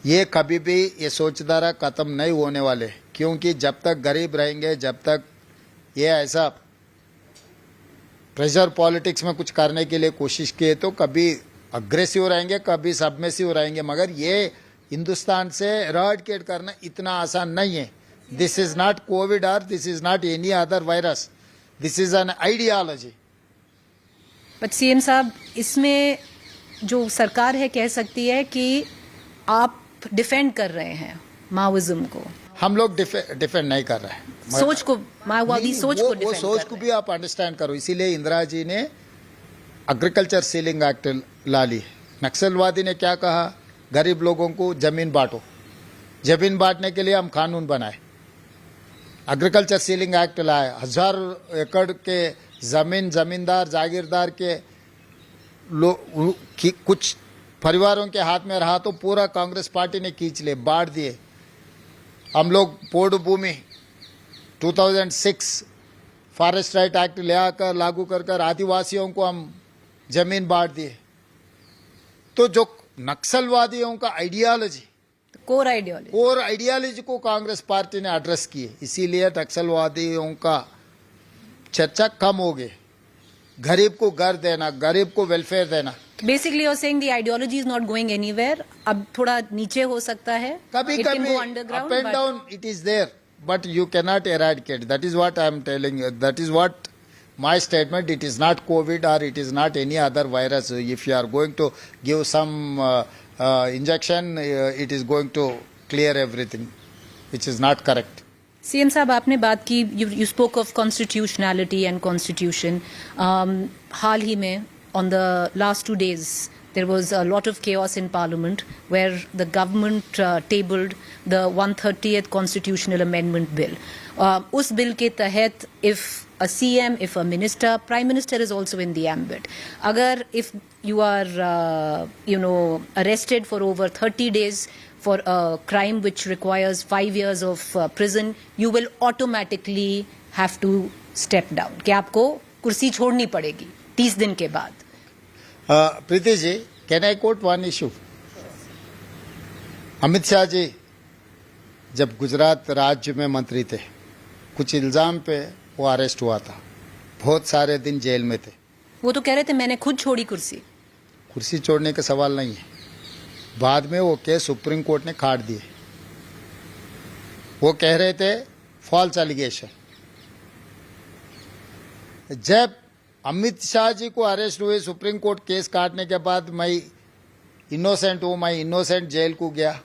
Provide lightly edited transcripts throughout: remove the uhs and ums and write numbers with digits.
ये कभी भी ये सोचधारा खत्म नहीं होने वाले, क्योंकि जब तक गरीब रहेंगे, जब तक ये ऐसा प्रेशर पॉलिटिक्स में कुछ करने के लिए कोशिश किए तो कभी अग्रेसिव रहेंगे, कभी सबमिसिव रहेंगे, मगर ये हिंदुस्तान से एराडिकेट करना इतना आसान नहीं है. दिस इज नॉट कोविड और this is not any other virus, this is an ideology. But CM साहब, इसमें जो सरकार है कह सकती है कि आप डिफेंड कर रहे हैं माओइज्म को. हम लोग डिफेंड नहीं कर रहे हैं सोच को, माओवादी सोच को वो डिफेंड सोच को भी आप अंडरस्टैंड करो. इसीलिए इंदिरा जी ने एग्रीकल्चर सीलिंग एक्ट ला ली. नक्सलवादी ने क्या कहा, गरीब लोगों को जमीन बांटो. जमीन बांटने के लिए हम कानून बनाए, एग्रीकल्चर सीलिंग एक्ट लाए. 1000 एकड़ के जमीन जमींदार जागीरदार के कुछ परिवारों के हाथ में रहा तो पूरा कांग्रेस पार्टी ने खींच ले, बांट दिए. हम लोग पोड़ भूमि 2006 फॉरेस्ट राइट एक्ट ले आकर लागू कर आदिवासियों को हम जमीन बांट दिए. तो जो नक्सलवादियों का आइडियोलॉजी, कोर आइडियोलॉजी को कांग्रेस पार्टी ने एड्रेस की है. इसीलिए नक्सलवादियों का चर्चा कम हो गई. गरीब को घर देना, गरीब को वेलफेयर देना. Basically you are saying the ideology is not going anywhere. अब थोड़ा नीचे हो सकता है, कभी कभी up and down it is there, but you cannot eradicate. That is what I am telling you. That is what my statement. It is not COVID or it is not any other virus. If you are going to give some injection, it is going to clear everything, which is not correct. CM साहब, आपने बात की, you spoke of constitutionality and constitution. हाल ही में on the last 2 days there was a lot of chaos in parliament where the government tabled the 130th constitutional amendment bill. Us bill ke tahat, if a CM, if a minister, prime minister is also in the ambit. Agar if you are arrested for over 30 days for a crime which requires 5 years of prison, you will automatically have to step down. कि आपको कुर्सी छोड़नी पड़ेगी 30 दिन के बाद. Preeti ji, can I quote one issue? Amit Shah ji जब गुजरात राज्य में मंत्री थे, कुछ इल्जाम पे वो अरेस्ट हुआ था, बहुत सारे दिन जेल में थे. वो तो कह रहे थे मैंने खुद छोड़ी कुर्सी. कुर्सी छोड़ने का सवाल नहीं है. बाद में वो केस सुप्रीम कोर्ट ने काट दिए. वो कह रहे थे फॉल्स एलिगेशन. जब अमित शाह जी को अरेस्ट हुए, सुप्रीम कोर्ट केस काटने के बाद, मैं इनोसेंट हूं, मैं इनोसेंट जेल को गया.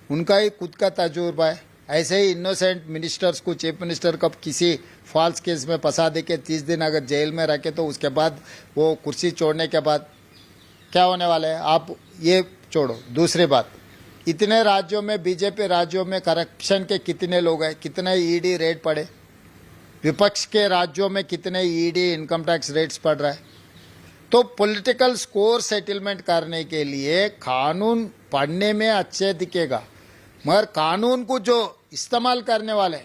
उनका ही खुद का तजुर्बा है. ऐसे ही इनोसेंट मिनिस्टर्स को, चीफ मिनिस्टर को किसी फॉल्स केस में फंसा दे के 30 दिन अगर जेल में रखे तो उसके बाद वो कुर्सी छोड़ने के बाद क्या होने वाला है? आप ये छोड़ो. दूसरी बात, इतने राज्यों में, बीजेपी राज्यों में करप्शन के कितने लोग हैं, कितने ईडी रेड पड़े? विपक्ष के राज्यों में कितने ईडी इनकम टैक्स रेट्स पड़ रहा है? तो पॉलिटिकल स्कोर सेटलमेंट करने के लिए कानून पढ़ने में अच्छे दिखेगा, मगर कानून को जो इस्तेमाल करने वाले,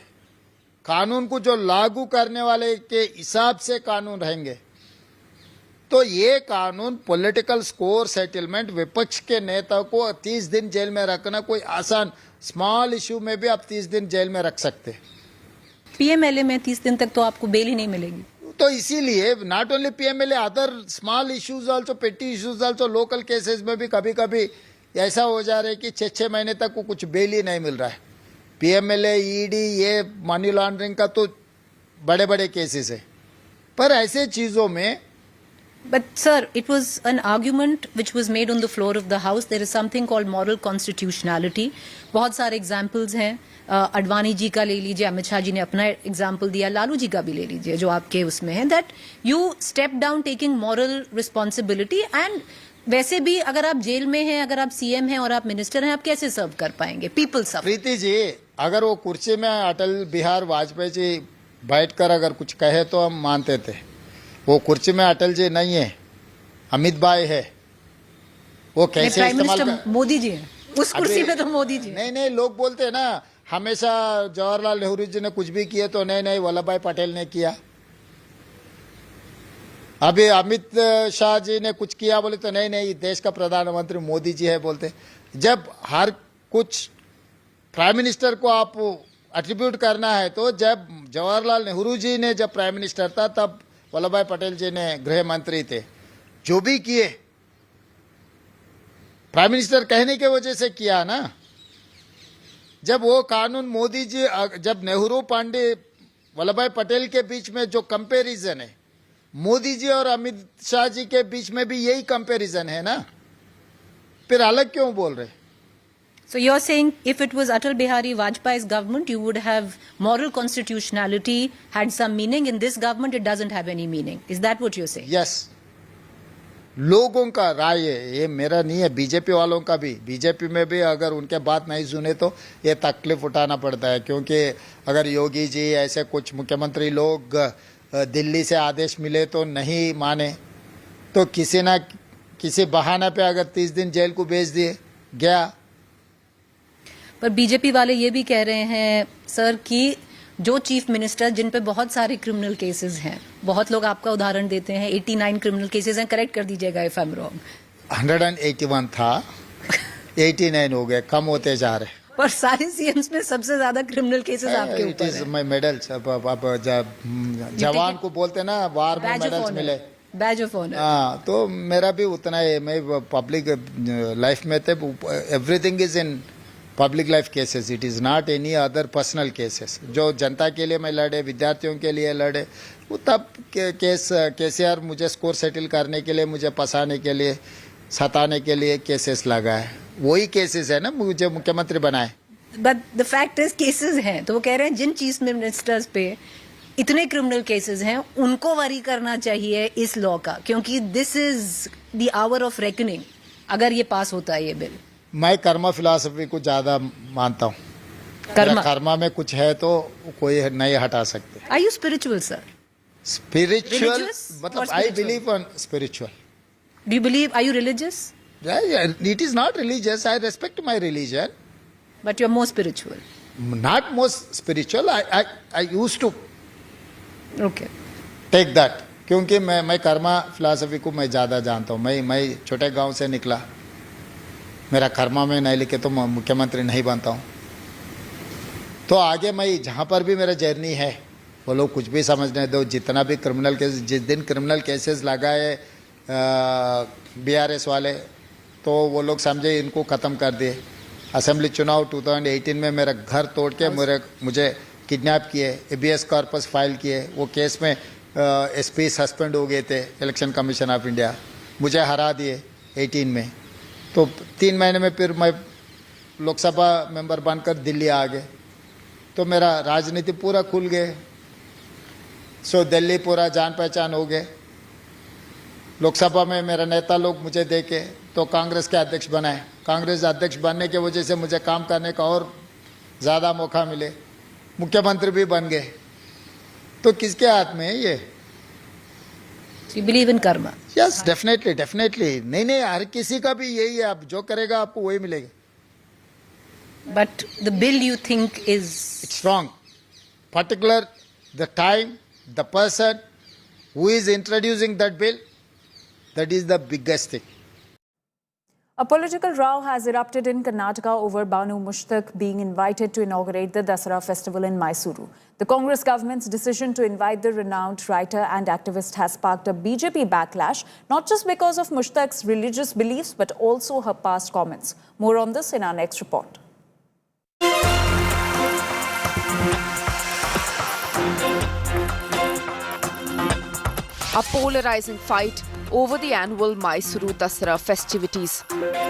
कानून को जो लागू करने वाले के हिसाब से कानून रहेंगे. तो ये कानून पॉलिटिकल स्कोर सेटलमेंट, विपक्ष के नेता को 30 दिन जेल में रखना कोई आसान, स्मॉल इशू में भी आप 30 दिन जेल में रख सकते. पीएमएलए में 30 दिन तक तो आपको बेल ही नहीं मिलेगी. तो इसीलिए not only PMLA, other small issues also, पेटी इश्यूज आल्सो, लोकल केसेस में भी कभी कभी ऐसा हो जा रहा है कि 6-6 महीने तक को कुछ बेल ही नहीं मिल रहा है. पीएमएलए, ईडी, ये मनी लॉन्ड्रिंग का तो बड़े बड़े केसेस है. पर ऐसे चीजों में But sir, it was an argument which was made on the floor of the House. There is something called moral constitutionality. बहुत सारे एग्जाम्पल्स हैं. अडवाणी जी का ले लीजिए, अमित शाह जी ने अपना एग्जाम्पल दिया, लालू जी का भी ले लीजिए जो आपके उसमें है, that you step down taking moral responsibility. And वैसे भी अगर आप जेल में हैं, अगर आप सीएम हैं और आप मिनिस्टर हैं, आप कैसे सर्व कर पाएंगे? पीपल सर्व. प्रीति जी, अगर वो कुर्सी में अटल बिहार वाजपेयी जी बैठकर अगर कुछ कहे तो हम मानते थे. वो कुर्सी में अटल जी नहीं है, अमित भाई है. वो कैसे इस्तेमाल मोदी जी है उस कुर्सी पे, तो मोदी जी. नहीं, लोग बोलते हैं ना, हमेशा जवाहरलाल नेहरू जी ने कुछ भी किए तो नहीं, वल्लभ भाई पटेल ने किया. अभी अमित शाह जी ने कुछ किया बोले तो नहीं देश का प्रधानमंत्री मोदी जी है बोलते। जब हर कुछ प्राइम मिनिस्टर को आप एट्रीब्यूट करना है तो जब जवाहरलाल नेहरू जी ने जब प्राइम मिनिस्टर था तब वल्लभ भाई पटेल जी ने गृह मंत्री थे, जो भी किए प्राइम मिनिस्टर कहने के वजह से किया ना। जब वो कानून मोदी जी, जब नेहरू पांडे वल्लभ भाई पटेल के बीच में जो कंपैरिजन है, मोदी जी और अमित शाह जी के बीच में भी यही कंपैरिजन है ना, फिर अलग क्यों बोल रहे? So you're saying if it was Atal Bihari Vajpayee's government, you would have moral constitutionality had some meaning. In this government, it doesn't have any meaning. Is that what you're saying? Yes, लोगों का राय है, ये मेरा नहीं है, BJP वालों का भी। बीजेपी में भी अगर उनके बात नहीं सुने तो ये तकलीफ उठाना पड़ता है, क्योंकि अगर योगी जी ऐसे कुछ मुख्यमंत्री लोग दिल्ली से आदेश मिले तो नहीं माने, तो किसी ना किसी बहाना पे अगर 30 दिन जेल को भेज दिए गया। पर बीजेपी वाले ये भी कह रहे हैं सर कि जो चीफ मिनिस्टर जिन पे बहुत सारे क्रिमिनल केसेस हैं, बहुत लोग आपका उदाहरण देते हैं, 89 क्रिमिनल केसेस हैं, करेक्ट कर दीजिएगा इफ आई एम रॉन्ग। 181 था, 89 हो गए, कम होते जा रहे। पर सारे सीएम्स में सबसे ज्यादा क्रिमिनल केसेस आपके इट ऊपर इज हैं। My medals. अब जवान को बोलते ना वार में मेडल्स मिले, बैज ऑफ ऑनर। हाँ, तो मेरा भी उतना है। मैं पब्लिक लाइफ में थे, everything is in public life cases, it is not any other personal cases. जो जनता के लिए मैं लड़े, विद्यार्थियों के लिए लड़े, वो तब केस केसीआर मुझे स्कोर सेटल करने के लिए, मुझे फंसाने के लिए, सताने के लिए केसेस लगाए। वही केसेस है ना मुझे मुख्यमंत्री बनाए। But the fact is cases हैं, तो वो कह रहे हैं जिन चीफ मिनिस्टर्स पे इतने क्रिमिनल केसेस हैं उनको वरी करना चाहिए इस लॉ का, क्योंकि this is the hour of reckoning अगर ये पास होता है ये बिल। मैं कर्मा फिलॉसफी को ज्यादा मानता हूँ। कर्मा में कुछ है तो कोई नहीं हटा सकते। Are you spiritual sir? Spiritual Religious मतलब or I spiritual? Believe on spiritual. Do you believe, are you religious? It is not religious. I respect my religion. But you're more spiritual. Not most spiritual. I used to Okay. take that. क्योंकि मैं Karma philosophy को मैं ज़्यादा जानता हूँ। मैं छोटे गांव से निकला, मेरा कर्मा में नहीं लिखे तो मैं मुख्यमंत्री नहीं बनता हूँ। तो आगे मैं जहाँ पर भी मेरा जर्नी है, वो लोग कुछ भी समझने दो। जितना भी क्रिमिनल केस, जिस दिन क्रिमिनल केसेस लगाए बीआरएस वाले, तो वो लोग समझे इनको ख़त्म कर दिए। असेंबली चुनाव 2018 में मेरा घर तोड़ के मुझे किडनैप किए, एबीएस कॉर्पस फाइल किए। वो केस में एसपी सस्पेंड हो गए थे, इलेक्शन कमीशन ऑफ इंडिया, मुझे हरा दिए 18 में। तो 3 महीने में फिर मैं लोकसभा मेंबर बनकर दिल्ली आ गए, तो मेरा राजनीति पूरा खुल गए। सो दिल्ली पूरा जान पहचान हो गए। लोकसभा में मेरा नेता लोग मुझे देखे तो कांग्रेस के अध्यक्ष बनाए। कांग्रेस अध्यक्ष बनने की वजह से मुझे काम करने का और ज़्यादा मौका मिले, मुख्यमंत्री भी बन गए। तो किसके हाथ में है ये? You believe in karma? Yes, definitely definitely. नहीं, हर किसी का भी यही है, आप जो करेगा आपको वही मिलेगा। But the bill you think is... It's wrong. Particular the time, the person who is introducing that bill, that is the biggest thing. A political row has erupted in Karnataka over Banu Mushtaq being invited to inaugurate the Dasara festival in Mysuru. The Congress government's decision to invite the renowned writer and activist has sparked a BJP backlash, not just because of Mushtaq's religious beliefs, but also her past comments. More on this in our next report. A polarizing fight over the annual Mysuru Dasara festivities.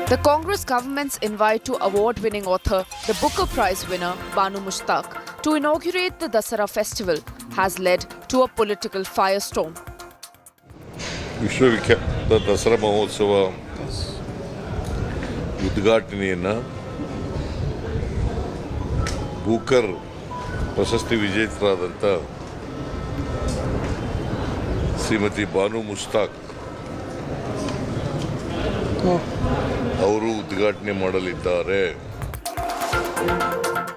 The Congress government's invite to award-winning author, the Booker Prize winner Banu Mushtaq, to inaugurate the Dasara festival has led to a political firestorm. ವಿಶ್ವವಿಖ್ಯಾತ ದಸರಾ ಮಹೋತ್ಸವ ಉದ್ಘಾಟನೆಯನ್ನು Booker ಪ್ರಶಸ್ತಿ ವಿಜೇತರಾದಂಥ ಶ್ರೀಮತಿ ಬಾನು ಮುಷ್ತಾಕ್ ಅವರು ಉದ್ಘಾಟನೆ ಮಾಡಲಿದ್ದಾರೆ.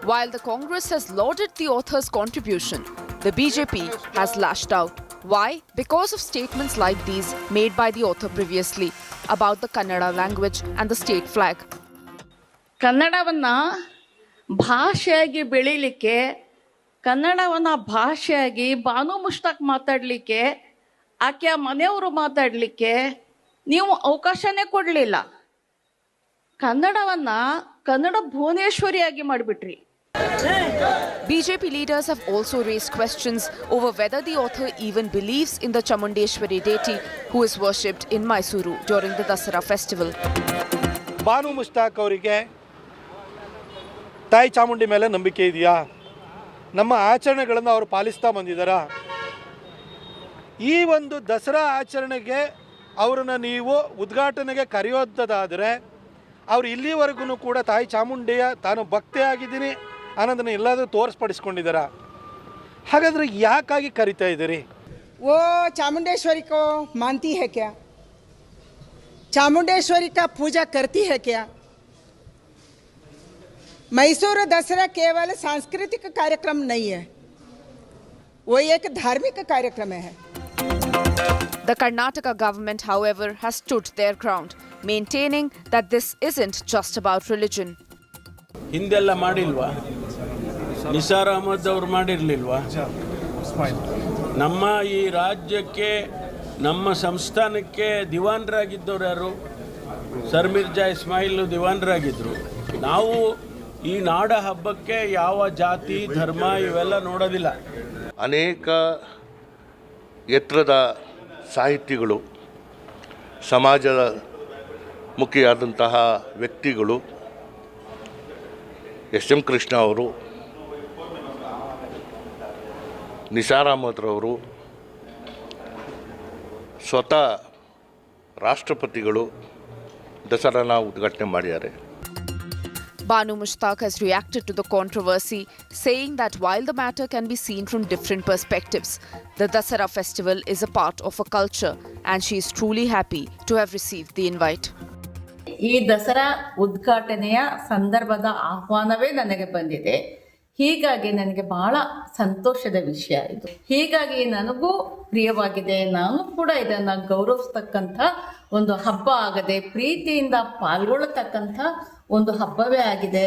While the Congress has lauded the author's contribution, the BJP has lashed out. Why? Because of statements like these made by the author previously about the Kannada language and the state flag. ಕನ್ನಡವನ್ನ ಭಾಷೆಯಾಗಿ ಬೆಳೀಲಿಕ್ಕೆ, ಕನ್ನಡವನ್ನ ಭಾಷೆಯಾಗಿ ಬಾನು ಮುಷ್ತಾಕ್ ಮಾತಾಡಲಿಕ್ಕೆ, ಆಕೆಯ ಮನೆಯವರು ಮಾತಾಡಲಿಕ್ಕೆ ನೀವು ಅವಕಾಶನೇ ಕೊಡಲಿಲ್ಲ. ಕನ್ನಡವನ್ನ Kannada ಭುವನೇಶ್ವರಿಯಾಗಿ ಮಾಡಿಬಿಟ್ರಿ. BJP leaders have also raised questions over whether the author even believes in the Chamundeshwari deity who is worshipped in Mysuru during the Dasara festival. Banu Mushtaq ಅವರಿಗೆ ತಾಯಿ ಚಾಮುಂಡಿ ಮೇಲೆ ನಂಬಿಕೆ ಇದೆಯಾ? ನಮ್ಮ ಆಚರಣೆಗಳನ್ನು ಅವರು ಪಾಲಿಸ್ತಾ ಬಂದಿದ್ದಾರಾ? ಈ ಒಂದು ದಸರಾ ಆಚರಣೆಗೆ ಅವರನ್ನು ನೀವು ಉದ್ಘಾಟನೆಗೆ ಕರೆಯೋದಾದರೆ ಅವರು ಇಲ್ಲಿವರೆಗೂ ಕೂಡ ತಾಯಿ ಚಾಮುಂಡಿಯ ತಾನು ಭಕ್ತಿ ಆಗಿದ್ದೀನಿ ಅನ್ನೋದನ್ನು ಎಲ್ಲಾದರೂ ತೋರಿಸ್ಪಡಿಸ್ಕೊಂಡಿದ್ದಾರಾ? ಹಾಗಾದರೆ ಯಾಕಾಗಿ ಕರಿತಾ ಇದ್ದೀರಿ? वो चामुंडेश्वरी को मानती है क्या? चामुंडेश्वरी का पूजा करती है क्या? मैसूर दसरा केवल सांस्कृतिक कार्यक्रम नहीं है, वो एक धार्मिक कार्यक्रम है. The Karnataka government, however, has stood their ground, maintaining that this isn't just about religion. ಹಿಂದೆಲ್ಲ ಮಾಡಿಲ್ವಾ? ನಿಸಾರ್ ಅಹಮದ್ ಅವರು ಮಾಡಿರಲಿಲ್ವಾ? ನಮ್ಮ ಈ ರಾಜ್ಯಕ್ಕೆ, ನಮ್ಮ ಸಂಸ್ಥಾನಕ್ಕೆ ದಿವಾನರಾಗಿದ್ದವರು ಯಾರು? ಸರ್ ಮಿರ್ಜಾ ಇಸ್ಮಾಯಿಲ್ ದಿವಾನರಾಗಿದ್ದರು. ನಾವು ಈ ನಾಡ ಹಬ್ಬಕ್ಕೆ ಯಾವ ಜಾತಿ ಧರ್ಮ ಇವೆಲ್ಲ ನೋಡೋದಿಲ್ಲ. ಅನೇಕ ಎತ್ತರದ ಸಾಹಿತಿಗಳು, ಸಮಾಜದ ಮುಖಿಯಾದಂತಹ ವ್ಯಕ್ತಿಗಳು, ಎಸ್ ಎಂ ಕೃಷ್ಣ ಅವರು, ನಿಸಾರ್ ಅಹಮದ್ರವರು, ಸ್ವತಃ ರಾಷ್ಟ್ರಪತಿಗಳು ದಸರಾನ ಉದ್ಘಾಟನೆ ಮಾಡಿದ್ದಾರೆ. Banu Mushtaq has reacted to the controversy, saying that while the matter can be seen from different perspectives, the Dasara festival is a part of a culture and she is truly happy to have received the invite. ಈ ದಸರಾ ಉದ್ಘಾಟನೆಯ ಸಂದರ್ಭದ ಆಹ್ವಾನವೇ ನನಗೆ ಬಂದಿದೆ. ಹೀಗಾಗಿ ನನಗೆ ಬಹಳ ಸಂತೋಷದ ವಿಷಯ ಇದು. ಹೀಗಾಗಿ ನನಗೂ ಪ್ರಿಯವಾಗಿದೆ. ನಾನು ಕೂಡ ಇದನ್ನು ಗೌರವಿಸ್ತಕ್ಕಂಥ ಒಂದು ಹಬ್ಬ ಆಗದೆ, ಪ್ರೀತಿಯಿಂದ ಪಾಲ್ಗೊಳ್ಳತಕ್ಕಂಥ ಒಂದು ಹಬ್ಬವೇ ಆಗಿದೆ.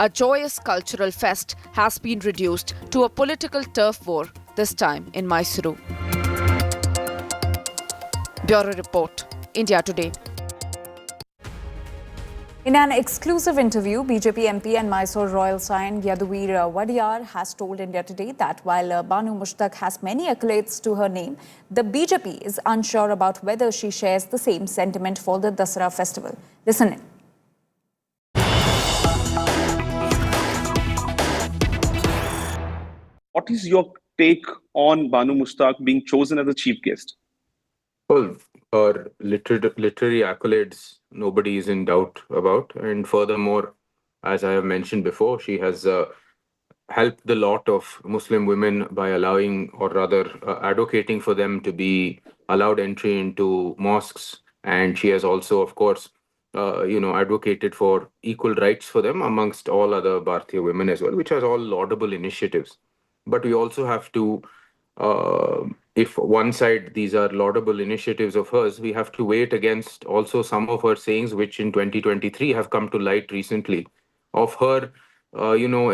A joyous cultural fest has been reduced to a political turf war, this time in Mysuru. Bureau Report, India Today. In an exclusive interview, BJP MP and Mysore Royal Scion Yaduvir Wadiyar has told India Today that while Banu Mushtaq has many accolades to her name, the BJP is unsure about whether she shares the same sentiment for the Dasara festival. Listen in. What is your take on Banu Mushtaq being chosen as a chief guest? Well, her literary accolades, nobody is in doubt about. And furthermore, as I have mentioned before, she has helped a lot of Muslim women by allowing, or rather advocating for them to be allowed entry into mosques. And she has also, of course, advocated for equal rights for them amongst all other Bharatiya women as well, which are all laudable initiatives. But we also have to, if one side these are laudable initiatives of hers, we have to weigh it against also some of her sayings, which in 2023 have come to light recently, of her,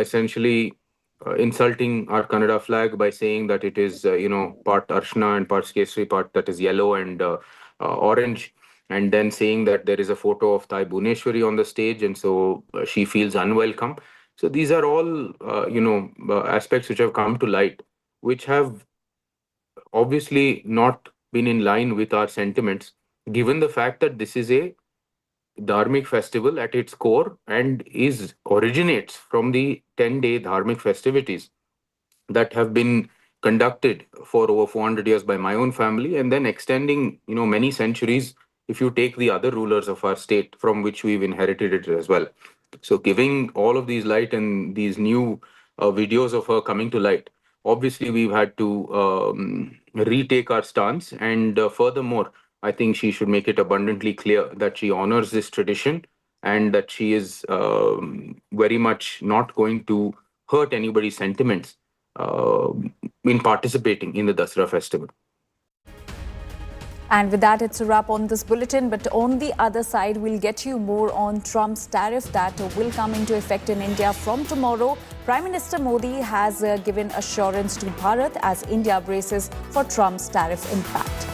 essentially insulting our Kannada flag by saying that it is, part Arshna and part Kesari, part that is yellow and orange, and then saying that there is a photo of Thai Bhuneshwari on the stage, and so she feels unwelcome. So these are all, aspects which have come to light, which have obviously not been in line with our sentiments, given the fact that this is a dharmic festival at its core and originates from the 10-day dharmic festivities that have been conducted for over 400 years by my own family, and then extending, many centuries if you take the other rulers of our state from which we've inherited it as well. So giving all of these light and these new videos of her coming to light, obviously we've had to retake our stance. And furthermore, I think she should make it abundantly clear that she honors this tradition and that she is very much not going to hurt anybody's sentiments in participating in the Dasara festival. And with that, it's a wrap on this bulletin. But on the other side, we'll get you more on Trump's tariff that will come into effect in India from tomorrow. Prime Minister Modi has given assurance to Bharat as India braces for Trump's tariff impact.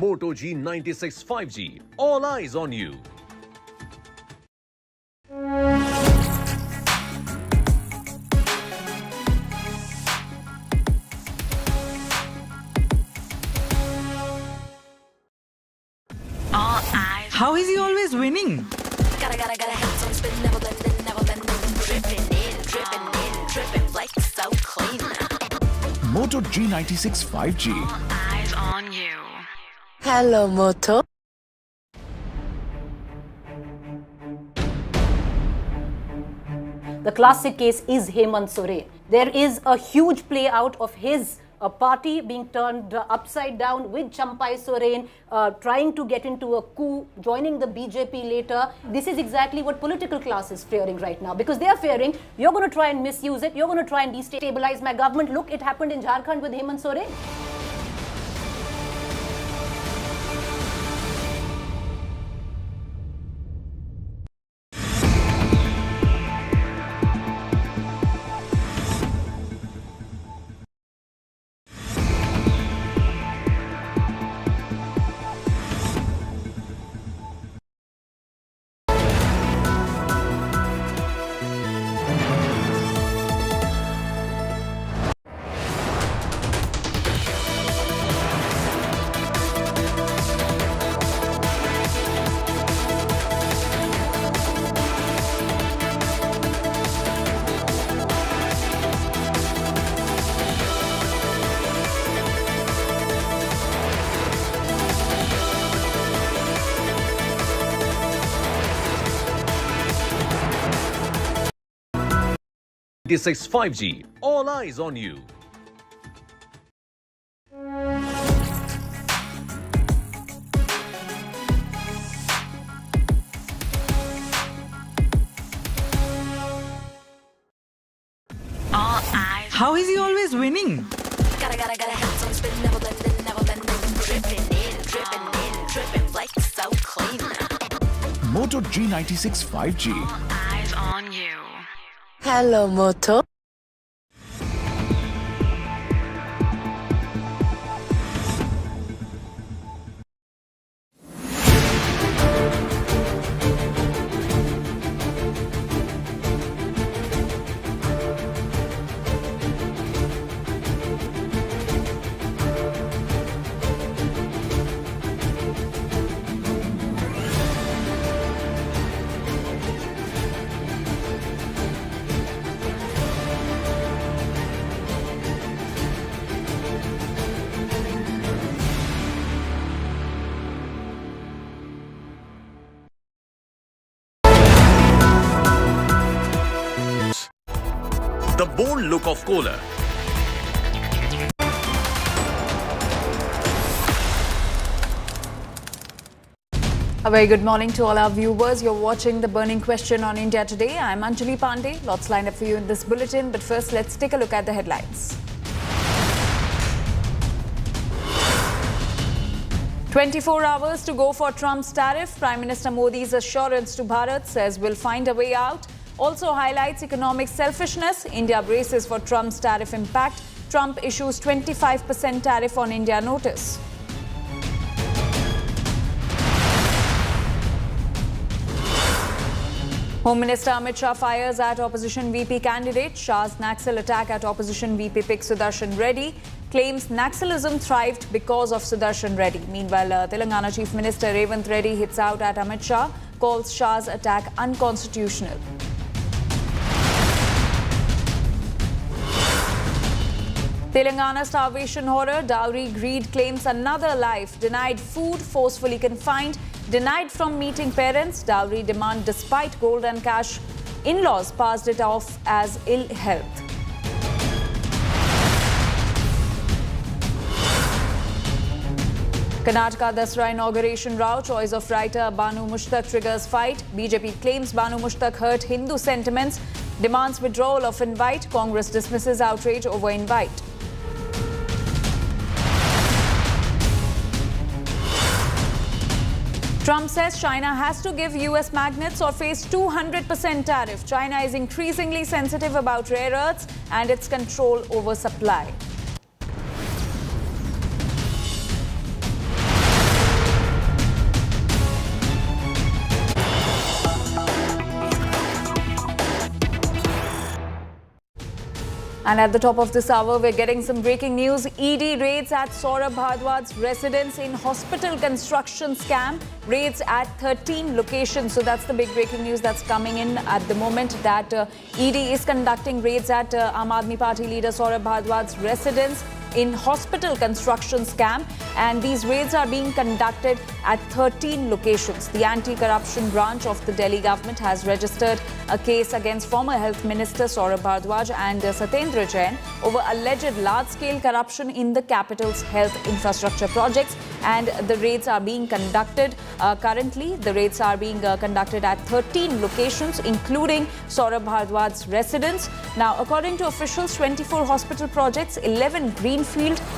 Moto G96 5G. All eyes on you. How is he always winning? Gotta have some spin, never bending, dripping, like so clean. Moto G96 5G. Eyes on you. Hello, Moto. The classic case is Hemant Soren. There is a huge play out of his party being turned upside down with Champai Soren trying to get into a coup, joining the BJP later. This is exactly what political class is fearing right now, because they are fearing you're going to try and misuse it, you're going to try and destabilize my government. Look, it happened in Jharkhand with Hemant Soren. G96 5G. All eyes on you. How is he always winning? Gotta have some spin, never bending, dripping, like so clean. Moto G96 5G. Eyes on you. Hello, Moto. The bold look of Kohler. A very good morning to all our viewers. You're watching The Burning Question on India Today. I'm Anjali Pandey. Lots lined up for you in this bulletin. But first, let's take a look at the headlines. 24 hours to go for Trump's tariff. Prime Minister Modi's assurance to Bharat says we'll find a way out. Also highlights economic selfishness. India braces for Trump's tariff impact. Trump issues 25% tariff on India notice. Home Minister Amit Shah fires at opposition VP candidate. Shah's Naxal attack at opposition VP pick Sudarshan Reddy. Claims Naxalism thrived because of Sudarshan Reddy. Meanwhile, Telangana Chief Minister Revanth Reddy hits out at Amit Shah, calls Shah's attack unconstitutional. Telangana starvation horror, dowry greed claims another life. Denied food, forcefully confined, denied from meeting parents. Dowry demand despite gold and cash in-laws passed it off as ill health. Karnataka Dasra inauguration row, choice of writer Banu Mushtaq triggers fight. BJP claims Banu Mushtaq hurt Hindu sentiments, demands withdrawal of invite. Congress dismisses outrage over invite. Trump says China has to give US magnets or face 200% tariff. China is increasingly sensitive about rare earths and its control over supply. And at the top of this hour, we're getting some breaking news. ED raids at Saurabh Bhardwaj's residence in hospital construction scam. Raids at 13 locations. So that's the big breaking news that's coming in at the moment, that ED is conducting raids at Aam Aadmi Party leader Saurabh Bhardwaj's residence in hospital construction scam, and these raids are being conducted at 13 locations. The anti-corruption branch of the Delhi government has registered a case against former health minister Saurabh Bhardwaj and Satendra Jain over alleged large-scale corruption in the capital's health infrastructure projects, and the raids are being conducted currently. The raids are being conducted at 13 locations, including Saurabh Bhardwaj's residence. Now, according to officials, 24 hospital projects, 11 greenfield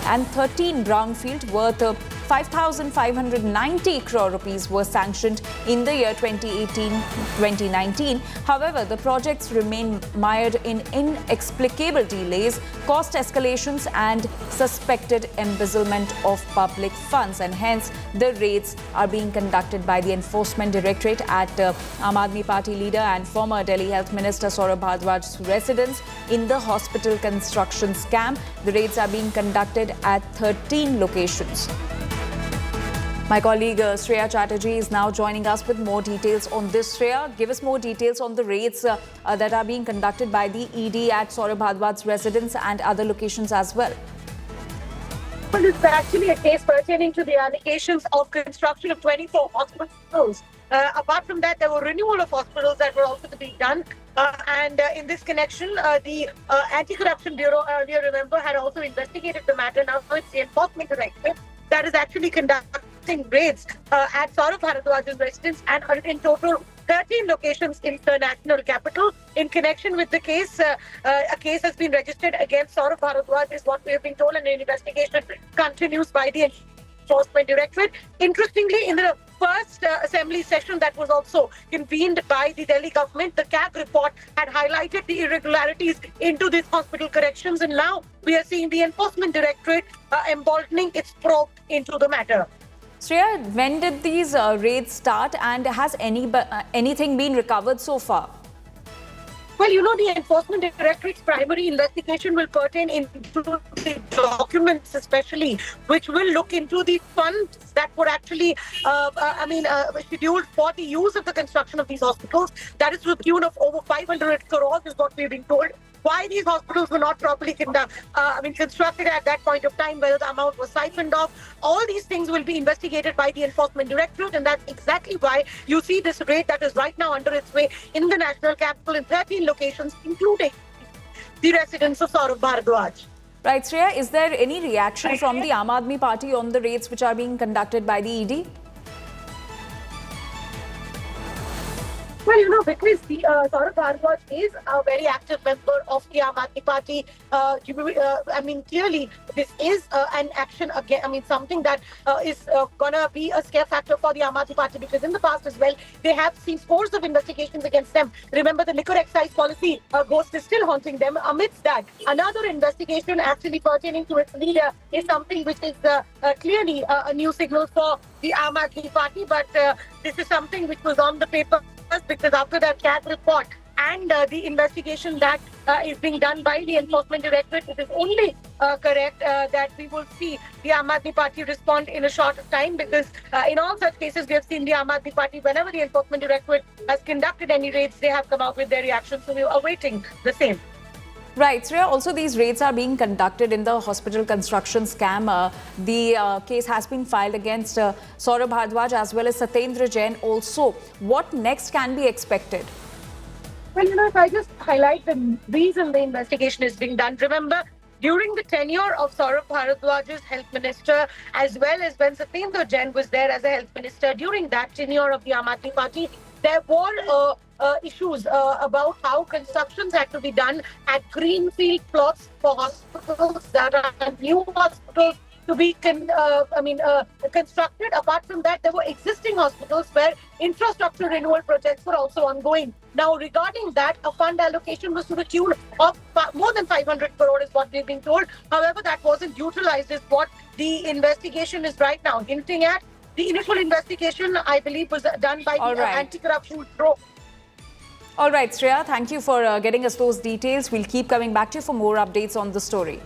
and 13 brownfield worth 5,590 crore rupees were sanctioned in the year 2018-2019. However, the projects remain mired in inexplicable delays, cost escalations and suspected embezzlement of public funds, and hence the raids are being conducted by the Enforcement Directorate at Aam Aadmi Party leader and former Delhi Health Minister Saurabh Bhardwaj's residence in the hospital construction scam. The raids are being conducted at 13 locations. My colleague Shreya Chatterjee is now joining us with more details on this. Shreya, give us more details on the raids that are being conducted by the ED at Saurabh Bhardwaj's residence and other locations as well. Well, this is actually a case pertaining to the allegations of construction of 24 hospitals. Apart from that, there were renewal of hospitals that were also to be done. And in this connection, the Anti-Corruption Bureau, earlier remember, had also investigated the matter. Now it's the Enforcement Directorate that is actually conducting raids at Saurabh Bhardwaj's residence, and in total 13 locations in the national capital. In connection with the case, a case has been registered against Saurabh Bhardwaj, is what we have been told, and an investigation continues by the Enforcement Directorate. Interestingly, in the first assembly session that was also convened by the Delhi government, the CAG report had highlighted the irregularities into these hospital corrections, and now we are seeing the Enforcement Directorate emboldening its probe into the matter. Shreya, when did these raids start, and has anything been recovered so far? Well, you know, the Enforcement Directorate's primary investigation will pertain into the documents, especially, which will look into the funds that were actually, scheduled for the use of the construction of these hospitals. That is to the tune of over 500 crores, is what we've been told. Why these hospitals were not properly constructed at that point of time, whether the amount was siphoned off. All these things will be investigated by the Enforcement Directorate, and that's exactly why you see this raid that is right now under its way in the national capital in 13 locations, including the residence of Saurabh Bhardwaj. Right, Shreya, is there any reaction from the Aam Aadmi Party on the raids which are being conducted by the ED? Well, you know, because the Saurabh Bhardwaj is a very active member of the Aam Aadmi Party. Clearly, this is an action again. Something that is going to be a scare factor for the Aam Aadmi Party, because in the past as well, they have seen scores of investigations against them. Remember, the liquor excise policy ghost is still haunting them. Amidst that, another investigation actually pertaining to its leader is something which is clearly a new signal for the Aam Aadmi Party. But this is something which was on the paper, because after that CAG report and the investigation that is being done by the Enforcement Directorate, it is only correct that we will see the Aam Aadmi Party respond in a short time, because in all such cases we have seen the Aam Aadmi Party, whenever the Enforcement Directorate has conducted any raids, they have come out with their reactions. So we are awaiting the same. Right, Shreya, also these raids are being conducted in the hospital construction scam. The case has been filed against Saurabh Bhardwaj as well as Satendra Jain also. What next can be expected? Well, if I just highlight the reason the investigation is being done, remember, during the tenure of Saurabh Bharadwaj as health minister, as well as when Satendra Jain was there as a health minister, during that tenure of the Aam Aadmi Party, there were issues about how constructions had to be done at greenfield plots for hospitals that are new hospitals to be constructed. Apart from that, there were existing hospitals where infrastructure renewal projects were also ongoing. Now, regarding that, a fund allocation was to the tune of more than 500 crore is what we've been told. However, that wasn't utilized is what the investigation is right now hinting at. The initial investigation, I believe, was done by the anti-corruption bureau. All right, Shreya, thank you for getting us those details. We'll keep coming back to you for more updates on the story.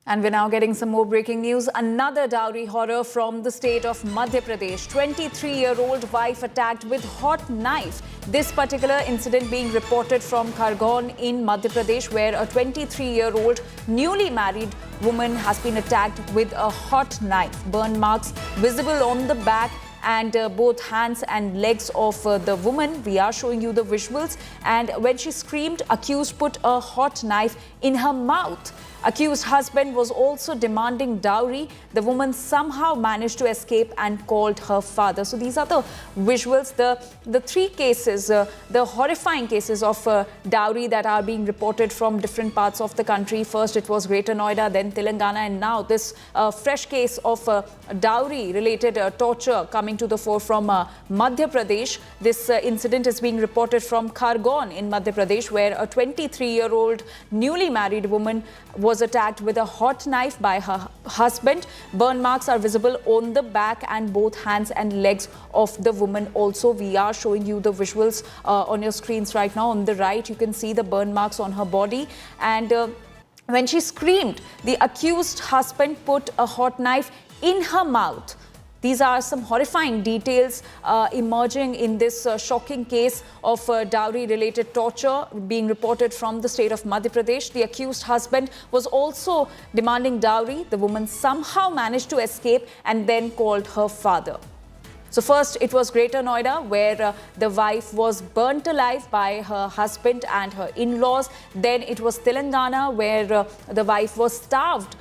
And we're now getting some more breaking news. Another dowry horror from the state of Madhya Pradesh. 23-year-old wife attacked with hot knife. This particular incident being reported from Khargone in Madhya Pradesh, where a 23-year-old newly married woman has been attacked with a hot knife. Burn marks visible on the back and both hands and legs of the woman. We are showing you the visuals. And when she screamed, accused put a hot knife in her mouth. Accused husband was also demanding dowry. The woman somehow managed to escape and called her father. So these are the visuals, the three cases, the horrifying cases of dowry that are being reported from different parts of the country. First it was Greater Noida, then Telangana, and now this fresh case of dowry-related torture coming to the fore from Madhya Pradesh. This incident is being reported from Khargone in Madhya Pradesh, where a 23-year-old newly married woman was attacked with a hot knife by her husband. Burn marks are visible on the back and both hands and legs of the woman. Also, we are showing you the visuals on your screens right now. On the right, you can see the burn marks on her body. And when she screamed, the accused husband put a hot knife in her mouth. These are some horrifying details emerging in this shocking case of dowry-related torture being reported from the state of Madhya Pradesh. The accused husband was also demanding dowry. The woman somehow managed to escape and then called her father. So first, it was Greater Noida, where the wife was burnt alive by her husband and her in-laws. Then it was Telangana, where the wife was starved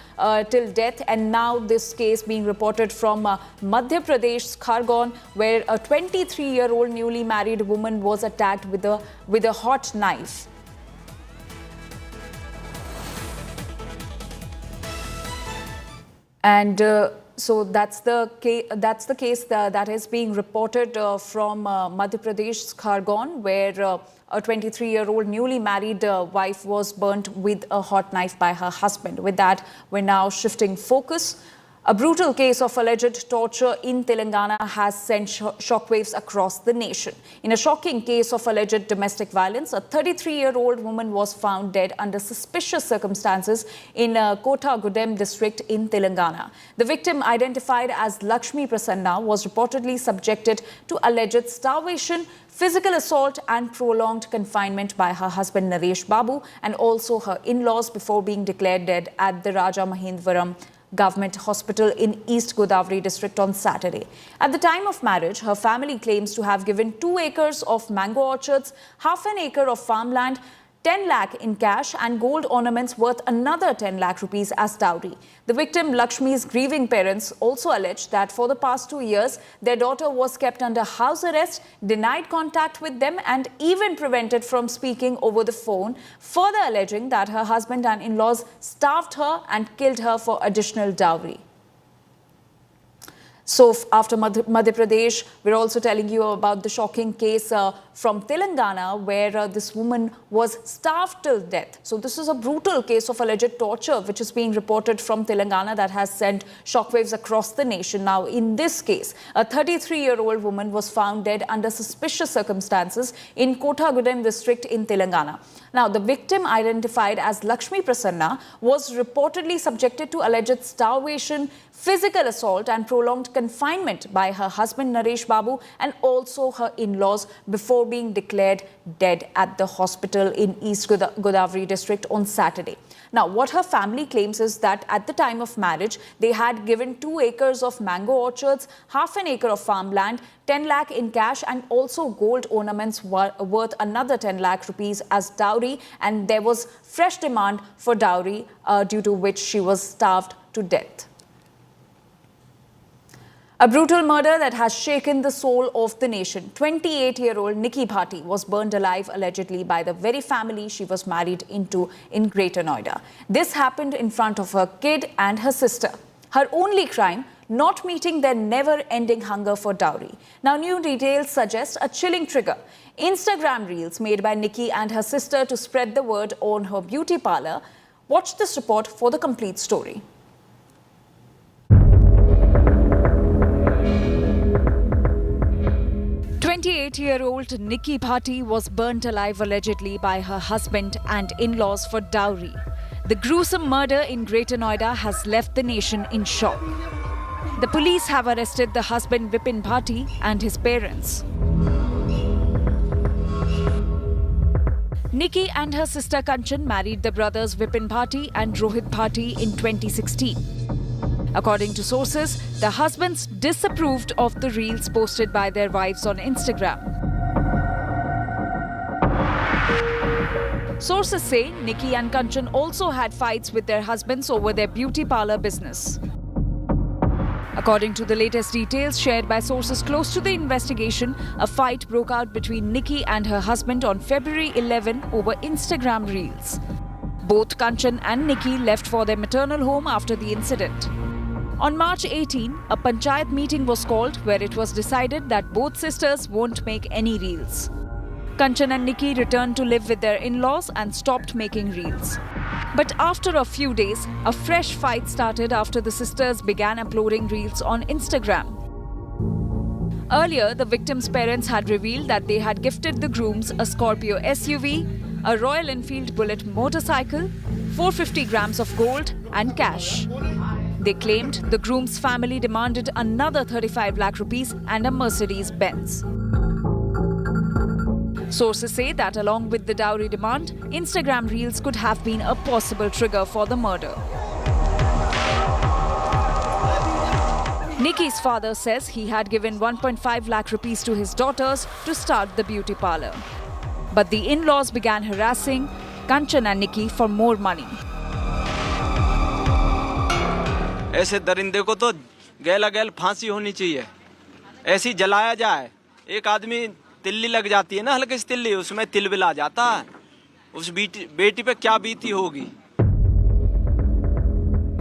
till death. And now this case being reported from Madhya Pradesh, Khargone, where a 23-year-old newly married woman was attacked with a hot knife. And so that's the case that is being reported from Madhya Pradesh, Khargone, where a 23-year-old newly married wife was burnt with a hot knife by her husband. With that, we're now shifting focus. A brutal case of alleged torture in Telangana has sent shockwaves across the nation. In a shocking case of alleged domestic violence, a 33-year-old woman was found dead under suspicious circumstances in Kottagudem district in Telangana. The victim, identified as Lakshmi Prasanna, was reportedly subjected to alleged starvation, physical assault and prolonged confinement by her husband Naresh Babu and also her in-laws before being declared dead at the Raja Mahindwaram Government Hospital in East Godavari district on Saturday. At the time of marriage, her family claims to have given 2 acres of mango orchards, half an acre of farmland, 10 lakh in cash and gold ornaments worth another 10 lakh rupees as dowry. The victim, Lakshmi's grieving parents, also alleged that for the past 2 years, their daughter was kept under house arrest, denied contact with them and even prevented from speaking over the phone, further alleging that her husband and in-laws starved her and killed her for additional dowry. So after Madhya Pradesh, we're also telling you about the shocking case from Telangana, where this woman was starved till death. So this is a brutal case of alleged torture, which is being reported from Telangana that has sent shockwaves across the nation. Now, in this case, a 33-year-old woman was found dead under suspicious circumstances in Kottagudem district in Telangana. Now, the victim, identified as Lakshmi Prasanna, was reportedly subjected to alleged starvation, physical assault and prolonged confinement by her husband Naresh Babu and also her in-laws before being declared dead at the hospital in East Godavari district on Saturday. Now, what her family claims is that at the time of marriage, they had given 2 acres of mango orchards, half an acre of farmland, 10 lakh in cash and also gold ornaments worth another 10 lakh rupees as dowry, and there was fresh demand for dowry due to which she was starved to death. A brutal murder that has shaken the soul of the nation. 28-year-old Vipit Bhati was burned alive allegedly by the very family she was married into in Greater Noida. This happened in front of her kid and her sister. Her only crime, not meeting their never-ending hunger for dowry. Now, new details suggest a chilling trigger. Instagram reels made by Nikki and her sister to spread the word on her beauty parlor. Watch this report for the complete story. 28-year-old Vipit Bhati was burnt alive allegedly by her husband and in-laws for dowry. The gruesome murder in Greater Noida has left the nation in shock. The police have arrested the husband Vipit Bhati and his parents. Nikki and her sister Kanchan married the brothers Vipit Bhati and Rohit Bhati in 2016. According to sources, the husbands disapproved of the reels posted by their wives on Instagram. Sources say Nikki and Kanchan also had fights with their husbands over their beauty parlor business. According to the latest details shared by sources close to the investigation, a fight broke out between Nikki and her husband on February 11 over Instagram reels. Both Kanchan and Nikki left for their maternal home after the incident. On March 18, a panchayat meeting was called where it was decided that both sisters won't make any reels. Kanchan and Nikki returned to live with their in-laws and stopped making reels. But after a few days, a fresh fight started after the sisters began uploading reels on Instagram. Earlier, the victims' parents had revealed that they had gifted the grooms a Scorpio SUV, a Royal Enfield Bullet motorcycle, 450 grams of gold and cash. They claimed the groom's family demanded another 35 lakh rupees and a Mercedes Benz. Sources say that along with the dowry demand, Instagram reels could have been a possible trigger for the murder. Nikki's father says he had given 1.5 lakh rupees to his daughters to start the beauty parlor. But the in-laws began harassing Kanchan and Nikki for more money. ऐसे दरिंदे को तो गैला गैल फांसी होनी चाहिए, ऐसी जलाया जाए। एक आदमी तिल्ली लग जाती है ना, हल्की सी तिल्ली, उसमें तिल बिला जाता है। उस बेटी पे क्या बीती होगी।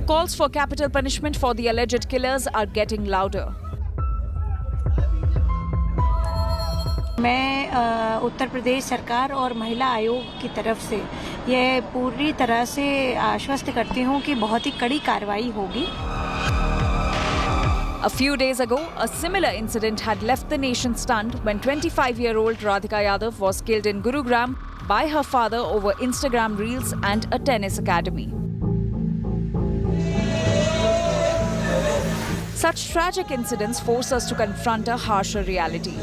Calls for capital punishment for the alleged killers are getting louder. मैं उत्तर प्रदेश सरकार और महिला आयोग की तरफ से ये पूरी तरह से आश्वस्त करती हूँ कि बहुत ही कड़ी कार्रवाई होगी। A few days ago, a similar incident had left the nation stunned when 25-year-old Radhika Yadav was killed in Gurugram by her father over Instagram reels and a tennis academy. Such tragic incidents force us to confront a harsher reality.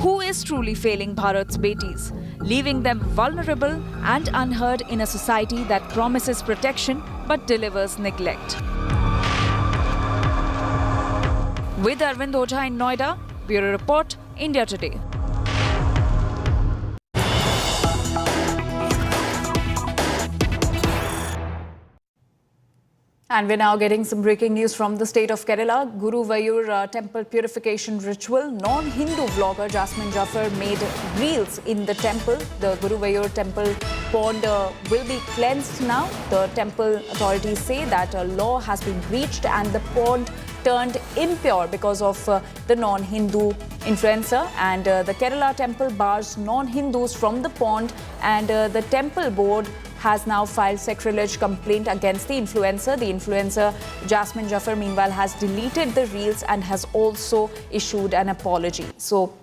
Who is truly failing Bharat's betis, leaving them vulnerable and unheard in a society that promises protection but delivers neglect? With Arvind Ojha in Noida, Bureau Report, India Today. And we're now getting some breaking news from the state of Kerala. Guru Vayur temple purification ritual. Non-Hindu vlogger Jasmine Jaffer made reels in the temple. The Guru Vayur temple pond will be cleansed now. The temple authorities say that a law has been breached and the pond turned impure because of the non-Hindu influencer. And the Kerala temple bars non-Hindus from the pond, and the temple board has now filed sacrilege complaint against the influencer. The influencer Jasmine Jaffer meanwhile has deleted the reels and has also issued an apology. So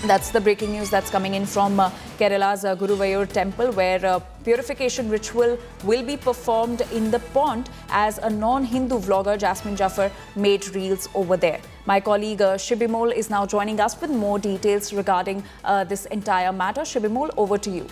That's the breaking news that's coming in from Kerala's Guruvayur temple, where purification ritual will be performed in the pond as a non-Hindu vlogger, Jasmine Jaffer, made reels over there. My colleague Shibimol is now joining us with more details regarding this entire matter. Shibimol, over to you.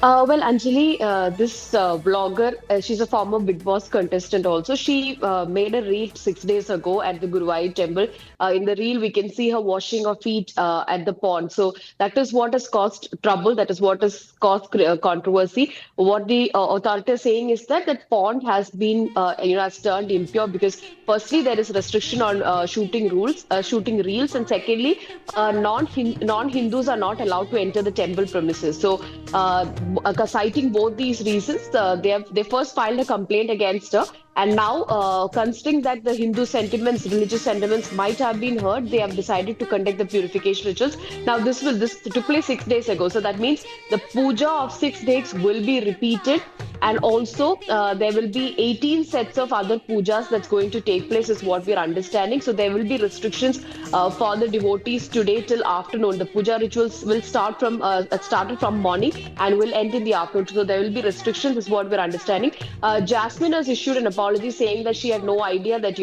Well, Anjali, this vlogger, she's a former Big Boss contestant also. She made a reel 6 days ago at the Guruvayur temple. In the reel, we can see her washing her feet at the pond. So that is what has caused trouble. That is what has caused controversy. What the authority is saying is that that pond has been, has turned impure because firstly, there is restriction on shooting reels, and secondly, non-Hindus are not allowed to enter the temple premises. So, citing both these reasons, they first filed a complaint against her, and now considering that the Hindu sentiments, religious sentiments might have been heard, they have decided to conduct the purification rituals. Now this took place 6 days ago, so that means the puja of 6 days will be repeated, and also there will be 18 sets of other pujas that's going to take place, is what we are understanding. So there will be restrictions for the devotees today till afternoon. The puja rituals will start from started from morning and will end in the afternoon. So there will be restrictions, is what we're understanding. Jasmine has issued an apology saying that she had no idea that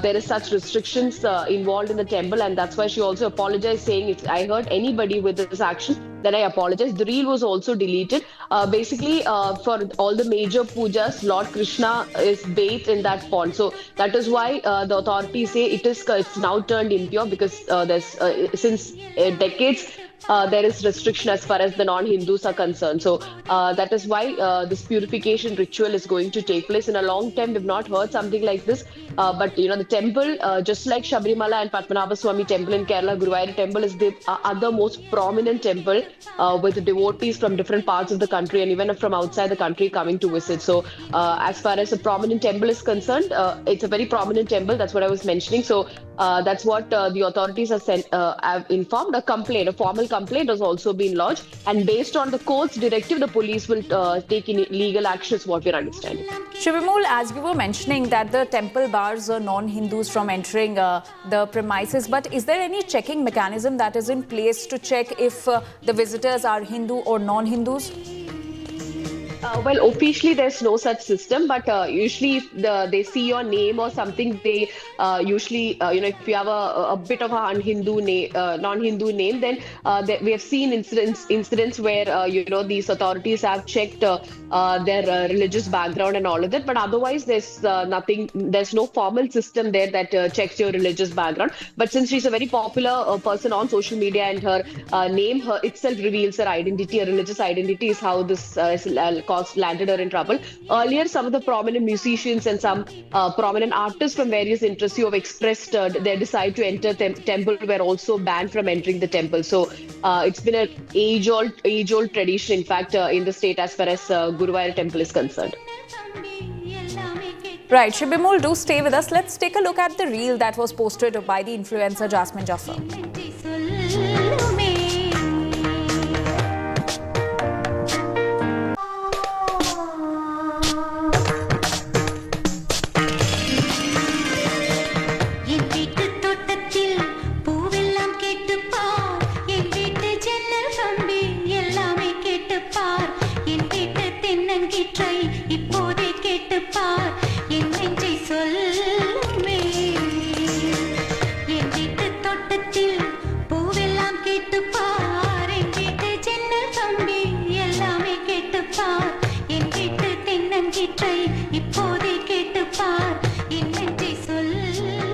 there is such restrictions involved in the temple, and that's why she also apologized, saying if I hurt anybody with this action, then I apologize. The reel was also deleted. Basically, for all the major pujas, Lord Krishna is bathed in that pond. So that is why the authorities say it's now turned impure, because there's since decades there is restriction as far as the non-Hindus are concerned. So that is why this purification ritual is going to take place. In a long time, we've not heard something like this. But the temple, just like Sabarimala and Padmanabha Swami temple in Kerala, Guruvayur temple is the other most prominent temple with devotees from different parts of the country and even from outside the country coming to visit. So as far as a prominent temple is concerned, it's a very prominent temple. That's what I was mentioning. So that's what the authorities have informed. A formal complaint has also been lodged, and based on the court's directive, the police will take legal action, is what we're understanding. Shivamol, as you were mentioning that the temple bars non-Hindus from entering the premises, but is there any checking mechanism that is in place to check if the visitors are Hindu or non-Hindus? Well, officially there's no such system, but usually if they see your name or something, they usually, if you have a bit of a non-Hindu name, then we have seen incidents where, these authorities have checked their religious background and all of that. But otherwise, there's no formal system there that checks your religious background. But since she's a very popular person on social media, and her name itself reveals her identity, her religious identity, is how this landed her in trouble. Earlier, some of the prominent musicians and some prominent artists from various interests who have expressed their desire to enter temple were also banned from entering the temple. So it's been an age-old tradition, in fact, in the state as far as Guruvayur temple is concerned. Right, Shibimul, do stay with us. Let's take a look at the reel that was posted by the influencer Jasmine Jaffer.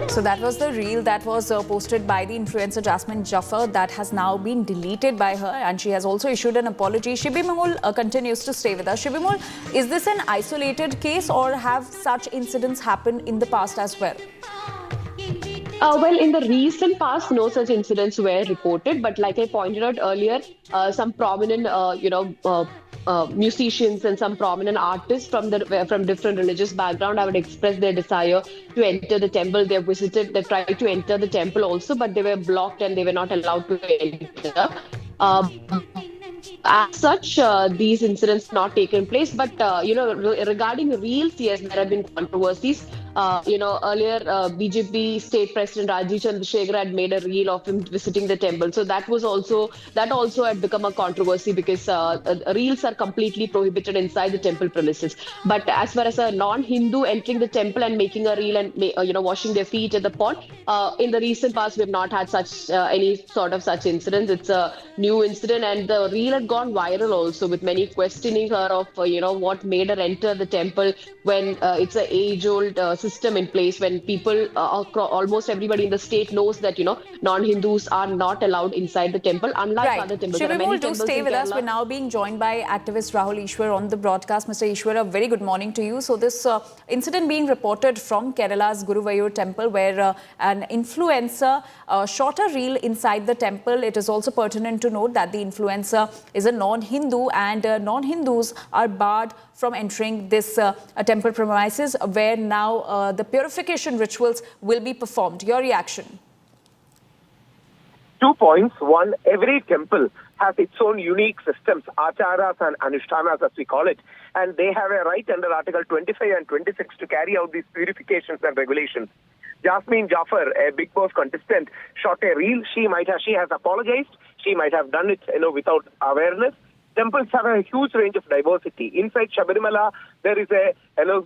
So that was the reel that was posted by the influencer Jasmine Jaffer that has now been deleted by her, and she has also issued an apology. Shibimul continues to stay with us. Shibimul, is this an isolated case or have such incidents happened in the past as well? Well, in the recent past, no such incidents were reported. But like I pointed out earlier, some prominent, musicians and some prominent artists from different religious background have expressed their desire to enter the temple. They tried to enter the temple also, but they were blocked and they were not allowed to enter. As such, these incidents not taken place. But regarding reels, yes, there have been controversies. Earlier BJP state president Rajiv Chandrasekhar had made a reel of him visiting the temple. So that also had become a controversy because reels are completely prohibited inside the temple premises. But as far as a non-Hindu entering the temple and making a reel and washing their feet at the pond, in the recent past we have not had such any sort of such incidents. It's a new incident, and the reel had gone viral also, with many questioning her of what made her enter the temple when it's an age-old system in place, when people almost everybody in the state knows that non-Hindus are not allowed inside the temple, unlike other temples. There are many Shivamol, do temples stay in with us. Kerala. We're now being joined by activist Rahul Ishwar on the broadcast. Mr. Ishwar, a very good morning to you. So this incident being reported from Kerala's Guruvayur temple, where an influencer shot a reel inside the temple. It is also pertinent to note that the influencer is a non-Hindu, and non-Hindus are barred from entering this temple premises, where now the purification rituals will be performed. Your reaction? 2 points. One, every temple has its own unique systems, acharas and anushtanas as we call it, and they have a right under Article 25 and 26 to carry out these purifications and regulations. Jasmine Jaffer, a Big Boss contestant, shot a reel. She has apologized. She might have done it, without awareness. Temples have a huge range of diversity. Inside Shabarimala, there is a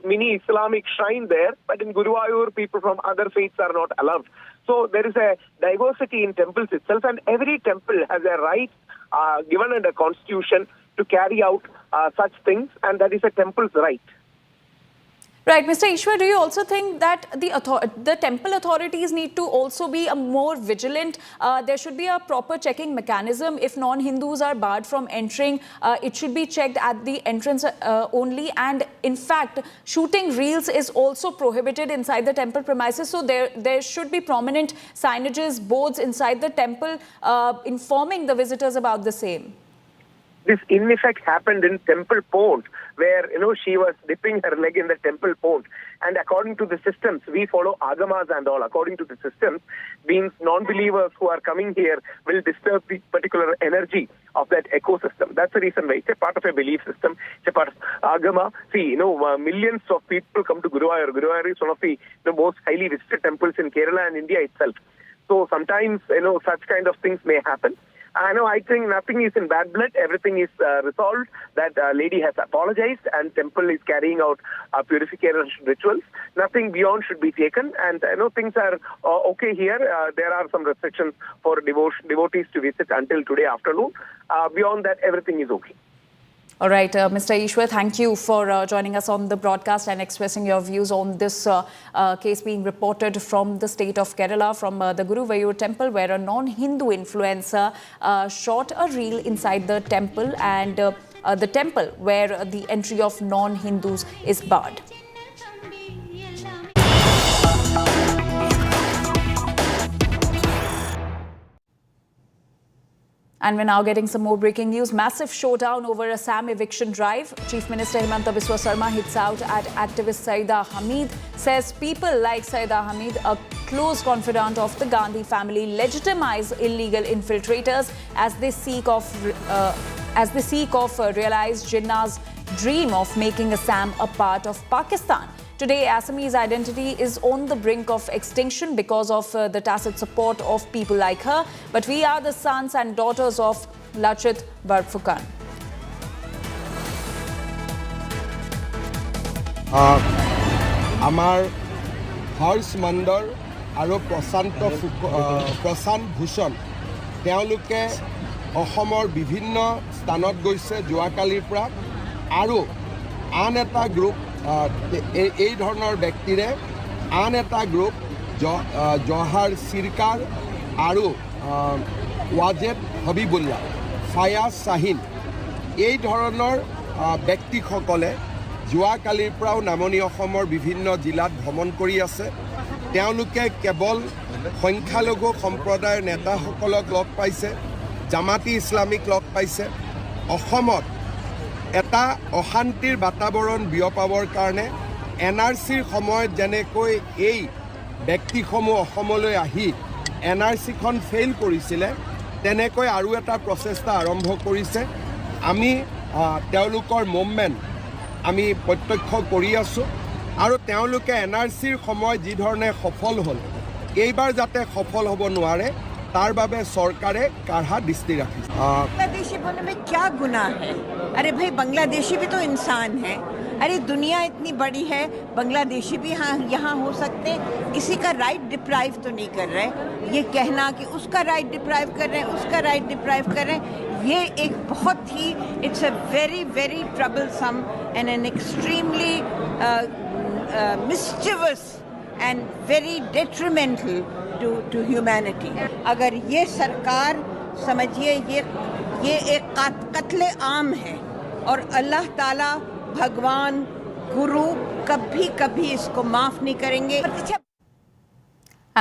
mini Islamic shrine there, but in Guruvayur, people from other faiths are not allowed. So there is a diversity in temples itself, and every temple has a right given under Constitution to carry out such things, and that is a temple's right. Right, Mr. Ishwar, do you also think that the temple authorities need to also be more vigilant? There should be a proper checking mechanism. If non-Hindus are barred from entering, it should be checked at the entrance only. And in fact, shooting reels is also prohibited inside the temple premises. So there should be prominent signages, boards inside the temple informing the visitors about the same. This in effect happened in temple pond, where she was dipping her leg in the temple pond, and according to the systems, we follow agamas and all. According to the systems, means non-believers who are coming here will disturb the particular energy of that ecosystem. That's the reason why it's a part of a belief system. It's a part of agama. See, millions of people come to Guruvayur. Guruvayur is one of the most highly visited temples in Kerala and India itself. So sometimes such kind of things may happen. I think nothing is in bad blood. Everything is resolved. That lady has apologized, and temple is carrying out purification rituals. Nothing beyond should be taken, and things are okay here. There are some restrictions for devotees to visit until today afternoon. Beyond that, everything is okay. All right, Mr. Ishwar, thank you for joining us on the broadcast and expressing your views on this case being reported from the state of Kerala, from the Guruvayur temple, where a non-Hindu influencer shot a reel inside the temple, and the temple where the entry of non-Hindus is barred. And we're now getting some more breaking news. Massive showdown over Assam eviction drive. Chief Minister Himanta Biswa Sarma hits out at activist Saida Hamid. Says people like Saida Hamid, a close confidant of the Gandhi family, legitimize illegal infiltrators as they seek of realize Jinnah's dream of making Assam a part of Pakistan. Today, Assamese identity is on the brink of extinction because of the tacit support of people like her. But we are the sons and daughters of Lachit Barphukan. Amar Harsh Mandar আৰু প্ৰশান্ত ভূষণ তেওঁলোকে অসমৰ বিভিন্ন স্থানত গৈছে যোৱাকালিৰ পৰা আৰু আন এটা group এই ধৰণৰ ব্যক্তিৰে আন এটা গ্ৰুপ জহাৰ চিৰকাৰ আৰু ৱাজেদ হবিবুল্লাহ ফায়াজ শাহিন এই ধৰণৰ ব্যক্তিসকলে যোৱাকালিৰ পৰাও নামনি অসমৰ বিভিন্ন জিলাত ভ্ৰমণ কৰি আছে তেওঁলোকে কেৱল সংখ্যালঘু সম্প্ৰদায়ৰ নেতাসকলক লগ পাইছে জামাতি ইছলামিক লগ পাইছে অসমত এটা অশান্তিৰ বাতাবৰণ বিয়পাবৰ কাৰণে এনআৰচিৰ সময়ত যেনেকৈ এই ব্যক্তিসমূহ অসমলৈ আহি এনআৰচিখন ফেইল কৰিছিলে তেনেকৈ আৰু এটা প্ৰচেষ্টা আৰম্ভ কৰিছে আমি তেওঁলোকৰ মুভমেণ্ট আমি প্ৰত্যক্ষ কৰি আছোঁ আৰু তেওঁলোকে NRCৰ সময় যি ধৰণে সফল হ'ল এইবাৰ যাতে সফল হ'ব নোৱাৰে तार बाबे सरकारे काढ़ा दृष्टि रखी। बांग्लादेशी बोलने में क्या गुनाह है? अरे भाई बांग्लादेशी भी तो इंसान है। अरे दुनिया इतनी बड़ी है, बांग्लादेशी भी यहाँ हो सकते हैं। किसी का राइट डिप्राइव तो नहीं कर रहे। ये कहना कि उसका राइट डिप्राइव कर रहे हैं, उसका राइट डिप्राइव कर रहे हैं, ये एक बहुत ही it's a very very troublesome and an extremely mischievous and very detrimental to humanity. अगर ये सरकार समझिए ये एक कत्ले आम है और अल्लाह ताला भगवान गुरु कभी इसको माफ नहीं करेंगे.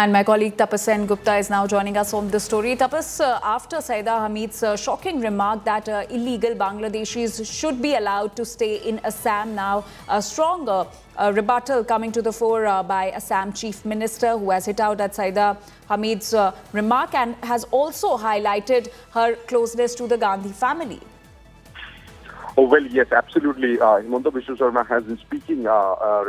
And my colleague Tapas Sen Gupta is now joining us on this story. Tapas, after Saida Hamid's shocking remark that illegal Bangladeshis should be allowed to stay in Assam, now a stronger rebuttal coming to the fore by Assam Chief Minister, who has hit out at Saida Hamid's remark and has also highlighted her closeness to the Gandhi family. Oh, well, yes, absolutely. Himanta Biswa Sarma has been speaking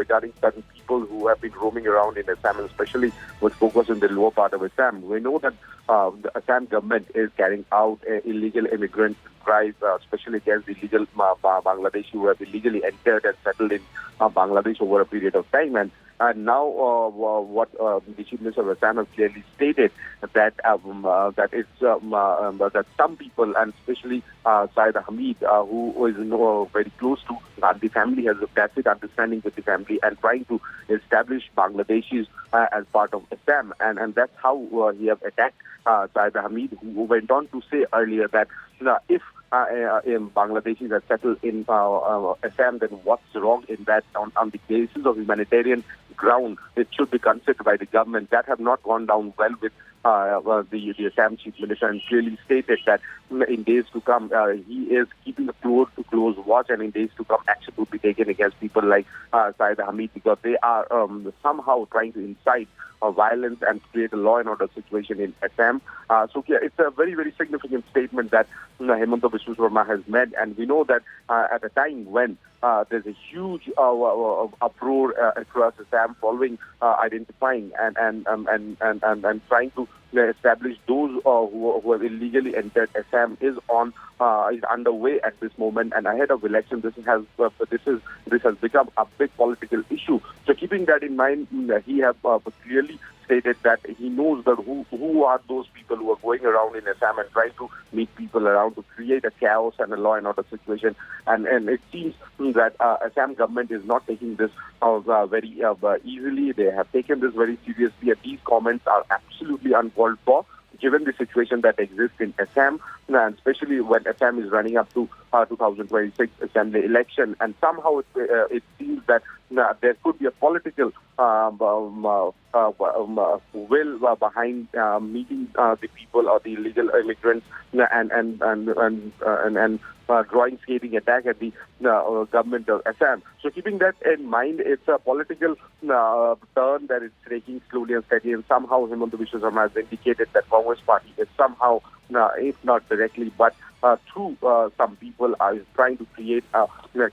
regarding certain people who have been roaming around in Assam, and especially with focus in the lower part of Assam. We know that the Assam government is carrying out illegal immigrant drive, especially against illegal Bangladeshi who have illegally entered and settled in Bangladesh over a period of time. And now what the Chief Minister of Assam has clearly stated that that some people, and especially Saida Hamid, who is very close to the family, has a tacit understanding with the family and trying to establish Bangladeshis as part of Assam. And that's how he have attacked Saida Hamid, who went on to say earlier that if Bangladeshis are settled in Assam, then what's wrong in that? On the basis of humanitarian ground, it should be considered by the government. That have not gone down well with the Assam Chief Minister, and clearly stated that in days to come, he is keeping a close watch, and in days to come, action would be taken against people like Saida Hamid, because they are somehow trying to incite violence and create a law and order situation in Assam. So yeah, it's a very, very significant statement that Himanta Biswa Sarma has made, and we know that at a time when there's a huge uproar across Assam following identifying and trying to establish those who have illegally entered Assam is underway at this moment, and ahead of election, this has become a big political issue. So keeping that in mind, he has clearly stated that he knows that who are those people who are going around in Assam and trying to meet people around to create a chaos and a law and order situation. And it seems that Assam government is not taking this very easily. They have taken this very seriously, and these comments are absolutely uncalled for, given the situation that exists in Assam, and especially when Assam is running up to 2026 assembly election. And somehow it seems that there could be a political will behind meeting the people or the illegal immigrants and drawing scathing attack at the government of Assam. So keeping that in mind, it's a political turn that is taking slowly and steady, and somehow Himanta Biswa Sarma has indicated that Congress party is somehow, if not directly, but through some people are trying to create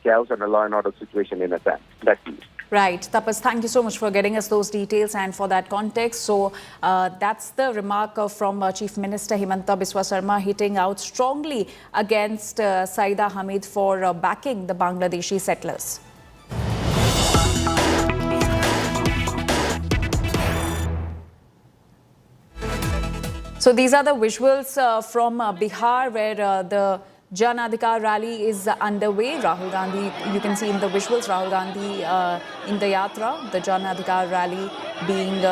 chaos and a law and order situation in Assam. That's it. Right. Tapas, thank you so much for getting us those details and for that context. So that's the remark from Chief Minister Himanta Biswa Sarma, hitting out strongly against Saida Hamid for backing the Bangladeshi settlers. So these are the visuals from Bihar, where the Jan Adhikar rally is underway. Rahul Gandhi, you can see in the visuals, Rahul Gandhi in the Yatra, the Jan Adhikar rally being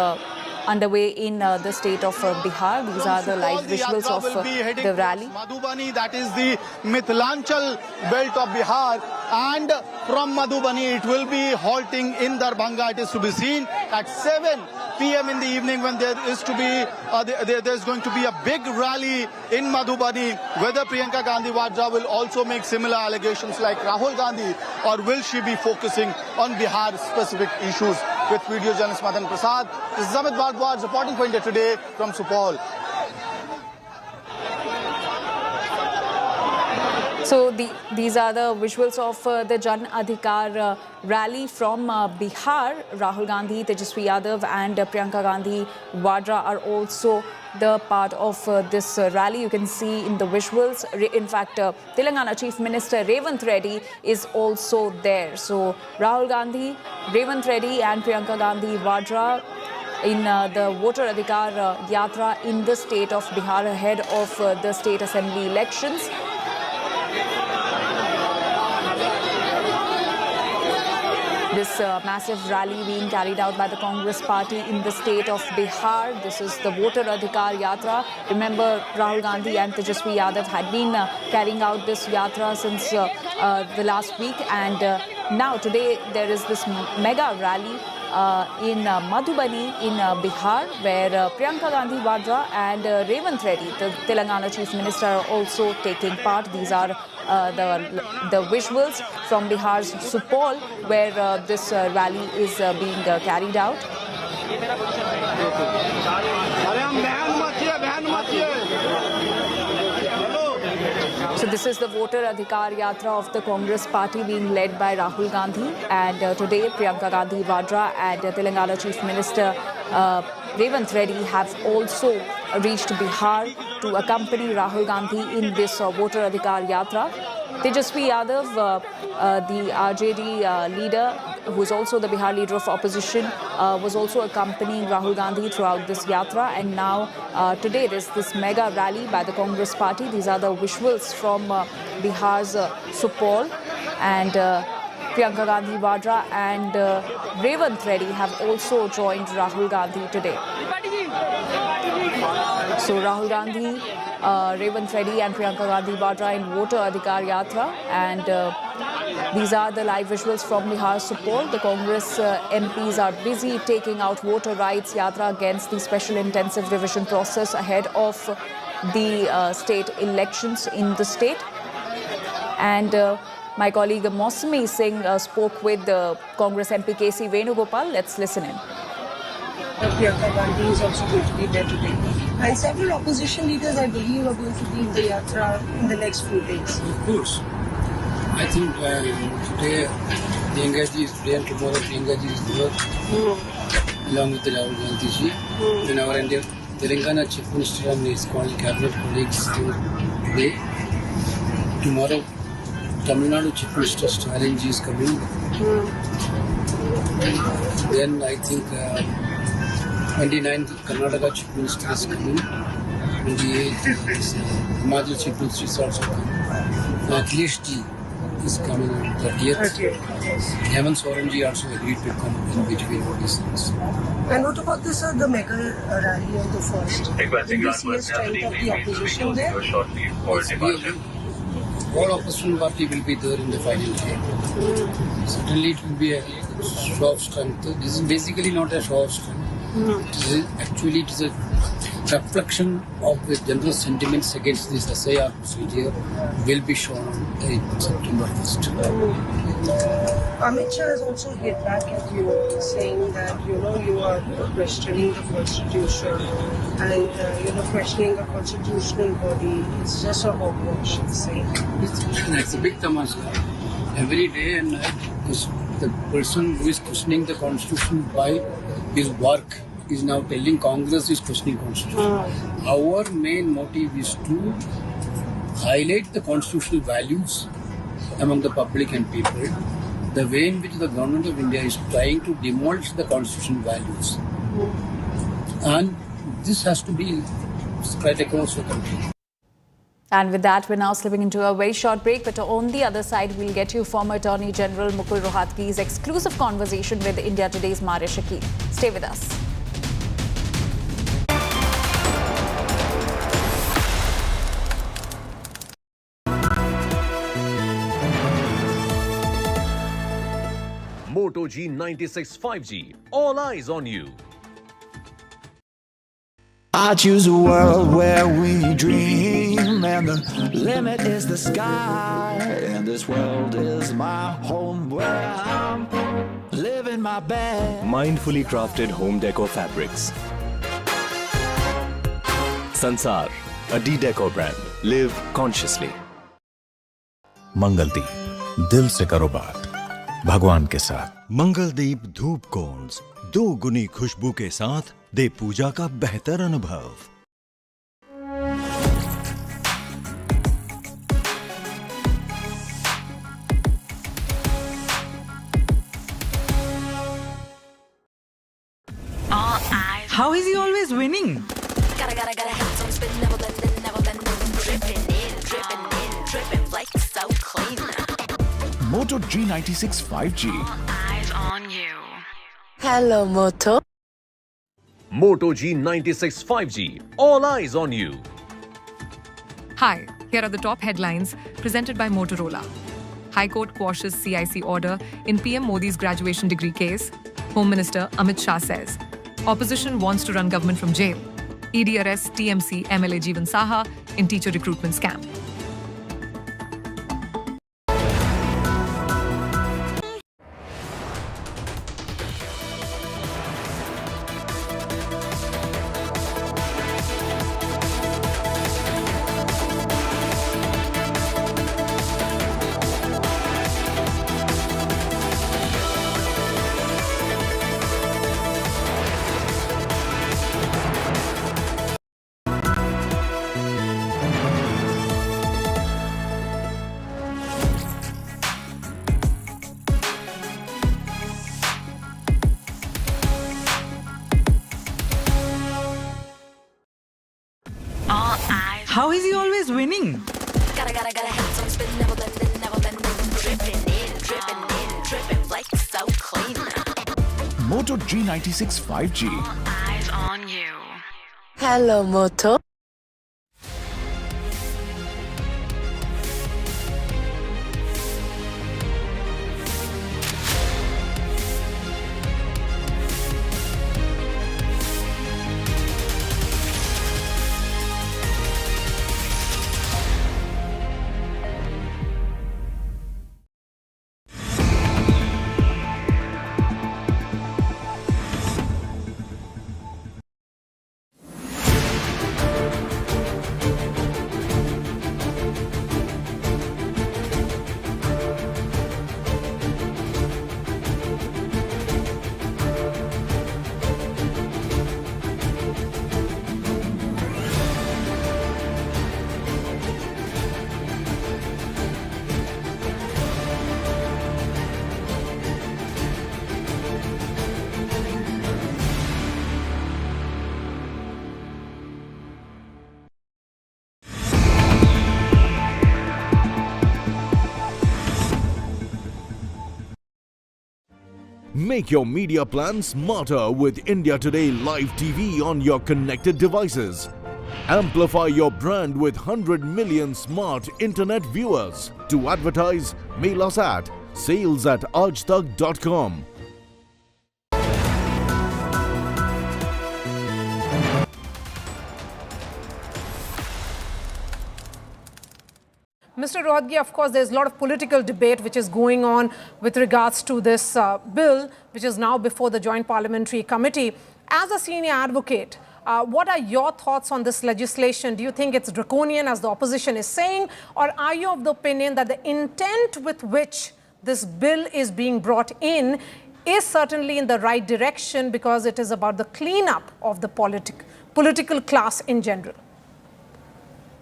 underway in the state of Bihar. These are the live visuals of the rally. Madhubani, that is the Mithilanchal belt of Bihar, and from Madhubani it will be halting in Darbhanga. It is to be seen at 7 p.m. in the evening, when there is to be there's going to be a big rally in Madhubani. Whether Priyanka Gandhi Vadra will also make similar allegations like Rahul Gandhi, or will she be focusing on Bihar specific issues? With video journalist Madan Prasad, this is Amit Bhardwaj reporting for India Today from Supal. So these are the visuals of the Jan Adhikar rally from Bihar. Rahul Gandhi, Tejaswi Yadav and Priyanka Gandhi Vadra are also the part of this rally. You can see in the visuals. In fact, Telangana Chief Minister Revanth Reddy is also there. So Rahul Gandhi, Revanth Reddy and Priyanka Gandhi Vadra in the Voter Adhikar Yatra in the state of Bihar ahead of the state assembly elections. This massive rally being carried out by the Congress party in the state of Bihar. This is the Voter Adhikar Yatra. Remember, Rahul Gandhi and Tejaswi Yadav had been carrying out this yatra since the last week, and now today there is this mega rally in Madhubani in Bihar, where Priyanka Gandhi Vadra and Revanth Reddy, the Telangana Chief Minister, are also taking part. These are the visuals from Bihar's Supaul, where this rally is being carried out. So this is the Voter Adhikar Yatra of the Congress party being led by Rahul Gandhi, and today Priyanka Gandhi Vadra and Telangana Chief Minister Revanth Reddy have also reached Bihar to accompany Rahul Gandhi in this Voter Adhikar Yatra. Tejaswi Yadav, the RJD leader, who is also the Bihar leader of opposition, was also accompanying Rahul Gandhi throughout this yatra. And now today there is this mega rally by the Congress party. These are the visuals from Bihar's Supaul, and Priyanka Gandhi Vadra and Revanth Reddy have also joined Rahul Gandhi today. So Rahul Gandhi, Revanth Reddy and Priyanka Gandhi Vadra in Voter Adhikar Yatra, and these are the live visuals from Bihar Supaul. The Congress MPs are busy taking out voter rights yatra against the special intensive revision process ahead of the state elections in the state. And my colleague Mausami Singh spoke with Congress MP KC Venugopal. Let's listen in. Priyanka Gandhi is also going to be there today. And several opposition leaders, I believe, are going to be in the yatra in the next few days. Of course. I think today Priyanka ji is there, tomorrow Priyanka ji is there, along with the Rahul Gandhi ji. In our India, Telangana Chief Minister and his cabinet colleagues today. Tomorrow, Tamil Nadu Chief Minister Stalin ji is coming. Then I think 29th Karnataka Chief Minister is coming. 28th Himachal Chief Minister is also coming. Akhilesh ji is coming on 30th. Yemen ji also agreed to come in between all these things. And what about this, the mega rally on the first? Will you see a strength of the opposition there? All opposition party will be there in the final day. Certainly it will be a show of strength. This is basically not a show of strength. It is a reflection of the general sentiments against this SIR procedure will be shown on September 1st. Amit Shah has also hit back at you, saying that you are questioning the constitution and questioning a constitutional body. It's just a hogwash, he's saying. That's a big tamasha. Every day and night, the person who is questioning the constitution by his work is now telling Congress is questioning constitution. Our main motive is to highlight the constitutional values among the public and people, the way in which the government of India is trying to demolish the constitutional values. And this has to be spread across the country. And with that, we're now slipping into a very short break. But on the other side, we'll get you former Attorney General Mukul Rohatgi's exclusive conversation with India Today's Mariah Shakir. Stay with us. Moto G96 5G. All eyes on you. I choose a world where we dream, and the limit is the sky. And this world is my home where I'm living my best. Mindfully crafted home decor fabrics. Sansar, a D-Decor brand. Live consciously. Mangaldeep, दिल से करो बात भगवान के साथ। मंगलदीप धूप cons 2 गुनी खुशबू के साथ दे पूजा का बेहतर अनुभव। How is he always winning? Gotta have some spin, never bending, dripping in, like so clean. Moto G96 5G. Eyes on you. Hello, Moto. Moto G96 5G. All eyes on you. Hi, here are the top headlines presented by Motorola. High Court quashes CIC order in PM Modi's graduation degree case. Home Minister Amit Shah says opposition wants to run government from jail. ED arrests TMC MLA Jeevan Saha in teacher recruitment scam. How is he always winning? Gotta have some spin, never bending, dripping in, like so clean. Moto G96 5G. Eyes on you. Hello, Moto. Make your media plan smarter with India Today Live TV on your connected devices. Amplify your brand with 100 million smart internet viewers. To advertise, mail us at sales@aajtak.com. Mr. Rohadgi, of course, there's a lot of political debate which is going on with regards to this bill, which is now before the Joint Parliamentary Committee. As a senior advocate, what are your thoughts on this legislation? Do you think it's draconian, as the opposition is saying, or are you of the opinion that the intent with which this bill is being brought in is certainly in the right direction because it is about the cleanup of the political class in general?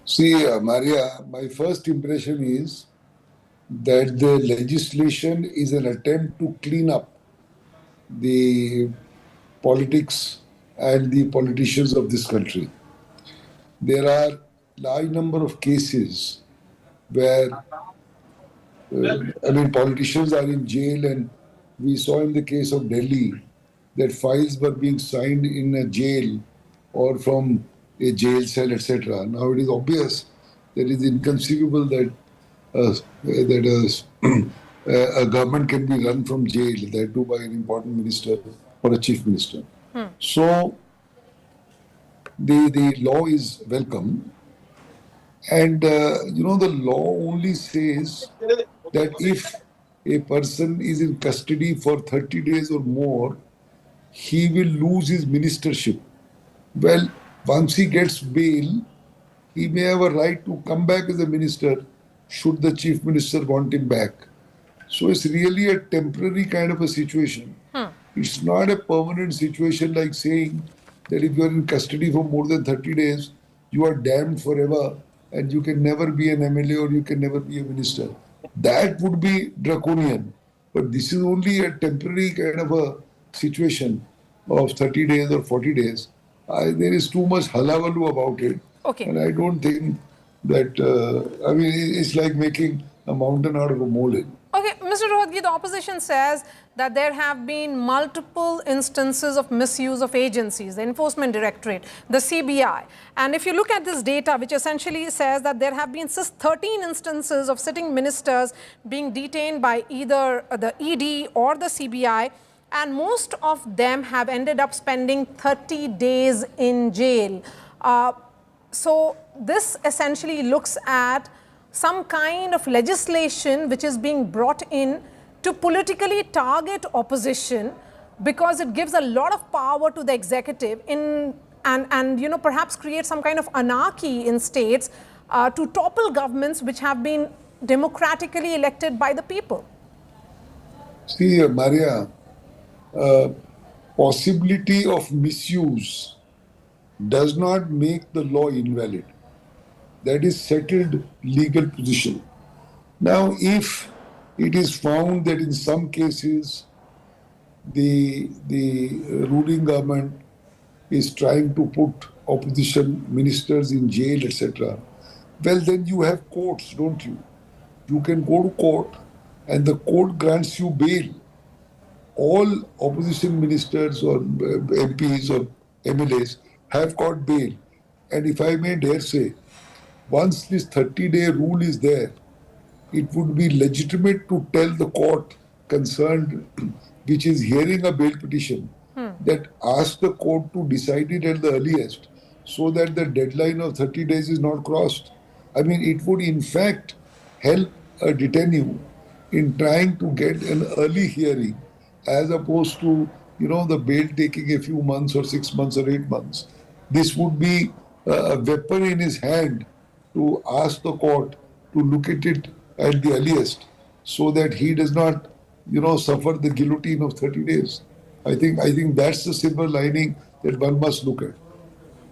See, Maria, my first impression is that the legislation is an attempt to clean up the politics and the politicians of this country. There are large number of cases where, politicians are in jail, and we saw in the case of Delhi that files were being signed in a jail or from a jail cell, etc. Now it is obvious that it is inconceivable that a government can be run from jail, that too by an important minister or a chief minister. So the law is welcome, and the law only says that if a person is in custody for 30 days or more, he will lose his ministership. Well, once he gets bail, he may have a right to come back as a minister should the chief minister want him back. So it's really a temporary kind of a situation. It's not a permanent situation like saying that if you're in custody for more than 30 days, you are damned forever and you can never be an MLA or you can never be a minister. That would be draconian. But this is only a temporary kind of a situation of 30 days or 40 days. There is too much halavaloo about it. Okay. And I don't think that, it's like making a mountain out of a molehill. Okay, Mr. Rohatgi, the opposition says that there have been multiple instances of misuse of agencies, the Enforcement Directorate, the CBI. And if you look at this data, which essentially says that there have been 13 instances of sitting ministers being detained by either the ED or the CBI, and most of them have ended up spending 30 days in jail. So this essentially looks at some kind of legislation which is being brought in to politically target opposition because it gives a lot of power to the executive and perhaps create some kind of anarchy in states to topple governments which have been democratically elected by the people. See, Maria, possibility of misuse does not make the law invalid. That is settled legal position. Now, if it is found that in some cases the ruling government is trying to put opposition ministers in jail, etc., well, then you have courts, don't you? You can go to court and the court grants you bail. All opposition ministers or MPs or MLAs have got bail. And if I may dare say, once this 30-day rule is there, it would be legitimate to tell the court concerned, which is hearing a bail petition, that ask the court to decide it at the earliest so that the deadline of 30 days is not crossed. I mean, it would in fact help a detainee in trying to get an early hearing as opposed to, the bail taking a few months or 6 months or 8 months. This would be a weapon in his hand to ask the court to look at it at the earliest so that he does not, suffer the guillotine of 30 days. I think that's the silver lining that one must look at.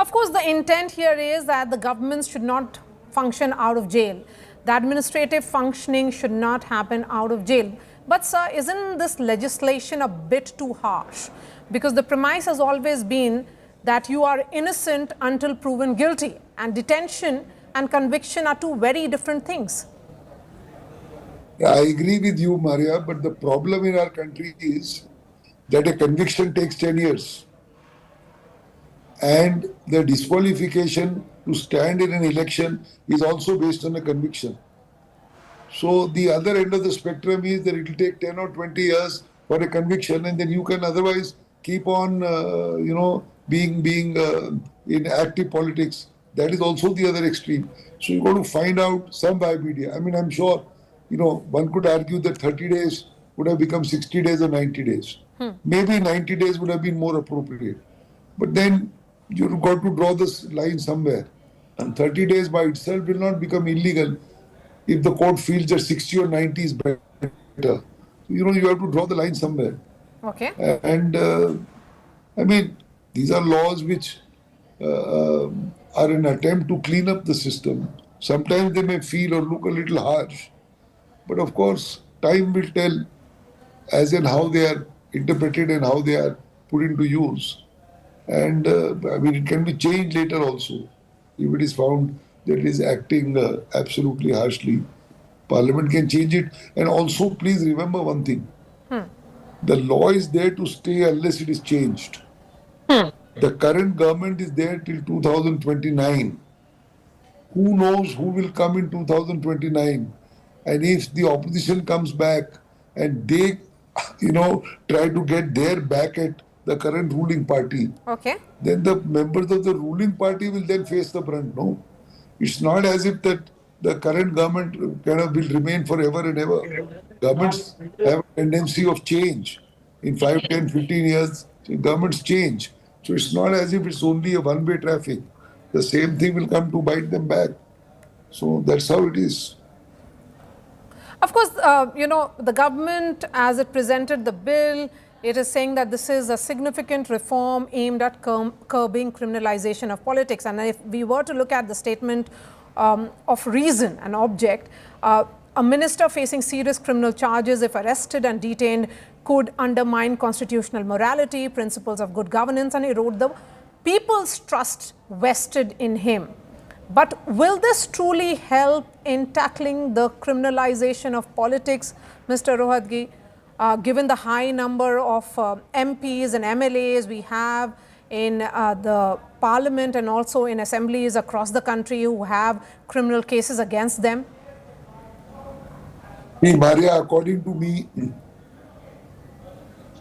Of course, the intent here is that the governments should not function out of jail. The administrative functioning should not happen out of jail. But sir, isn't this legislation a bit too harsh? Because the premise has always been that you are innocent until proven guilty, and detention and conviction are two very different things. I agree with you, Maria, but the problem in our country is that a conviction takes 10 years. And the disqualification to stand in an election is also based on a conviction. So the other end of the spectrum is that it will take 10 or 20 years for a conviction, and then you can otherwise keep on, being in active politics. That is also the other extreme. So you've got to find out some viability. I mean, I'm sure, one could argue that 30 days would have become 60 days or 90 days. Maybe 90 days would have been more appropriate. But then you've got to draw this line somewhere. And 30 days by itself will not become illegal if the court feels that 60 or 90 is better. So, you have to draw the line somewhere. Okay. And these are laws which are an attempt to clean up the system. Sometimes they may feel or look a little harsh. But of course, time will tell as in how they are interpreted and how they are put into use. And it can be changed later also. If it is found that it is acting absolutely harshly, Parliament can change it. And also, please remember one thing. The law is there to stay unless it is changed. The current government is there till 2029. Who knows who will come in 2029? And if the opposition comes back and they, try to get their back at the current ruling party, then the members of the ruling party will then face the brunt. No, it's not as if that the current government will remain forever and ever. Governments have a tendency of change. In 5, 10, 15 years, governments change. So it's not as if it's only a one-way traffic. The same thing will come to bite them back. So that's how it is. Of course, the government, as it presented the bill, it is saying that this is a significant reform aimed at curbing criminalization of politics. And if we were to look at the statement of reason and object, a minister facing serious criminal charges, if arrested and detained, could undermine constitutional morality, principles of good governance, and erode the people's trust vested in him. But will this truly help in tackling the criminalization of politics, Mr. Rohatgi, given the high number of MPs and MLAs we have in the parliament and also in assemblies across the country who have criminal cases against them? Maria, according to me,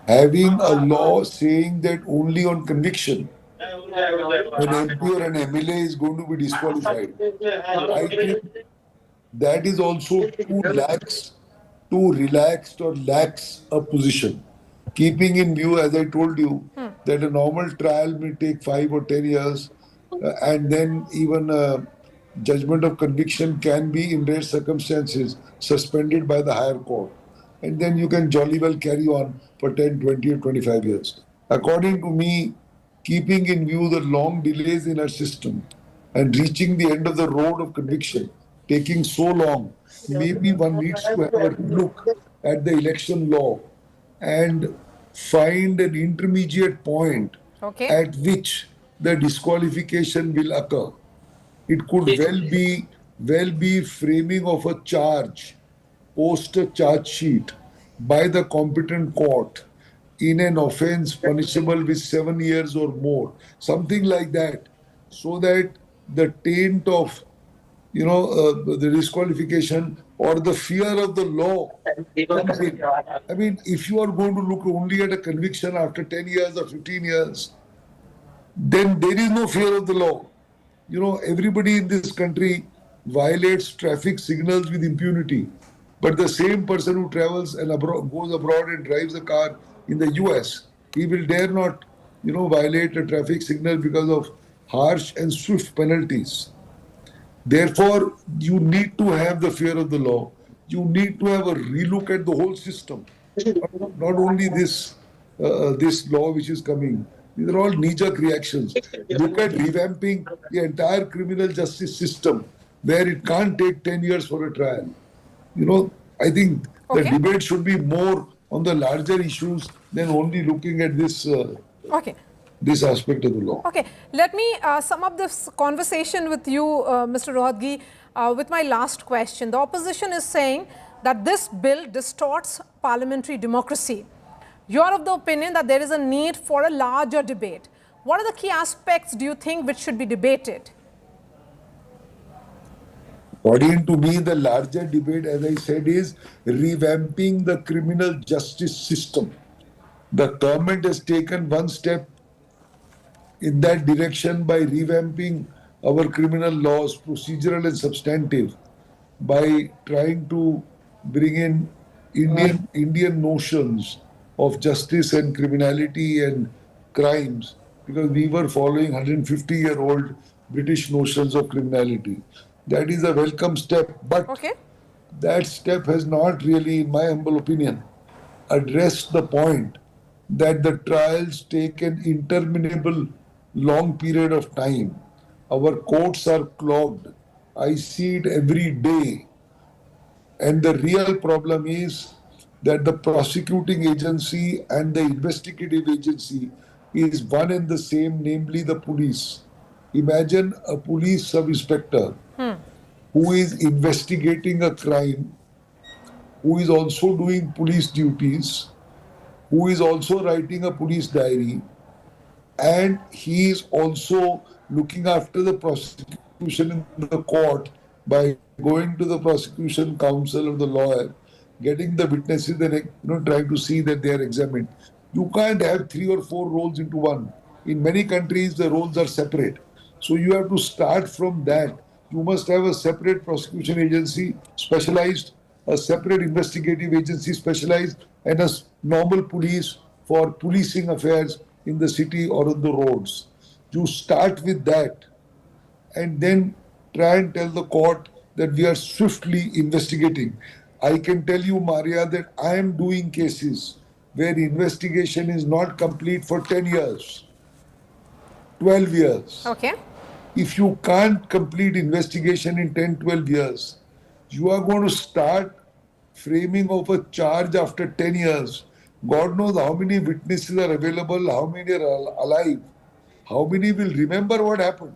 having a law saying that only on conviction an MP or an MLA is going to be disqualified, I think that is also too relaxed or lax a position. Keeping in view, as I told you, that a normal trial may take 5 or 10 years, and then even a judgment of conviction can be, in rare circumstances, suspended by the higher court. And then you can jolly well carry on for 10, 20, or 25 years. According to me, keeping in view the long delays in our system and reaching the end of the road of conviction, taking so long, maybe one needs to have a look at the election law and find an intermediate point at which the disqualification will occur. It could well be framing of a charge, post a charge sheet by the competent court in an offense punishable with 7 years or more, something like that, so that the taint of the disqualification or the fear of the law comes in. I mean, if you are going to look only at a conviction after 10 years or 15 years, then there is no fear of the law. Everybody in this country violates traffic signals with impunity. But the same person who travels and goes abroad and drives a car in the US, he will dare not, violate a traffic signal because of harsh and swift penalties. Therefore, you need to have the fear of the law. You need to have a relook at the whole system. Not only this law which is coming. These are all knee-jerk reactions. Look at revamping the entire criminal justice system, where it can't take 10 years for a trial. I think the debate should be more on the larger issues than only looking at this this aspect of the law. Okay, let me sum up this conversation with you, Mr. Rohatgi, with my last question. The opposition is saying that this bill distorts parliamentary democracy. You are of the opinion that there is a need for a larger debate. What are the key aspects, do you think, which should be debated? According to me, the larger debate, as I said, is revamping the criminal justice system. The government has taken one step in that direction by revamping our criminal laws, procedural and substantive, by trying to bring in Indian notions of justice and criminality and crimes, because we were following 150-year-old British notions of criminality. That is a welcome step, but that step has not really, in my humble opinion, addressed the point that the trials take an interminable long period of time. Our courts are clogged. I see it every day. And the real problem is that the prosecuting agency and the investigative agency is one and the same, namely the police. Imagine a police sub-inspector who is investigating a crime, who is also doing police duties, who is also writing a police diary, and he is also looking after the prosecution in the court by going to the prosecution counsel or the lawyer, getting the witnesses and trying to see that they are examined. You can't have 3 or 4 roles into one. In many countries, the roles are separate. So you have to start from that. You must have a separate prosecution agency, specialized, a separate investigative agency, specialized, and a normal police for policing affairs in the city or on the roads. You start with that and then try and tell the court that we are swiftly investigating. I can tell you, Maria, that I am doing cases where investigation is not complete for 10 years, 12 years. Okay. If you can't complete investigation in 10, 12 years, you are going to start framing of a charge after 10 years. God knows how many witnesses are available, how many are alive, how many will remember what happened.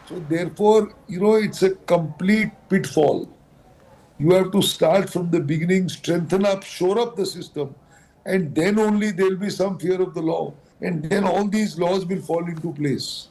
So therefore, it's a complete pitfall. You have to start from the beginning, strengthen up, shore up the system, and then only there will be some fear of the law. And then all these laws will fall into place.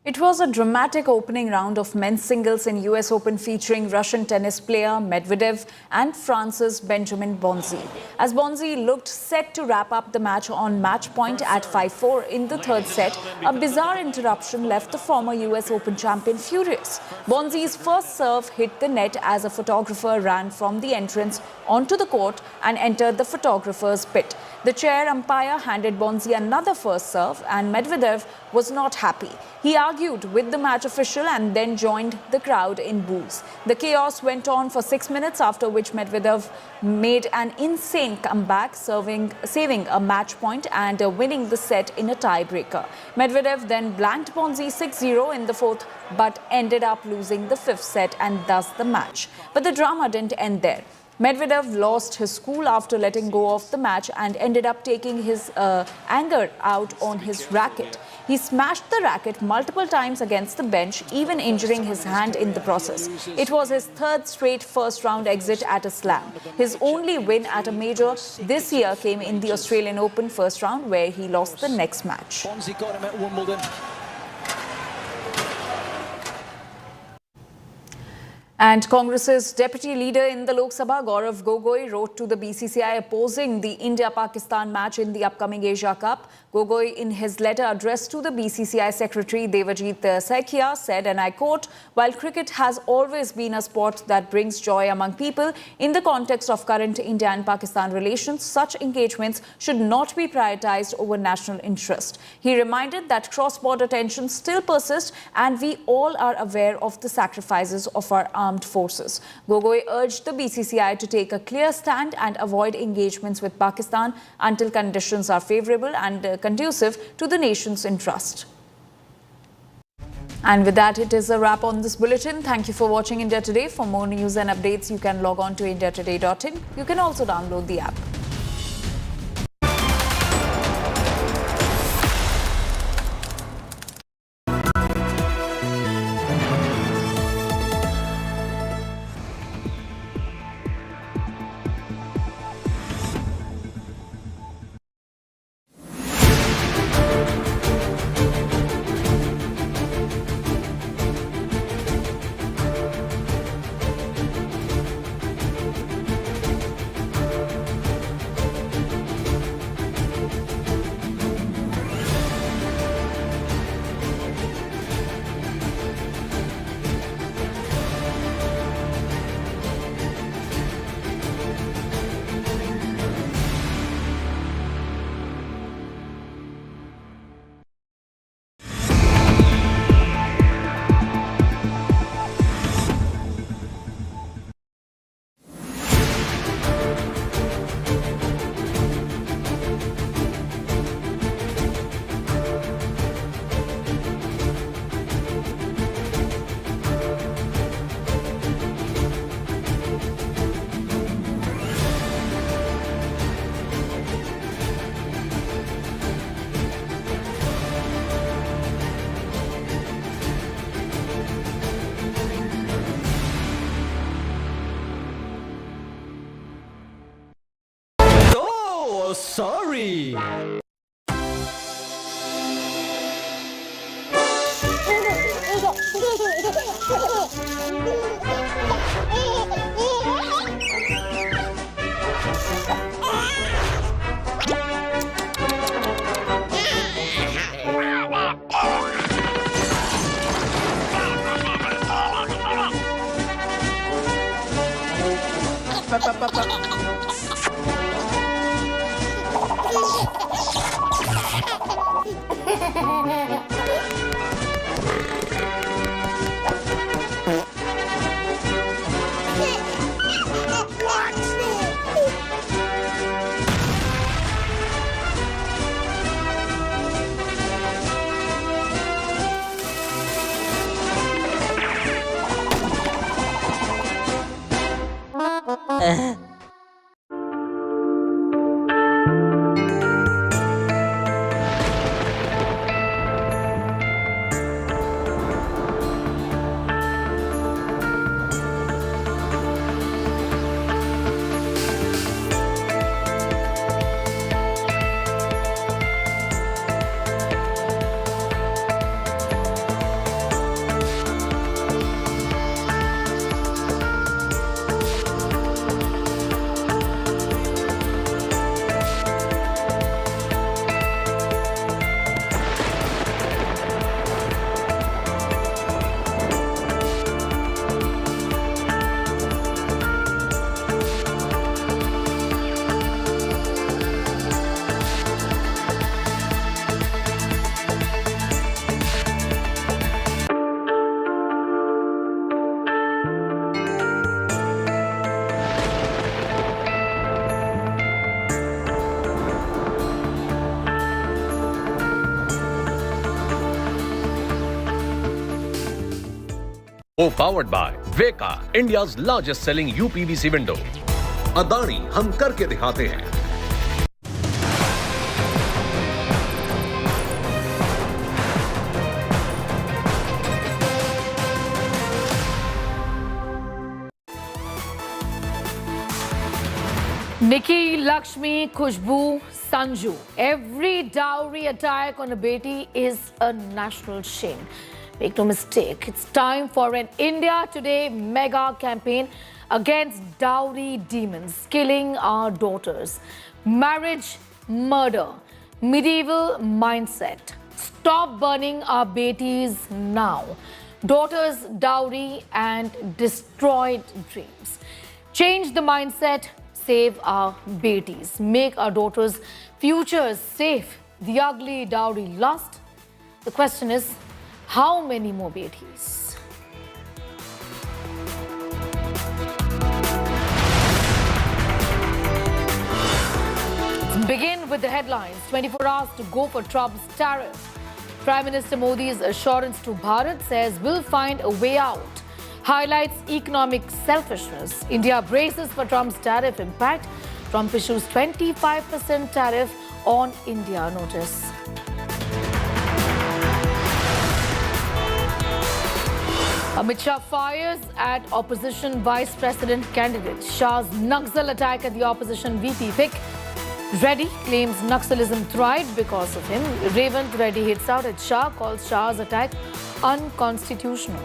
It was a dramatic opening round of men's singles in US Open featuring Russian tennis player Medvedev and France's Benjamin Bonzi. As Bonzi looked set to wrap up the match on match point at 5-4 in the third set, a bizarre interruption left the former US Open champion furious. Bonzi's first serve hit the net as a photographer ran from the entrance onto the court and entered the photographer's pit. The chair umpire handed Bonzi another first serve and Medvedev was not happy. He argued with the match official and then joined the crowd in boos. The chaos went on for 6 minutes, after which Medvedev made an insane comeback, saving a match point and winning the set in a tiebreaker. Medvedev then blanked Bonzi 6-0 in the fourth but ended up losing the fifth set and thus the match. But the drama didn't end there. Medvedev lost his cool after letting go of the match and ended up taking his anger out on his racket. He smashed the racket multiple times against the bench, even injuring his hand in the process. It was his third straight first-round exit at a slam. His only win at a major this year came in the Australian Open first round, where he lost the next match. Bonzi got him at Wimbledon. And Congress's deputy leader in the Lok Sabha, Gaurav Gogoi, wrote to the BCCI opposing the India-Pakistan match in the upcoming Asia Cup. Gogoi, in his letter addressed to the BCCI Secretary Devajit Saikia, said, and I quote, "While cricket has always been a sport that brings joy among people, in the context of current India and Pakistan relations, such engagements should not be prioritized over national interest." He reminded that cross-border tensions still persist and we all are aware of the sacrifices of our armed forces. Gogoi urged the BCCI to take a clear stand and avoid engagements with Pakistan until conditions are favorable and conducive to the nation's interest. And with that, it is a wrap on this bulletin. Thank you for watching India Today. For more news and updates, you can log on to indiatoday.in. You can also download the app. Oh, sorry. Powered by Veka, India's largest selling UPVC window. Adani, हम करके दिखाते हैं. Nikki, Lakshmi, Khushbu, Sanju. Every dowry attack on a beti is a national shame. Make no mistake, it's time for an India Today mega campaign against dowry demons killing our daughters. Marriage, murder, medieval mindset. Stop burning our betis now. Daughters, dowry and destroyed dreams. Change the mindset, save our betis. Make our daughters' futures safe. The ugly dowry lust. The question is, how many more betis? Let's begin with the headlines. 24 hours to go for Trump's tariff. Prime Minister Modi's assurance to Bharat says we'll find a way out. Highlights economic selfishness. India braces for Trump's tariff impact. Trump issues 25% tariff on India notice. Amit Shah fires at opposition vice president candidate. Shah's Naxal attack at the opposition VP pick. Reddy claims Naxalism thrived because of him. Revant Reddy hits out at Shah, calls Shah's attack unconstitutional.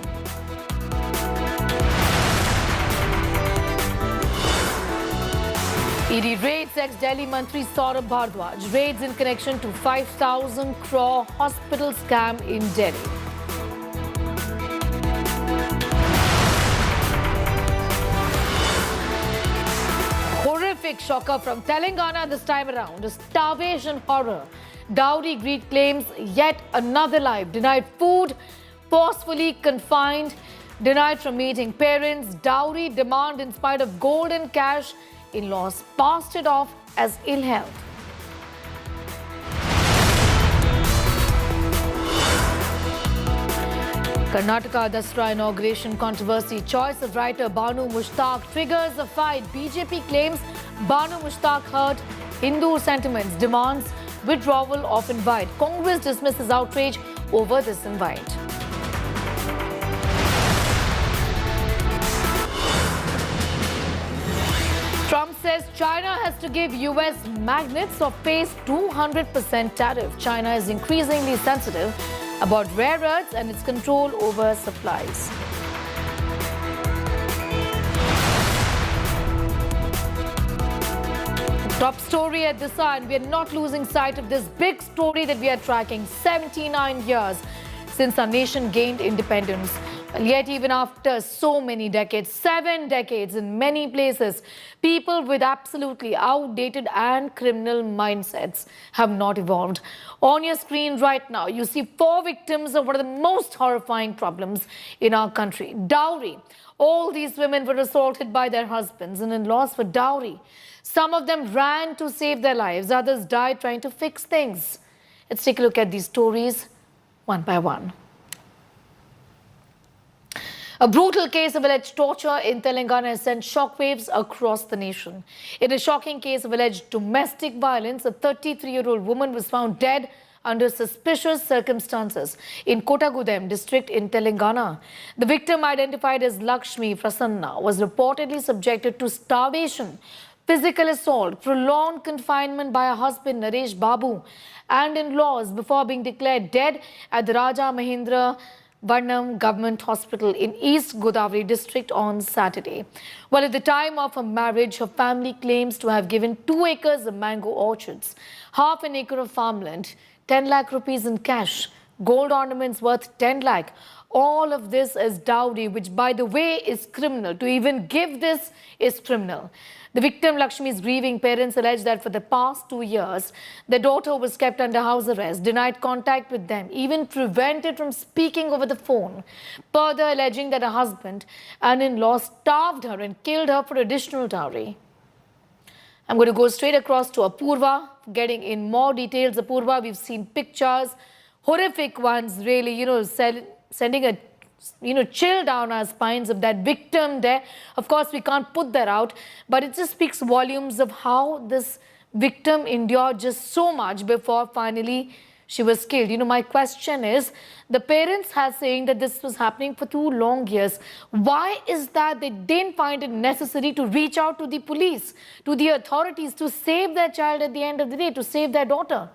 ED raids ex-Delhi Mantri Saurabh Bhardwaj. Raids in connection to 5,000 crore hospital scam in Delhi. Horrific shocker from Telangana this time around. A starvation horror. Dowry greed claims yet another life. Denied food, forcefully confined, denied from meeting parents. Dowry demand in spite of gold and cash. In-laws passed it off as ill health. Karnataka Dasra inauguration controversy. Choice of writer Banu Mushtaq triggers a fight. BJP claims Banu Mushtaq hurt Hindu sentiments, demands withdrawal of invite. Congress dismisses outrage over this invite. Trump says says China has to give US magnets or face 200% tariff. China is increasingly sensitive about rare earths and its control over supplies. Top story at this hour, and we are not losing sight of this big story that we are tracking. 79 years since our nation gained independence. And yet, even after so many decades, 7 decades in many places, people with absolutely outdated and criminal mindsets have not evolved. On your screen right now, you see 4 victims of one of the most horrifying problems in our country: dowry. All these women were assaulted by their husbands and in-laws for dowry. Some of them ran to save their lives. Others died trying to fix things. Let's take a look at these stories one by one. A brutal case of alleged torture in Telangana has sent shockwaves across the nation. In a shocking case of alleged domestic violence, a 33-year-old woman was found dead under suspicious circumstances in Kotagudem district in Telangana. The victim, identified as Lakshmi Prasanna, was reportedly subjected to starvation, physical assault, prolonged confinement by her husband Naresh Babu and in-laws before being declared dead at the Raja Mahendra Varnam Government Hospital in East Godavari district on Saturday. Well, at the time of her marriage, her family claims to have given 2 acres of mango orchards, half an acre of farmland, 10 lakh rupees in cash, gold ornaments worth 10 lakh. All of this as dowry, which, by the way, is criminal. To even give this is criminal. The victim, Lakshmi's grieving parents, allege that for the past 2 years, their daughter was kept under house arrest, denied contact with them, even prevented from speaking over the phone, further alleging that her husband and in-law starved her and killed her for additional dowry. I'm going to go straight across to Apurva, getting in more details. Apurva, we've seen pictures, horrific ones, really, sending a chill down our spines of that victim there. Of course, we can't put that out, but it just speaks volumes of how this victim endured just so much before finally she was killed. My question is, the parents are saying that this was happening for 2 long years. Why is that they didn't find it necessary to reach out to the police, to the authorities, to save their child at the end of the day, to save their daughter?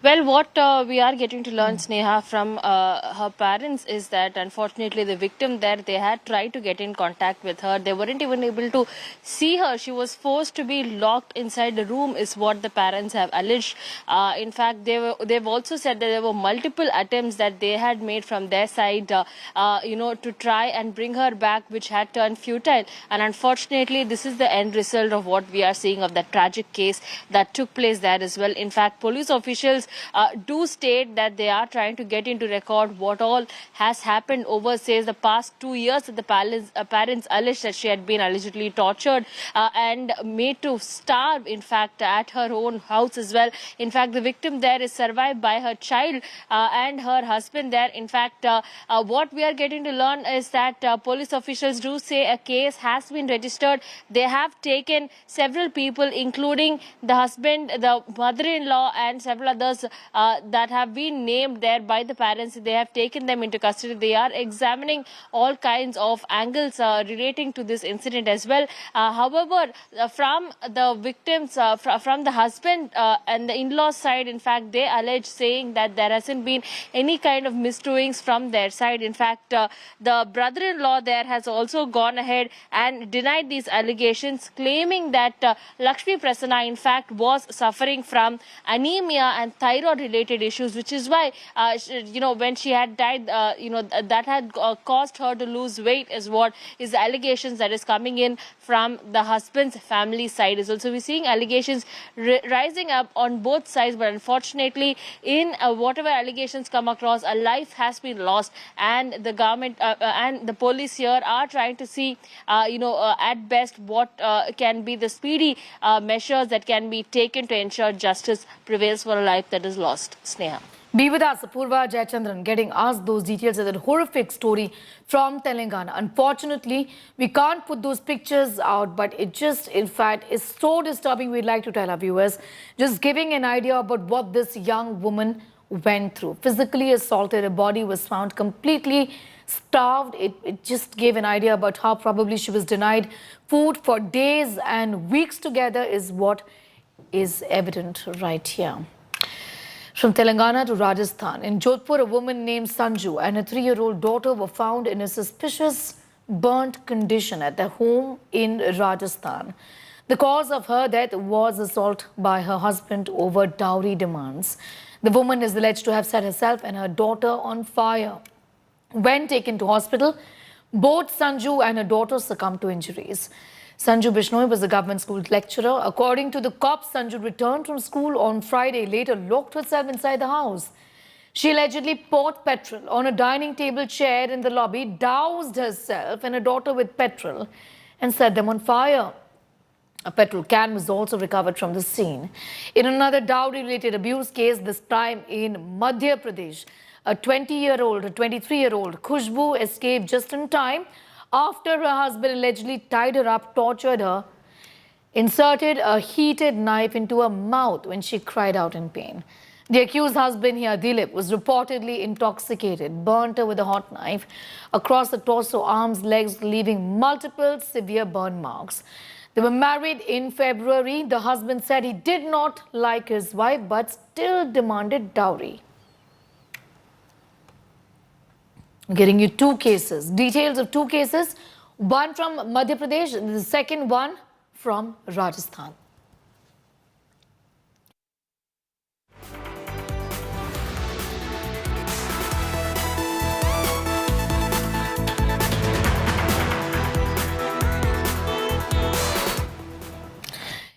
Well, what we are getting to learn, Sneha, from her parents is that unfortunately the victim there, they had tried to get in contact with her. They weren't even able to see her. She was forced to be locked inside the room is what the parents have alleged. In fact, they've also said that there were multiple attempts that they had made from their side, to try and bring her back, which had turned futile. And unfortunately, this is the end result of what we are seeing of that tragic case that took place there as well. In fact, police officials do state that they are trying to get into record what all has happened over, says, the past 2 years that the parents alleged that she had been allegedly tortured and made to starve, in fact, at her own house as well. In fact, the victim there is survived by her child and her husband there. In fact, what we are getting to learn is that police officials do say a case has been registered. They have taken several people, including the husband, the mother-in-law and several others that have been named there by the parents. They have taken them into custody. They are examining all kinds of angles relating to this incident as well. However, from the victims, from the husband and the in-law side, in fact, they allege, saying that there hasn't been any kind of misdoings from their side. In fact, the brother-in-law there has also gone ahead and denied these allegations, claiming that Lakshmi Prasanna, in fact, was suffering from anemia and thyroid-related issues, which is why, when she had died, that had caused her to lose weight, is what is the allegations that is coming in from the husband's family side. Is also we're seeing allegations rising up on both sides, but unfortunately, in whatever allegations come across, a life has been lost, and the government and the police here are trying to see, at best, what can be the speedy measures that can be taken to ensure justice prevails for a life that is lost. Sneha. Be with us, Apurva Jayachandran, getting asked those details of that horrific story from Telangana. Unfortunately, we can't put those pictures out, but it just, in fact, is so disturbing. We'd like to tell our viewers, just giving an idea about what this young woman went through. Physically assaulted, her body was found completely starved. It just gave an idea about how probably she was denied food for days and weeks together is what is evident right here. From Telangana to Rajasthan, in Jodhpur, a woman named Sanju and a 3-year-old daughter were found in a suspicious burnt condition at their home in Rajasthan. The cause of her death was assault by her husband over dowry demands. The woman is alleged to have set herself and her daughter on fire. When taken to hospital, both Sanju and her daughter succumbed to injuries. Sanju Bishnoi was a government school lecturer. According to the cops, Sanju returned from school on Friday, later locked herself inside the house. She allegedly poured petrol on a dining table chair in the lobby, doused herself and her daughter with petrol and set them on fire. A petrol can was also recovered from the scene. In another dowry-related abuse case, this time in Madhya Pradesh, a 20-year-old, a 23-year-old Khushbu escaped just in time after her husband allegedly tied her up, tortured her, inserted a heated knife into her mouth when she cried out in pain. The accused husband here, Dilip, was reportedly intoxicated, burnt her with a hot knife across the torso, arms, legs, leaving multiple severe burn marks. They were married in February. The husband said he did not like his wife but still demanded dowry. I'm getting you two cases, details of two cases, one from Madhya Pradesh, the second one from Rajasthan.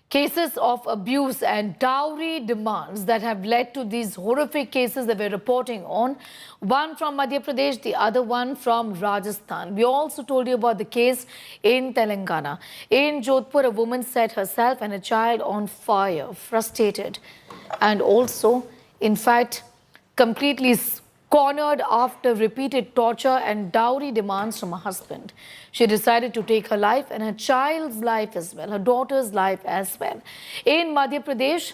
Cases of abuse and dowry demands that have led to these horrific cases that we're reporting on. One from Madhya Pradesh, the other one from Rajasthan. We also told you about the case in Telangana. In Jodhpur, a woman set herself and a child on fire, frustrated, and also, in fact, completely cornered after repeated torture and dowry demands from her husband. She decided to take her life and her child's life as well, her daughter's life as well. In Madhya Pradesh,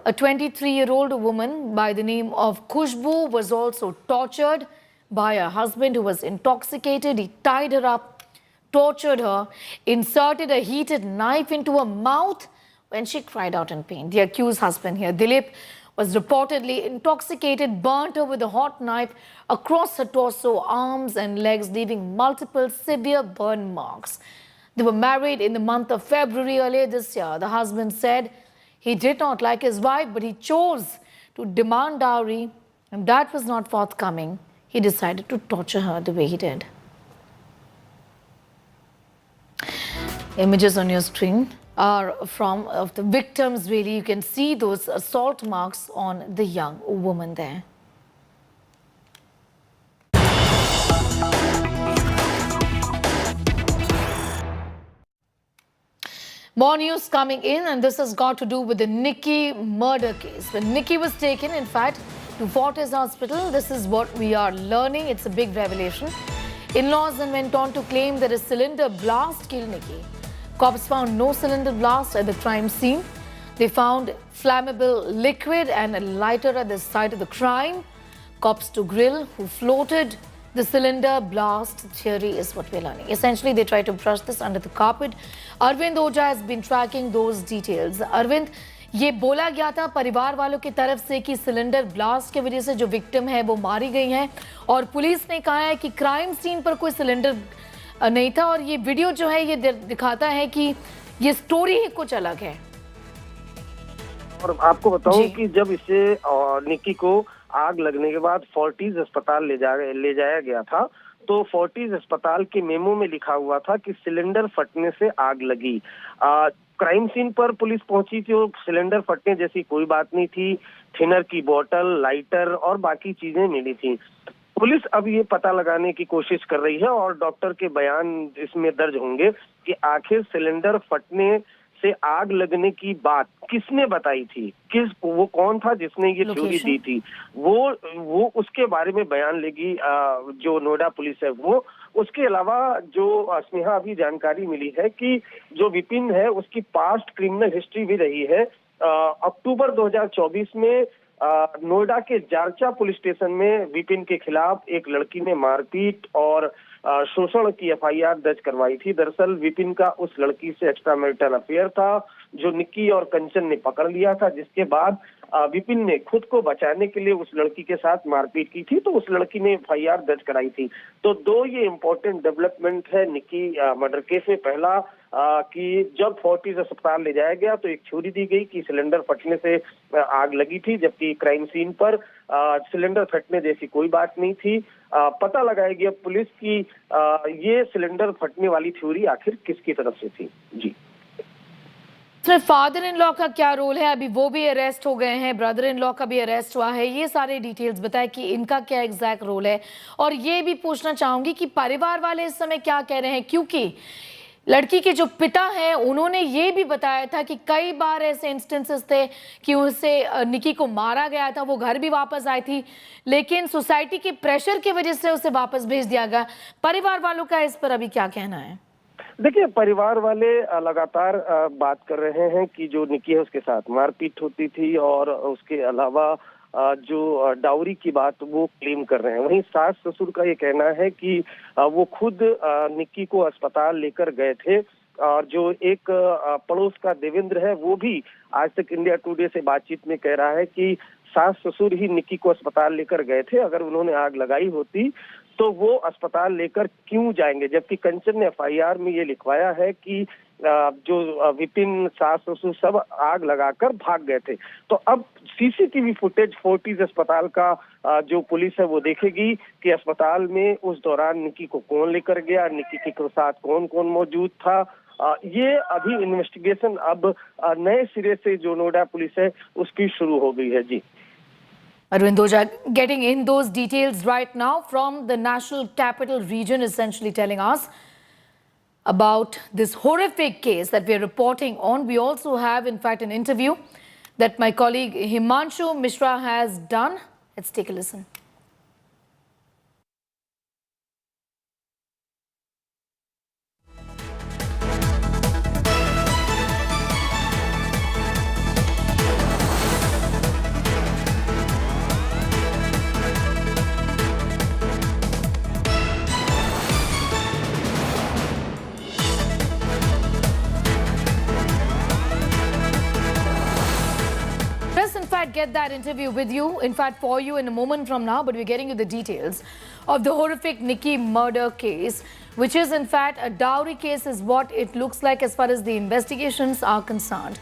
a 23-year-old woman by the name of Khushbu was also tortured by her husband who was intoxicated. He tied her up, tortured her, inserted a heated knife into her mouth when she cried out in pain. The accused husband here, Dilip, was reportedly intoxicated, burnt her with a hot knife across her torso, arms and legs, leaving multiple severe burn marks. They were married in the month of February earlier this year. The husband said he did not like his wife, but he chose to demand dowry, and that was not forthcoming. He decided to torture her the way he did. Images on your screen are from of the victims. Really, you can see those assault marks on the young woman there. More news coming in, and this has got to do with the Nikki murder case. When Nikki was taken, in fact, to Fortis Hospital, this is what we are learning. It's a big revelation. In-laws then went on to claim that a cylinder blast killed Nikki. Cops found no cylinder blast at the crime scene. They found flammable liquid and a lighter at the site of the crime. Cops to grill who floated the cylinder blast theory is what we're learning. Essentially, they try to brush this under the carpet. Arvind Oja has been tracking those details. Arvind, ये बोला गया था परिवार वालों की तरफ से कि सिलेंडर ब्लास्ट की वजह से जो विक्टिम है वो मारी गई हैं और पुलिस ने कहा है कि क्राइम सीन पर कोई सिलेंडर नहीं था और ये वीडियो जो है ये दिखाता है कि ये स्टोरी ही कुछ अलग है। और आपको बताऊं कि जब इसे निक्की को आग लगने के बाद फोर्टिस अस्पताल ले जाया गया था तो फोर्टिस अस्पताल के मेमो में लिखा हुआ था कि सिलेंडर फटने से आग लगी। क्राइम सीन पर पुलिस पहुंची थी और सिलेंडर फटने जैसी कोई बात नहीं थी। थिनर की बोतल, लाइटर और बाकी चीजें मिली थी। पुलिस अब ये पता लगाने की कोशिश कर रही है और डॉक्टर के बयान इसमें दर्ज होंगे कि आखिर सिलेंडर फटने से आग लगने की बात किसने बताई थी, वो कौन था जिसने ये थ्योरी दी थी, वो उसके बारे में बयान लेगी जो नोएडा पुलिस है वो। उसके अलावा जो स्नेहा अभी जानकारी मिली है कि जो विपिन है उसकी पास्ट क्रिमिनल हिस्ट्री भी रही है। अक्टूबर 2024 में नोएडा के जारचा पुलिस स्टेशन में विपिन के खिलाफ एक लड़की ने मारपीट और शोषण की एफआईआर दर्ज करवाई थी। दरअसल विपिन का उस लड़की से एक्स्ट्रा मैरिटल अफेयर था, जो निक्की और कंचन ने पकड़ लिया था, जिसके बाद विपिन ने खुद को बचाने के लिए उस लड़की के साथ मारपीट की थी, तो उस लड़की ने एफआईआर दर्ज कराई थी। तो दो ये इम्पोर्टेंट डेवलपमेंट है निक्की मर्डर केस में। पहला कि जब फोर्टिस अस्पताल ले जाया गया तो एक थ्योरी दी गई कि सिलेंडर फटने से आग लगी थी, जबकि क्राइम सीन पर सिलेंडर फटने जैसी कोई बात नहीं थी। पता लगाया गया पुलिस की ये सिलेंडर फटने वाली थ्योरी आखिर किसकी तरफ से थी। जी, इसमें फादर इन लॉ का क्या रोल है? अभी वो भी अरेस्ट हो गए हैं, ब्रदर इन लॉ का भी अरेस्ट हुआ है। ये सारे डिटेल्स बताएं कि इनका क्या एग्जैक्ट रोल है। और ये भी पूछना चाहूंगी कि परिवार वाले इस समय क्या कह रहे हैं, क्योंकि लड़की के जो पिता हैं उन्होंने ये भी बताया था कि कई बार ऐसे इंस्टेंसेस थे कि उसे निक्की को मारा गया था, वो घर भी वापस आई थी, लेकिन सोसाइटी के प्रेशर की वजह से उसे वापस भेज दिया गया। परिवार वालों का इस पर अभी क्या कहना है? देखिए, परिवार वाले लगातार बात कर रहे हैं कि जो निक्की है उसके साथ मारपीट होती थी और उसके अलावा जो डाउरी की बात वो क्लेम कर रहे हैं। वहीं सास ससुर का ये कहना है कि वो खुद निक्की को अस्पताल लेकर गए थे, और जो एक पड़ोस का देवेंद्र है वो भी आज तक इंडिया टुडे से बातचीत में कह रहा है कि सास ससुर ही निक्की को अस्पताल लेकर गए थे, अगर उन्होंने आग लगाई होती तो वो अस्पताल लेकर क्यों जाएंगे। जबकि कंचन ने एफआईआर में ये लिखवाया है कि जो विपिन, सास ससुर सब आग लगाकर भाग गए थे। तो अब सीसीटीवी फुटेज फोर्टिस अस्पताल का जो पुलिस है वो देखेगी कि अस्पताल में उस दौरान निक्की को कौन लेकर गया, निक्की के साथ कौन कौन मौजूद था। ये अभी इन्वेस्टिगेशन अब नए सिरे से जो नोएडा पुलिस है उसकी शुरू हो गई है। जी, Arvind Doja getting in those details right now from the National Capital Region, essentially telling us about this horrific case that we are reporting on. We also have, in fact, an interview that my colleague Himanshu Mishra has done. Let's take a listen. Get that interview with you, in fact for you in a moment from now, but we're getting you the details of the horrific Nicky murder case, which is in fact a dowry case is what it looks like as far as the investigations are concerned.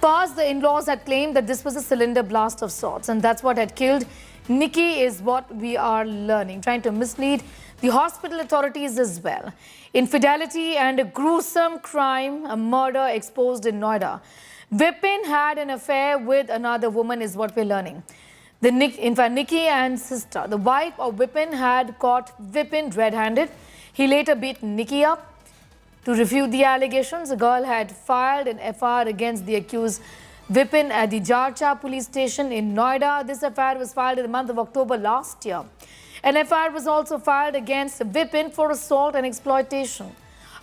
First, the in-laws had claimed that this was a cylinder blast of sorts, and that's what had killed Nicky, is what we are learning, trying to mislead the hospital authorities as well. Infidelity and a gruesome crime, a murder exposed in Noida. Vipin had an affair with another woman is what we're learning. In fact, Nicky and sister, the wife of Vipin, had caught Vipin red-handed. He later beat Nicky up. To refute the allegations, the girl had filed an FIR against the accused Vipin at the Jarcha police station in Noida. This FIR was filed in the month of October last year. An FIR was also filed against Vipin for assault and exploitation.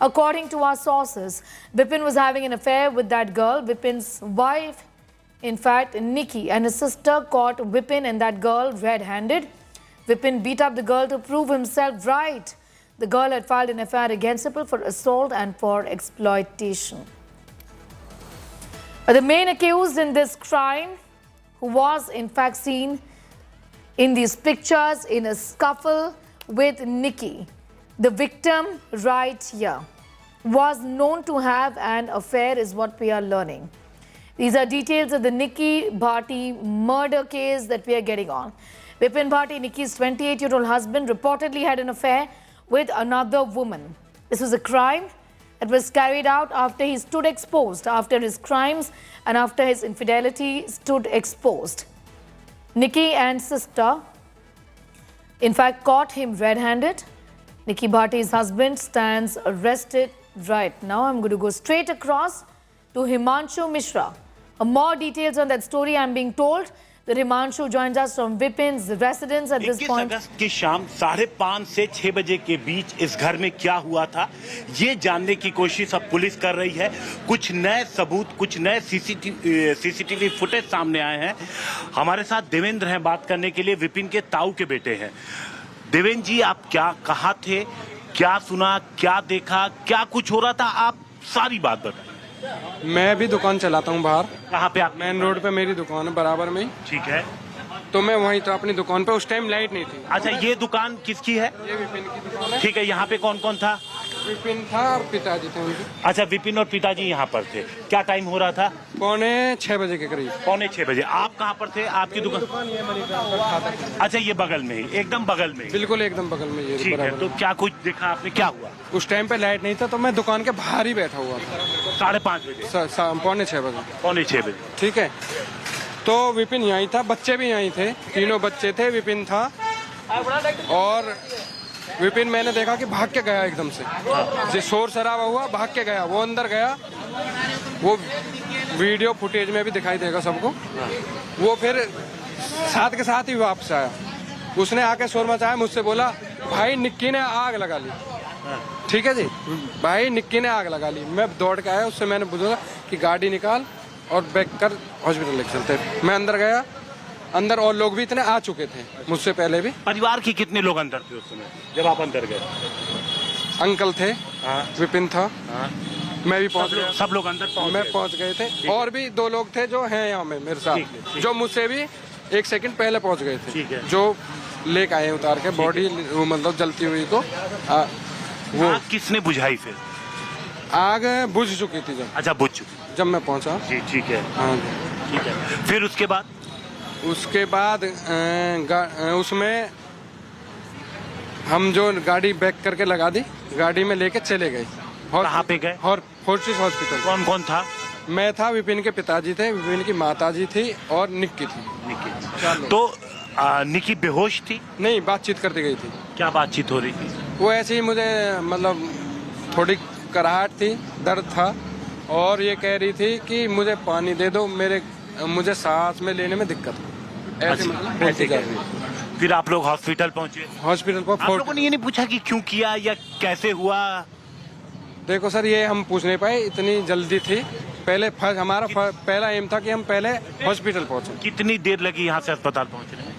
According to our sources, Vipin was having an affair with that girl. Vipin's wife, in fact, Nicky, and his sister caught Vipin and that girl red-handed. Vipin beat up the girl to prove himself right. The girl had filed an FIR against Vipin for assault and for exploitation. The main accused in this crime, who was in fact seen in these pictures in a scuffle with Nicky, the victim right here, was known to have an affair is what we are learning. These are details of the Nicky Bhati murder case that we are getting on. Vipin Bhati, Nicky's 28-year-old husband, reportedly had an affair with another woman. This was a crime that was carried out after he stood exposed, after his crimes and after his infidelity stood exposed. Nicky and sister, in fact, caught him red-handed. Nicky Bhati's husband stands arrested right now. I'm going to go straight across to Himanshu Mishra. More details on that story. I'm being told The Rimanshu joins us from Vipin's residence at this 21 point. अगस्त की शाम 5:30 से 6 बजे के बीच इस घर में क्या हुआ था, ये जानने की कोशिश अब पुलिस कर रही है। कुछ नए सबूत, कुछ नए सीसीटीवी फुटेज सामने आए हैं। हमारे साथ देवेंद्र हैं बात करने के लिए, विपिन के ताऊ के बेटे हैं। देवेंद्र जी, आप क्या कहाँ थे, क्या सुना, क्या देखा, क्या कुछ हो रहा था, आप सारी बात बताएं। मैं भी दुकान चलाता हूँ बाहर। कहाँ पे आप? मेन रोड पे मेरी दुकान है, बराबर में ही। ठीक है। तो मैं वहीं था अपनी दुकान पे, उस टाइम लाइट नहीं थी। अच्छा, ये दुकान किसकी है? ये विपिन की दुकान है। ठीक है, यहाँ पे कौन कौन था? विपिन था और पिताजी थे उनके। अच्छा, विपिन और पिताजी यहाँ पर थे। क्या टाइम हो रहा था? 6:45 बजे के करीब। 6:45 बजे। आप कहाँ पर थे? आपकी दुकान? ये मनी ट्रांसफर। अच्छा, ये बगल में ही, एकदम बगल में ही। बिल्कुल एकदम बगल में ये। ठीक है, तो क्या कुछ देखा आपने, क्या हुआ? उस टाइम पे लाइट नहीं था, तो मैं दुकान के बाहर ही बैठा हुआ था। 5:30 बजे? 5:45 बजे। 5:45 बजे। ठीक है, तो विपिन यहीं था, बच्चे भी यहीं थे, तीनों बच्चे थे, विपिन था। और विपिन मैंने देखा कि भाग के गया एकदम से, जो शोर शराबा हुआ भाग के गया, वो अंदर गया। वो वीडियो फुटेज में भी दिखाई देगा सबको। वो फिर साथ के साथ ही वापस आया। उसने आके शोर मचाया, मुझसे बोला भाई निक्की ने आग लगा ली। ठीक है जी, भाई निक्की ने आग लगा ली। मैं दौड़ के आया, उससे मैंने बोला कि गाड़ी निकाल और बैक कर हॉस्पिटल लेके चलते। मैं अंदर गया, अंदर और लोग भी इतने आ चुके थे मुझसे पहले भी। परिवार के कितने लोग अंदर थे उस समय जब आप अंदर गए? अंकल थे, विपिन था, मैं भी पहुंच गया। सब लोग अंदर पहुंच गए थे। और भी 2 लोग थे जो हैं यहाँ में मेरे साथ, जो मुझसे भी 1 सेकंड पहले पहुंच गए थे। जो लेके आए उतार के बॉडी, मतलब जलती हुई को। वो आग किसने बुझाई फिर? आग बुझ चुकी थी जब। अच्छा, बुझ चुकी जब मैं पहुंचा। जी, ठीक है। हाँ, ठीक है। फिर उसके बाद उसमें हम जो गाड़ी बैक करके लगा दी, गाड़ी में लेके चले गए। कहाँ पे गए? और फोर्टिस हॉस्पिटल। कौन कौन था? मैं था, विपिन के पिताजी थे, विपिन की माताजी थी और निक्की थी। निक्की। तो निक्की बेहोश थी? नहीं, बातचीत करती गई थी। क्या बातचीत हो रही थी? वो ऐसे ही, मुझे मतलब थोड़ी कराहट थी, दर्द था, और ये कह रही थी कि मुझे पानी दे दो, मुझे सांस में लेने में दिक्कत है। ऐसे मतलब ऐसे कर रही। फिर आप लोग हॉस्पिटल पहुंचे? हॉस्पिटल पर आप लोगों ने ये नहीं पूछा कि क्यों किया या कैसे हुआ? देखो सर, ये हम पूछ नहीं पाए, इतनी जल्दी थी। पहले हमारा पहला एम था कि हम पहले हॉस्पिटल पहुंचे। कितनी देर लगी यहाँ से अस्पताल पहुंचने में?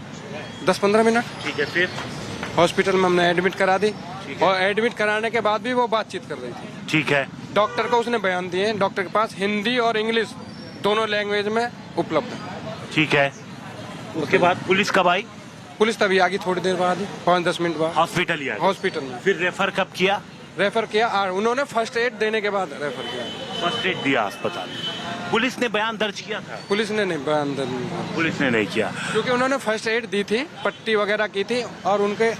10-15 मिनट। ठीक है। फिर हॉस्पिटल में हमने एडमिट करा दी, और एडमिट कराने के बाद भी वो बातचीत कर रही थी। ठीक है। डॉक्टर को उसने बयान दिए, डॉक्टर के पास हिंदी और इंग्लिश दोनों लैंग्वेज में उपलब्ध है। ठीक है। उसके बाद पुलिस कब आई? पुलिस तभी आ गई थोड़ी देर बाद, 5-10 मिनट बाद। हॉस्पिटल ही आई? हॉस्पिटल में। फिर रेफर कब किया? रेफर किया, उन्होंने फर्स्ट एड देने के बाद रेफर किया। फर्स्ट एड दिया अस्पताल। पुलिस ने बयान दर्ज किया था? पुलिस ने नहीं बयान दर्ज किया। पुलिस ने नहीं किया क्योंकि उन्होंने फर्स्ट एड दी थी, पट्टी वगैरह की थी, और उनके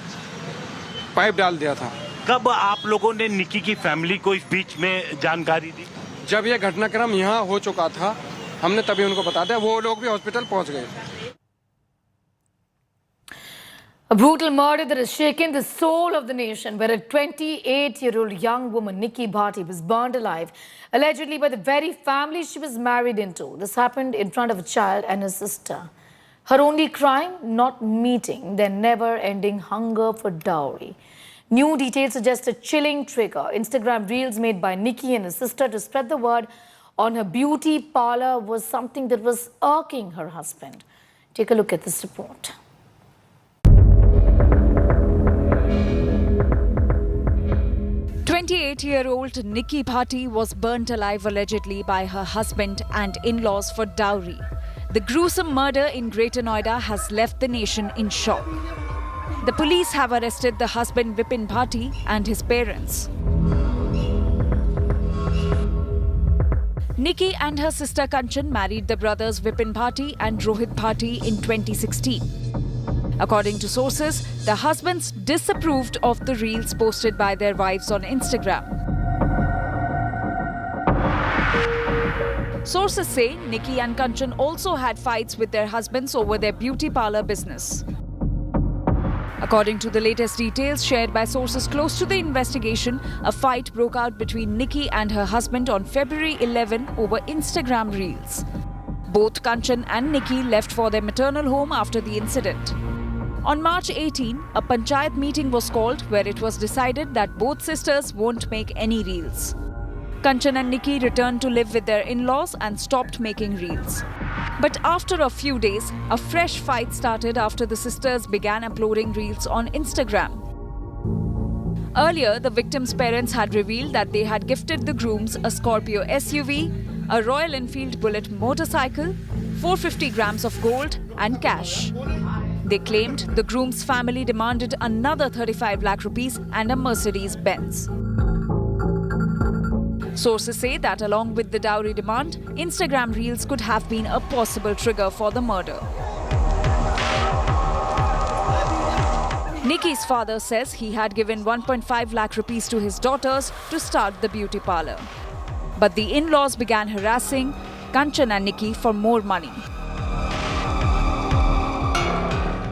पाइप डाल दिया था। कब आप लोगों ने निक्की की फैमिली को इस बीच में जानकारी दी? जब ये घटनाक्रम यहाँ हो चुका था, हमने तभी उनको बता दिया। वो लोग भी हॉस्पिटल पहुंच गए। A brutal murder that has shaken the soul of the nation, where a 28-year-old young woman, Nikki Bhati, was burned alive, allegedly by the very family she was married into. This happened in front of a child and her sister. Her only crime, not meeting their never-ending hunger for dowry. New details suggest a chilling trigger. Instagram reels made by Nikki and her sister to spread the word on her beauty parlor was something that was irking her husband. Take a look at this report. 28-year-old Nikki Bhati was burnt alive allegedly by her husband and in-laws for dowry. The gruesome murder in Greater Noida has left the nation in shock. The police have arrested the husband Vipit Bhati and his parents. Nikki and her sister Kanchan married the brothers Vipit Bhati and Rohit Bhati in 2016. According to sources, the husbands disapproved of the reels posted by their wives on Instagram. Sources say Nikki and Kanchan also had fights with their husbands over their beauty parlor business. According to the latest details shared by sources close to the investigation, a fight broke out between Nikki and her husband on February 11 over Instagram reels. Both Kanchan and Nikki left for their maternal home after the incident. On March 18, a panchayat meeting was called where it was decided that both sisters won't make any reels. Kanchan and Nikki returned to live with their in-laws and stopped making reels. But after a few days, a fresh fight started after the sisters began uploading reels on Instagram. Earlier, the victims' parents had revealed that they had gifted the grooms a Scorpio SUV, a Royal Enfield Bullet motorcycle, 450 grams of gold and cash. They claimed the groom's family demanded another 35 lakh rupees and a Mercedes-Benz. Sources say that along with the dowry demand, Instagram reels could have been a possible trigger for the murder. Nikki's father says he had given 1.5 lakh rupees to his daughters to start the beauty parlor. But the in-laws began harassing Kanchan and Nikki for more money.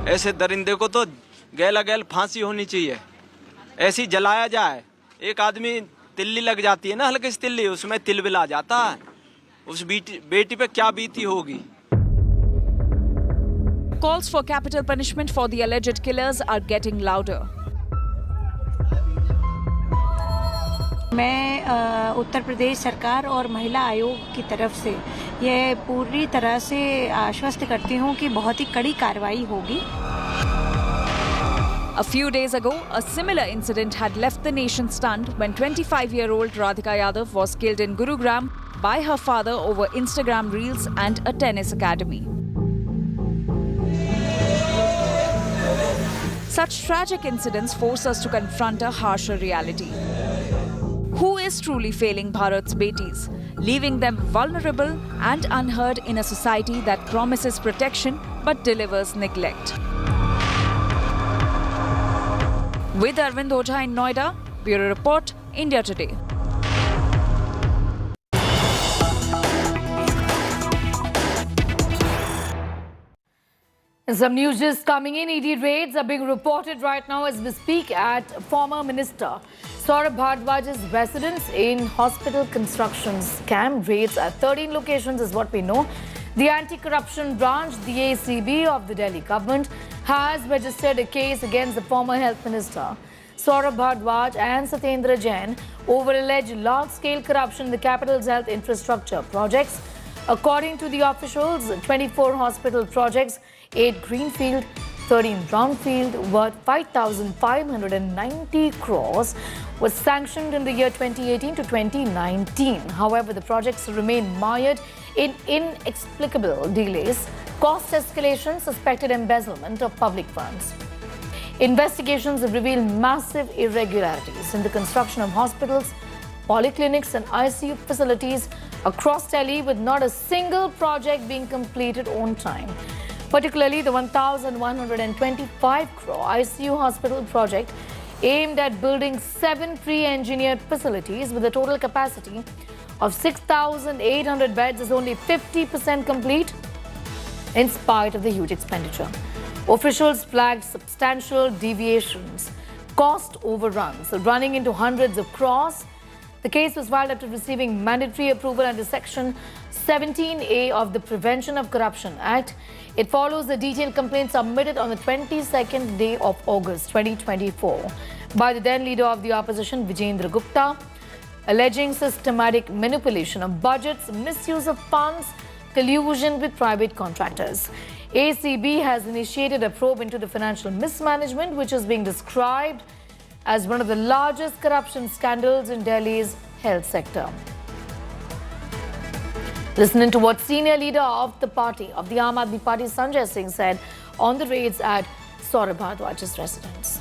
ऐसे दरिंदे को तो गैला गैल फांसी होनी चाहिए, ऐसी जलाया जाए। एक आदमी तिल्ली लग जाती है ना, हल्की सी तिल्ली, उसमें तिल बिला जाता है। उस बेटी पे क्या बीती होगी। Calls for capital punishment for the alleged killers are getting louder. मैं उत्तर प्रदेश सरकार और महिला आयोग की तरफ से ये पूरी तरह से आश्वस्त करती हूँ कि बहुत ही कड़ी कार्रवाई होगी। A few days ago, a similar incident had left the nation stunned when 25-year-old Radhika Yadav was killed in Gurugram by her father over Instagram reels and a tennis academy. Such tragic incidents force us to confront a harsher reality. Who is truly failing Bharat's betis, leaving them vulnerable and unheard in a society that promises protection but delivers neglect? With Arvind Ojha in Noida, Bureau Report, India Today. And some news just coming in. ED raids are being reported right now as we speak at former Minister Saurabh Bhardwaj's residence in hospital construction scam. Raids at 13 locations is what we know. The anti-corruption branch, the ACB of the Delhi government, has registered a case against the former health minister Saurabh Bhardwaj and Satyendra Jain over alleged large-scale corruption in the capital's health infrastructure projects. According to the officials, 24 hospital projects, 8 greenfield, 13 brownfield, worth 5,590 crores, was sanctioned in the year 2018 to 2019. However, the projects remain mired in inexplicable delays, cost escalation, suspected embezzlement of public funds. Investigations have revealed massive irregularities in the construction of hospitals, polyclinics and ICU facilities across Delhi, with not a single project being completed on time. Particularly the 1,125 crore ICU hospital project aimed at building 7 pre-engineered facilities with a total capacity of 6,800 beds is only 50% complete in spite of the huge expenditure. Officials flagged substantial deviations, cost overruns, running into hundreds of crores. The case was filed after receiving mandatory approval under Section 17A of the Prevention of Corruption Act. It follows the detailed complaint submitted on the 22nd day of August 2024 by the then leader of the opposition, Vijendra Gupta, alleging systematic manipulation of budgets, misuse of funds, collusion with private contractors. ACB has initiated a probe into the financial mismanagement, which is being described as one of the largest corruption scandals in Delhi's health sector. Listening to what senior leader of the party, of the Aam Aadmi Party, Sanjay Singh, said on the raids at Saurabh Bhardwaj's residence.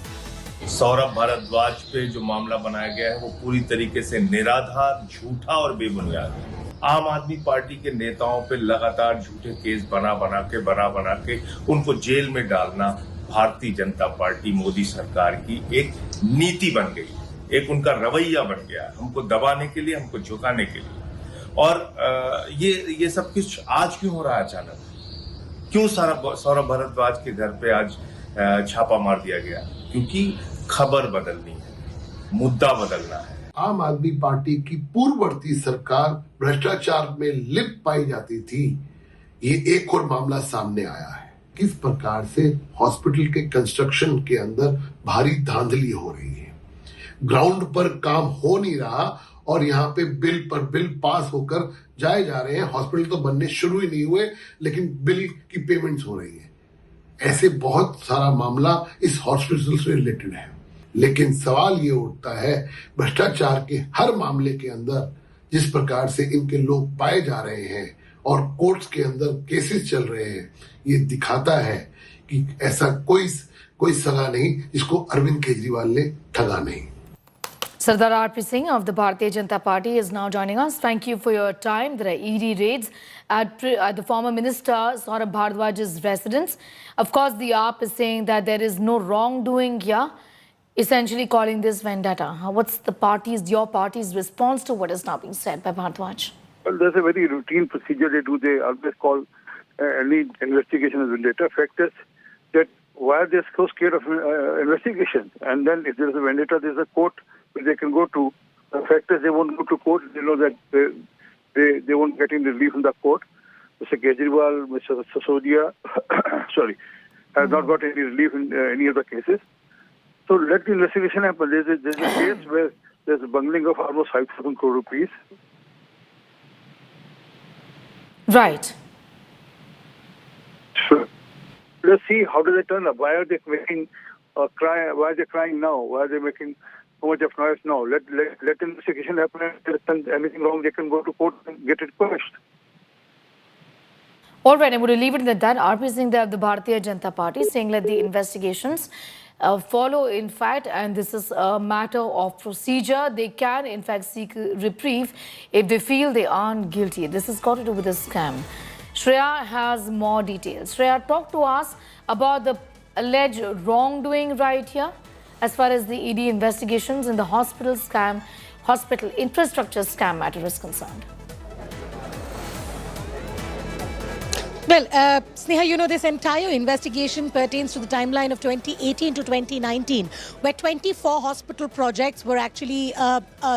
Saurabh Bhardwaj पे जो मामला बनाया गया है वो पूरी तरीके से निराधार, झूठा और बेबुनियाद है। आम आदमी पार्टी के नेताओं पे लगातार झूठे केस बना बना के उनको जेल में डालना भारतीय जनता पार्टी, मोदी सरकार की एक नीति बन गई, एक उनका रवैया बन गया, हमको दबाने के लिए, हमको झुकाने के लिए। और ये सब कुछ आज क्यों हो रहा है अचानक? क्यों सौरभ भारद्वाज के घर पे आज छापा मार दिया गया? क्योंकि खबर बदलनी है, मुद्दा बदलना है। आम आदमी पार्टी की पूर्ववर्ती सरकार भ्रष्टाचार में लिप्त पाई जाती थी। ये एक और मामला सामने आया है, किस प्रकार से हॉस्पिटल के कंस्ट्रक्शन के अंदर भारी धांधली हो रही है। ग्राउंड पर काम हो नहीं रहा और यहाँ पे बिल पर बिल पास होकर जाए जा रहे हैं। हॉस्पिटल तो बनने शुरू ही नहीं हुए, लेकिन बिल की पेमेंट्स हो रही है। ऐसे बहुत सारा मामला इस हॉस्पिटल से रिलेटेड है। लेकिन सवाल ये उठता है, भ्रष्टाचार के हर मामले के अंदर जिस प्रकार से इनके लोग पाए जा रहे हैं और कोर्ट्स के अंदर केसेस चल रहे हैं, ये दिखाता है कि ऐसा कोई सगा नहीं जिसको अरविंद केजरीवाल ने ठगा नहीं। Sardar R.P. Singh of the Bharatiya Janata Party is now joining us. Thank you for your time. There are ED raids at the former minister Saurabh Bharadwaj's residence. Of course, the AAP is saying that there is no wrongdoing here, essentially calling this vendetta. What's your party's response to what is now being said by Bharadwaj? Well, there's a very routine procedure they do. They always call any investigation as vendetta. Fact is that why they're so scared of investigation? And then if there's a vendetta, there's a court where they can go to. The fact is they won't go to court. They know that they won't get any relief from the court. Mr. Kejriwal, Mr. Sasodia, has not got any relief in any of the cases. So let the investigation happen. There's a case where there's a bungling of almost 5,000 crore rupees. Right. Sure. Let's see how do they turn up. Why are they making cry? Why are they crying now? Why are they making so much of noise now? Let the investigation happen, and if there's anything wrong, they can go to court and get it quashed. All right, I'm going to leave it at that. R.P. Singh of the Bharatiya Janata Party saying let the investigations follow, in fact, and this is a matter of procedure. They can, in fact, seek reprieve if they feel they aren't guilty. This has got to do with a scam. Shreya has more details. Shreya, talk to us about the alleged wrongdoing right here as far as the ED investigations in the hospital infrastructure scam matter is concerned. Well, Sneha, this entire investigation pertains to the timeline of 2018 to 2019, where 24 hospital projects were actually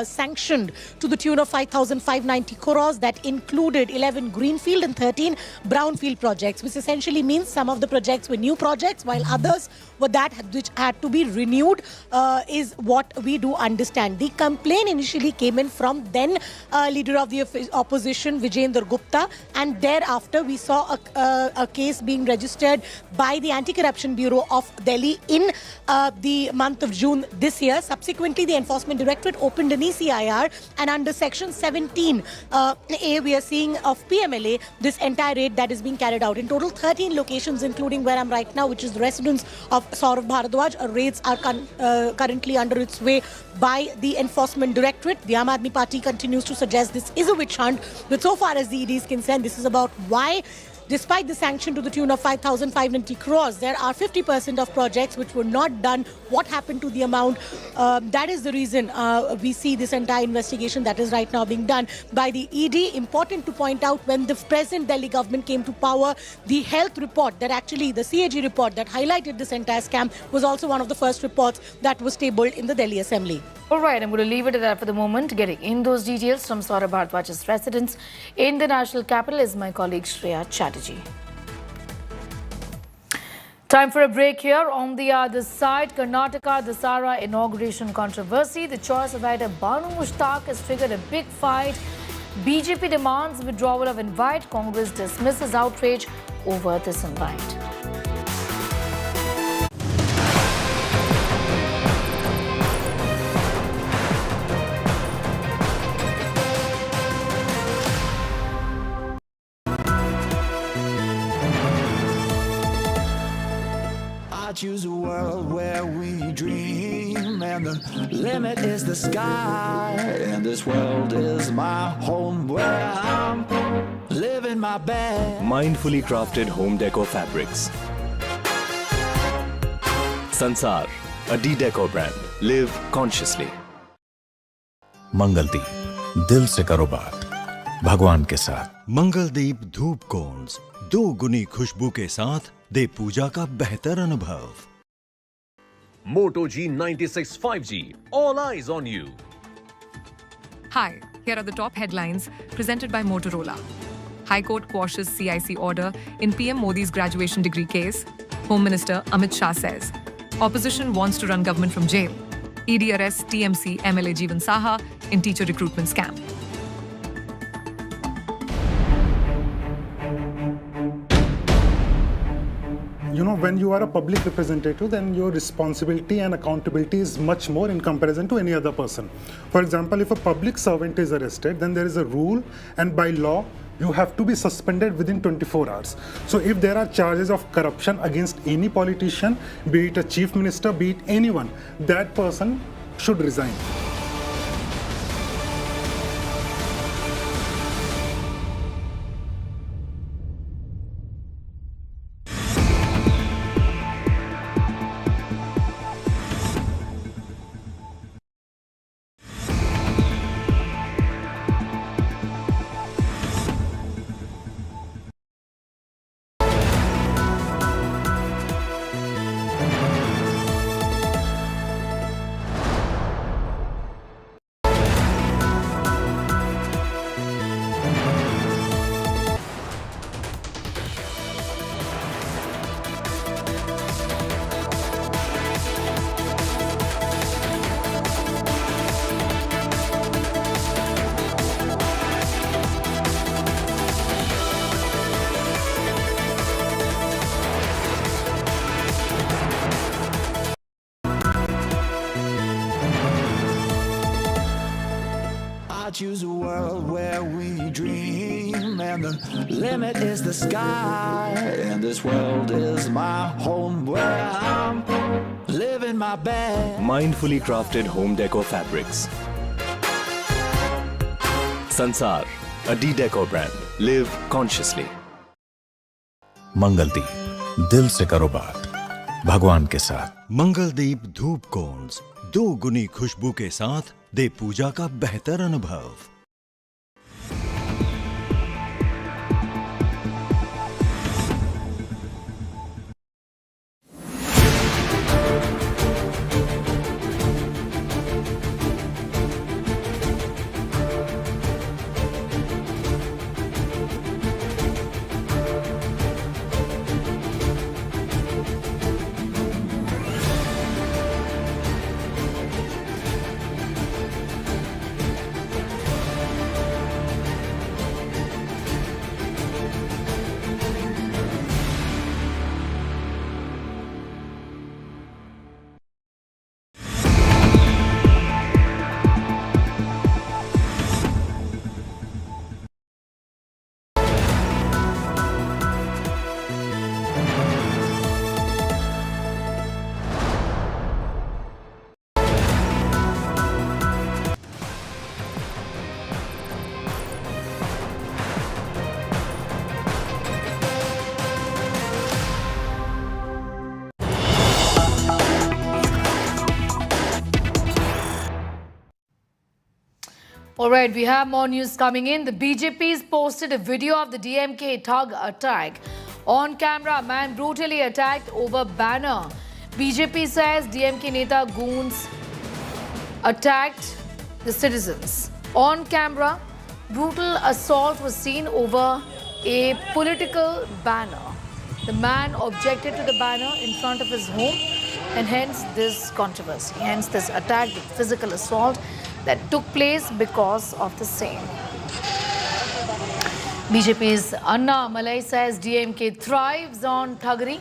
sanctioned to the tune of 5,590 crores. That included 11 greenfield and 13 brownfield projects, which essentially means some of the projects were new projects, while others were that which had to be renewed, is what we do understand. The complaint initially came in from then leader of the opposition, Vijayendra Gupta, and thereafter we saw a case being registered by the Anti-Corruption Bureau of Delhi in the month of June this year. Subsequently, the Enforcement Directorate opened an ECIR, and under Section 17A, we are seeing of PMLA this entire raid that is being carried out. In total, 13 locations, including where I'm right now, which is the residence of Saurabh Bharadwaj. Raids are currently under its way by the Enforcement Directorate. The Aam Aadmi Party continues to suggest this is a witch hunt, but so far as the ED is concerned, this is about why, despite the sanction to the tune of 5,590 crores, there are 50% of projects which were not done. What happened to the amount? That is the reason we see this entire investigation that is right now being done by the ED. Important to point out, when the present Delhi government came to power, the health report that actually, the CAG report that highlighted this entire scam was also one of the first reports that was tabled in the Delhi Assembly. All right, I'm going to leave it at that for the moment. Getting in those details from Saurabh Bharadwaj's residence in the national capital is my colleague Shreya Chatterjee. Time for a break here. On the other side, Karnataka Dasara inauguration controversy. The choice of writer Banu Mushtaq has triggered a big fight. BJP demands withdrawal of invite. Congress dismisses outrage over this invite. I choose a world where we dream, and the limit is the sky, and this world is my home where I'm living my best. Mindfully crafted home decor fabrics. Sansar, a D-Decor brand. Live consciously. Mangaldeep, दिल से करो बात भगवान के साथ। मंगलदीप धूप cons 2 गुनी खुशबू के साथ दे पूजा का बेहतर अनुभव। Moto G96 5G. All eyes on you. Hi, here are the top headlines presented by Motorola. High Court quashes CIC order in PM Modi's graduation degree case. Home Minister Amit Shah says opposition wants to run government from jail. ED arrests TMC MLA Jeevan Saha in teacher recruitment scam. You know, when you are a public representative, then your responsibility and accountability is much more in comparison to any other person. For example, if a public servant is arrested, then there is a rule, and by law, you have to be suspended within 24 hours. So if there are charges of corruption against any politician, be it a chief minister, be it anyone, that person should resign. I choose a world where we dream, and the limit is the sky. And this world is my home where I'm living my best. Mindfully crafted home decor fabrics. Sansar, a decor brand. Live consciously. Mangaldeep, दिल से करो बात भगवान के साथ। मंगलदीप धूप cons 2 गुनी खुशबू के साथ दे पूजा का बेहतर अनुभव। All right, we have more news coming in. The BJP's posted a video of the DMK thug attack. On camera, a man brutally attacked over banner. BJP says DMK Neta goons attacked the citizens. On camera, brutal assault was seen over a political banner. The man objected to the banner in front of his home, and hence this controversy, hence this attack, the physical assault that took place because of the same. BJP's Anna Malai says DMK thrives on thuggery.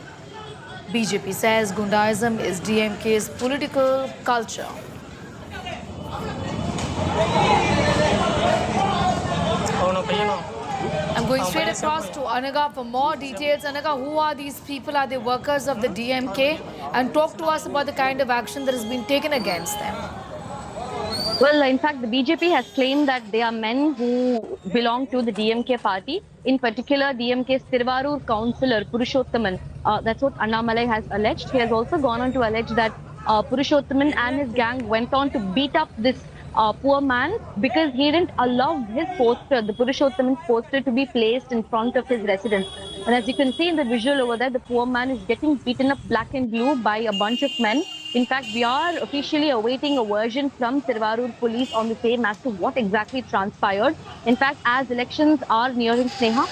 BJP says Gundaism is DMK's political culture. I'm going straight across to Anaga for more details. Anaga, who are these people? Are they workers of the DMK? And talk to us about the kind of action that has been taken against them. Well, in fact, the BJP has claimed that they are men who belong to the DMK party. In particular, DMK's Tiruvarur councillor, Purushottaman. That's what Annamalai has alleged. He has also gone on to allege that Purushottaman and his gang went on to beat up this poor man because he didn't allow his poster, the Purushottaman's poster, to be placed in front of his residence. And as you can see in the visual over there, the poor man is getting beaten up black and blue by a bunch of men. In fact, we are officially awaiting a version from Tirvarur police on the same as to what exactly transpired. In fact, as elections are nearing, Sneha,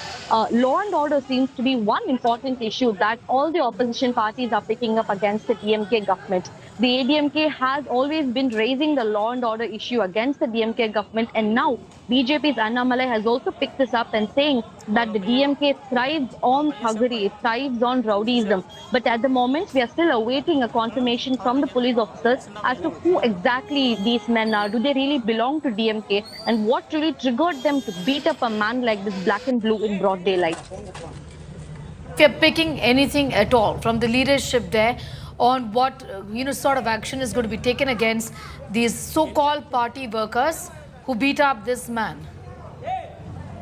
law and order seems to be one important issue that all the opposition parties are picking up against the DMK government. The ADMK has always been raising the law and order issue against the DMK government, and now BJP's Annamalai has also picked this up and saying that the DMK thrives on thuggery, thrives on rowdyism. But at the moment, we are still awaiting a confirmation from the police officers as to who exactly these men are. Do they really belong to DMK? And what really triggered them to beat up a man like this, black and blue, in broad daylight? If you're picking anything at all from the leadership there on what sort of action is going to be taken against these so-called party workers who beat up this man.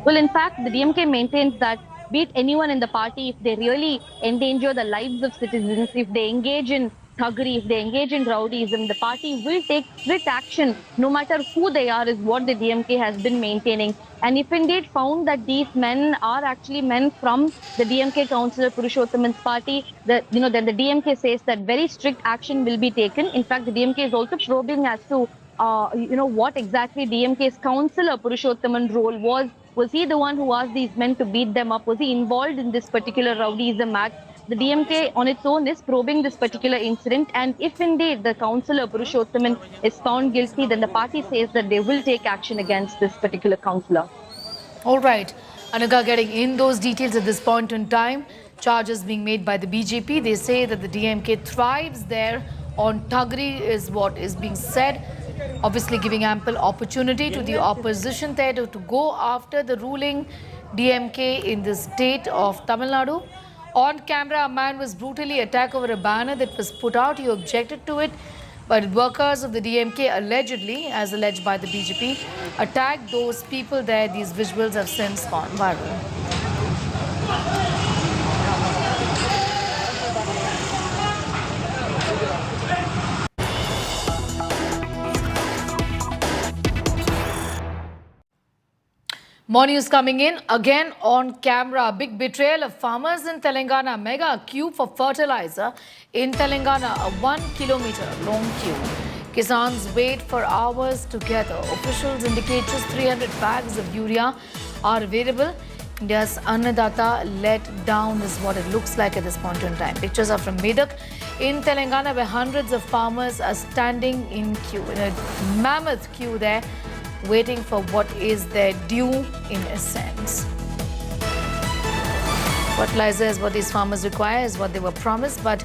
Well, in fact, the DMK maintains that be it anyone in the party, if they really endanger the lives of citizens, if they engage in thuggery, if they engage in rowdyism, the party will take strict action no matter who they are, is what the DMK has been maintaining. And if indeed found that these men are actually men from the DMK councillor Purushothaman's party, then the DMK says that very strict action will be taken. In fact, the DMK is also probing as to what exactly DMK's councillor Purushothaman role was. Was he the one who asked these men to beat them up? Was he involved in this particular rowdyism act? The DMK on its own is probing this particular incident, and if indeed the councillor Purushothaman is found guilty, then the party says that they will take action against this particular councillor. All right. Anuga, getting in those details at this point in time, charges being made by the BJP. They say that the DMK thrives there on thuggery is what is being said. Obviously giving ample opportunity to the opposition there to go after the ruling DMK in the state of Tamil Nadu. On camera, a man was brutally attacked over a banner that was put out. He objected to it, but workers of the DMK allegedly, as alleged by the BJP, attacked those people there. These visuals have since gone viral. More news coming in. Again on camera, big betrayal of farmers in Telangana. Mega queue for fertilizer in Telangana, a 1 kilometer long queue. Kisans wait for hours together. Officials indicate just 300 bags of urea are available. India's Annadata let down is what it looks like at this point in time. Pictures are from Medak in Telangana, where hundreds of farmers are standing in queue, in a mammoth queue there, waiting for what is their due in a sense. Fertilizer is what these farmers require, is what they were promised, but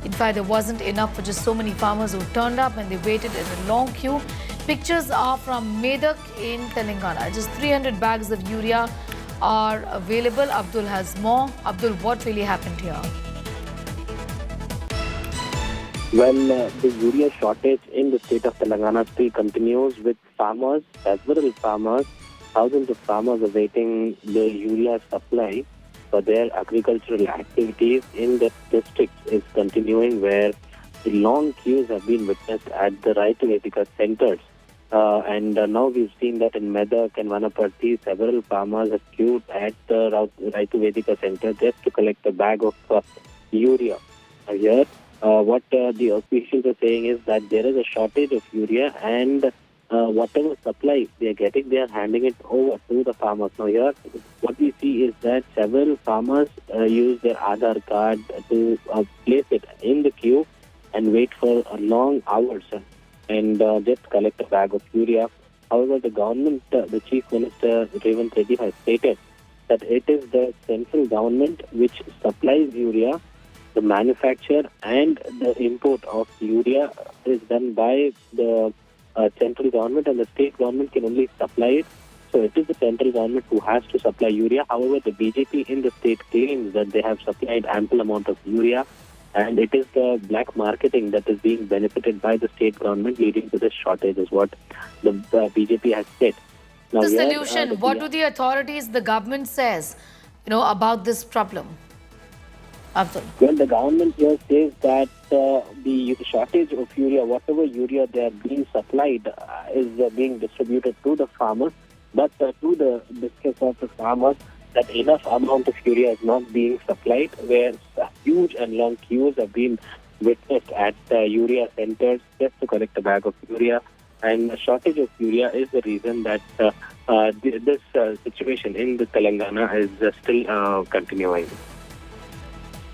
in fact there wasn't enough for just so many farmers who turned up and they waited in a long queue. Pictures are from Medak in Telangana. Just 300 bags of urea are available. Abdul has more. Abdul, what really happened here? Well, the urea shortage in the state of Telangana still continues, with farmers, several farmers, thousands of farmers awaiting the urea supply for their agricultural activities in the districts is continuing, where the long queues have been witnessed at the Raitu-Vedika centers. And now we've seen that in Medak and Vanaparthi, several farmers have queued at the Raitu-Vedika center just to collect a bag of urea. Here, what the officials are saying is that there is a shortage of urea, and whatever supply they are getting, they are handing it over to the farmers. Now here, what we see is that several farmers use their Aadhaar card to place it in the queue and wait for long hours and just collect a bag of urea. However, the government, the Chief Minister Revant Reddy has stated that it is the central government which supplies urea. The manufacture and the import of urea is done by the central government, and the state government can only supply it. So it is the central government who has to supply urea. However, the BJP in the state claims that they have supplied ample amount of urea, and it is the black marketing that is being benefited by the state government, leading to this shortage, is what the BJP has said. Now, The solution, what do the authorities, the government says, about this problem? Abdul. Well, the government here says that the shortage of urea, whatever urea they are being supplied, is being distributed to the farmers, but to the distress of the farmers, that enough amount of urea is not being supplied, where huge and long queues have been witnessed at urea centers just to collect a bag of urea. And a shortage of urea is the reason that this situation in the Telangana is still continuing.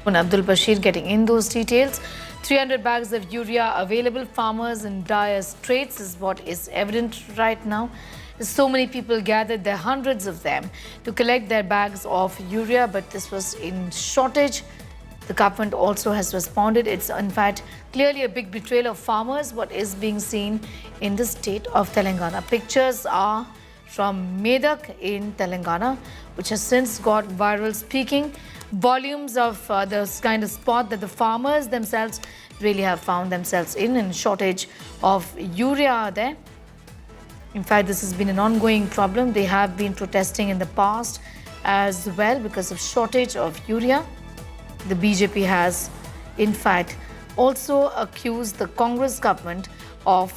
Abdul Bashir getting in those details. 300 bags of urea available. Farmers in dire straits is what is evident right now. So many people gathered there, hundreds of them, to collect their bags of urea, but this was in shortage. The government also has responded. It's in fact clearly a big betrayal of farmers, what is being seen in the state of Telangana. Pictures are from Medak in Telangana, which has since got viral, speaking volumes of this kind of spot that the farmers themselves really have found themselves in shortage of urea there. In fact, this has been an ongoing problem. They have been protesting in the past as well because of shortage of urea. The BJP has, in fact, also accused the Congress government of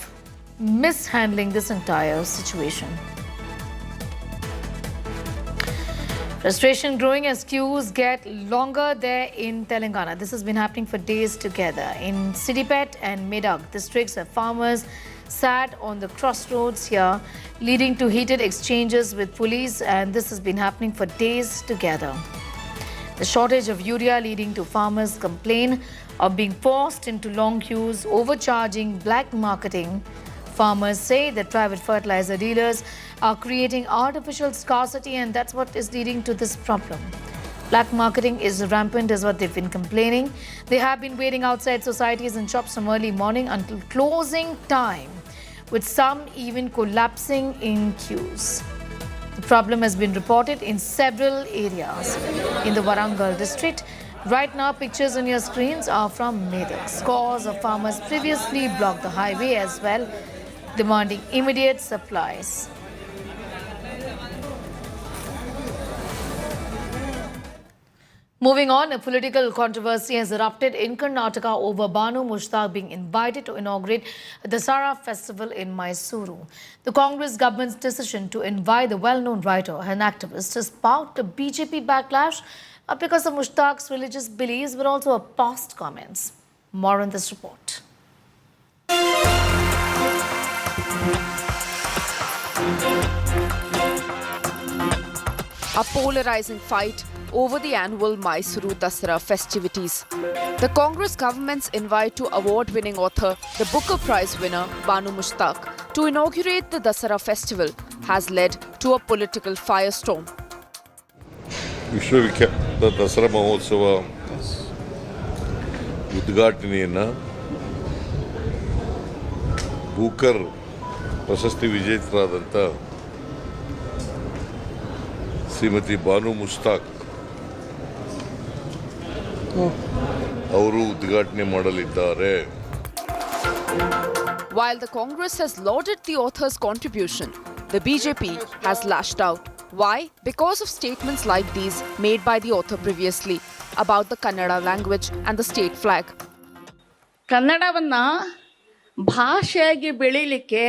mishandling this entire situation. Frustration growing as queues get longer there in Telangana. This has been happening for days together. In Siddipet and Medak districts, where farmers sat on the crossroads here, leading to heated exchanges with police, and this has been happening for days together. The shortage of urea leading to farmers complain of being forced into long queues, overcharging, black marketing. Farmers say that private fertilizer dealers are creating artificial scarcity, and that's what is leading to this problem. Black marketing is rampant is what they've been complaining. They have been waiting outside societies and shops from early morning until closing time, with some even collapsing in queues. The problem has been reported in several areas in the Warangal district. Right now, pictures on your screens are from Medak. Scores of farmers previously blocked the highway as well, demanding immediate supplies. Moving on, a political controversy has erupted in Karnataka over Banu Mushtaq being invited to inaugurate the Dasara festival in Mysuru. The Congress government's decision to invite the well-known writer and activist has sparked a BJP backlash because of Mushtaq's religious beliefs, but also of past comments. More on this report. A polarizing fight over the annual Mysuru Dasara festivities. The Congress government's invite to award-winning author, the Booker Prize winner Banu Mushtaq, to inaugurate the Dasara festival has led to a political firestorm. ವಿಶ್ವವಿಖ್ಯಾತ ದಸರಾ ಮಹೋತ್ಸವ ಉದ್ಘಾಟನೆಯನ್ನು Booker ಪ್ರಶಸ್ತಿ ವಿಜೇತರಾದಂಥ ಶ್ರೀಮತಿ ಬಾನು ಮುಷ್ತಾಕ್ ಅವರು ಉದ್ಘಾಟನೆ ಮಾಡಲಿದ್ದಾರೆ. While the Congress has lauded the author's contribution, the BJP has lashed out. Why? Because of statements like these made by the author previously about the Kannada language and the state flag. ಕನ್ನಡವನ್ನ ಭಾಷೆಯಾಗಿ ಬೆಳೀಲಿಕ್ಕೆ,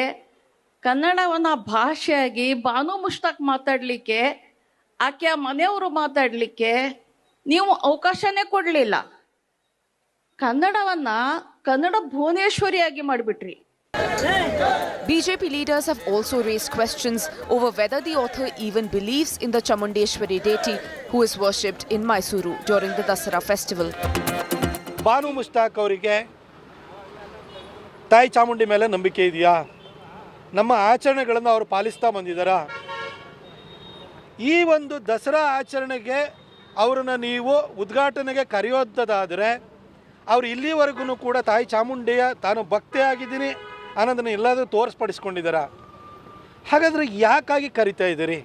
ಕನ್ನಡವನ್ನ ಭಾಷೆಯಾಗಿ ಬಾನು ಮುಷ್ತಾಕ್ ಮಾತಾಡಲಿಕ್ಕೆ, ಆಕೆಯ ಮನೆಯವರು ಮಾತಾಡಲಿಕ್ಕೆ ನೀವು ಅವಕಾಶನೇ ಕೊಡಲಿಲ್ಲ. ಕನ್ನಡವನ್ನ Kannada ಭುವನೇಶ್ವರಿಯಾಗಿ ಮಾಡಿಬಿಟ್ರಿ. BJP leaders have also raised questions over whether the author even believes in the Chamundeshwari deity who is worshipped in Mysuru during the Dasara festival. Banu Mushtaq ಅವರಿಗೆ ತಾಯಿ ಚಾಮುಂಡಿ ಮೇಲೆ ನಂಬಿಕೆ ಇದೆಯಾ? ನಮ್ಮ ಆಚರಣೆಗಳನ್ನು ಅವರು ಪಾಲಿಸ್ತಾ ಬಂದಿದ್ದಾರಾ? ಈ ಒಂದು ದಸರಾ ಆಚರಣೆಗೆ ಅವರನ್ನು ನೀವು ಉದ್ಘಾಟನೆಗೆ ಕರೆಯೋದಾದರೆ ಅವರು ಇಲ್ಲಿವರೆಗೂ ಕೂಡ ತಾಯಿ ಚಾಮುಂಡಿಯ ತಾನು ಭಕ್ತಿ ಆಗಿದ್ದೀನಿ ಅನ್ನೋದನ್ನು ಎಲ್ಲಾದರೂ ತೋರಿಸ್ಪಡಿಸ್ಕೊಂಡಿದ್ದಾರಾ? ಹಾಗಾದರೆ ಯಾಕಾಗಿ ಕರಿತಾ ಇದ್ದೀರಿ?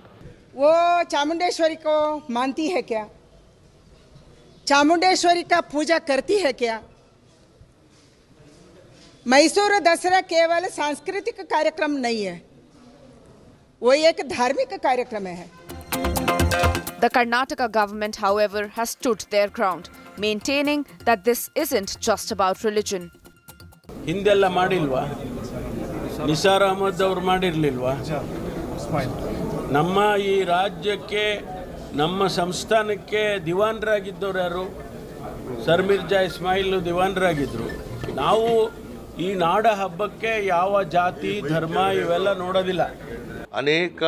वो चामुंडेश्वरी को मानती है क्या? चामुंडेश्वरी का पूजा करती है क्या? मैसूर दसरा केवल सांस्कृतिक कार्यक्रम नहीं है, वो एक धार्मिक कार्यक्रम है. The Karnataka government, however, has stood their ground, maintaining that this isn't just about religion. ಹಿಂದೆಲ್ಲ ಮಾಡಿಲ್ವಾ? ನಿಸಾರ್ ಅಹಮದ್ ಅವರು ಮಾಡಿರಲಿಲ್ವಾ? ನಮ್ಮ ಈ ರಾಜ್ಯಕ್ಕೆ, ನಮ್ಮ ಸಂಸ್ಥಾನಕ್ಕೆ ದಿವಾನರಾಗಿದ್ದವರು ಯಾರು? ಸರ್ ಮಿರ್ಜಾ ಇಸ್ಮಾಯಿಲ್ ದಿವಾನರಾಗಿದ್ದರು. ನಾವು ಈ ನಾಡ ಹಬ್ಬಕ್ಕೆ ಯಾವ ಜಾತಿ ಧರ್ಮ ಇವೆಲ್ಲ ನೋಡೋದಿಲ್ಲ. ಅನೇಕ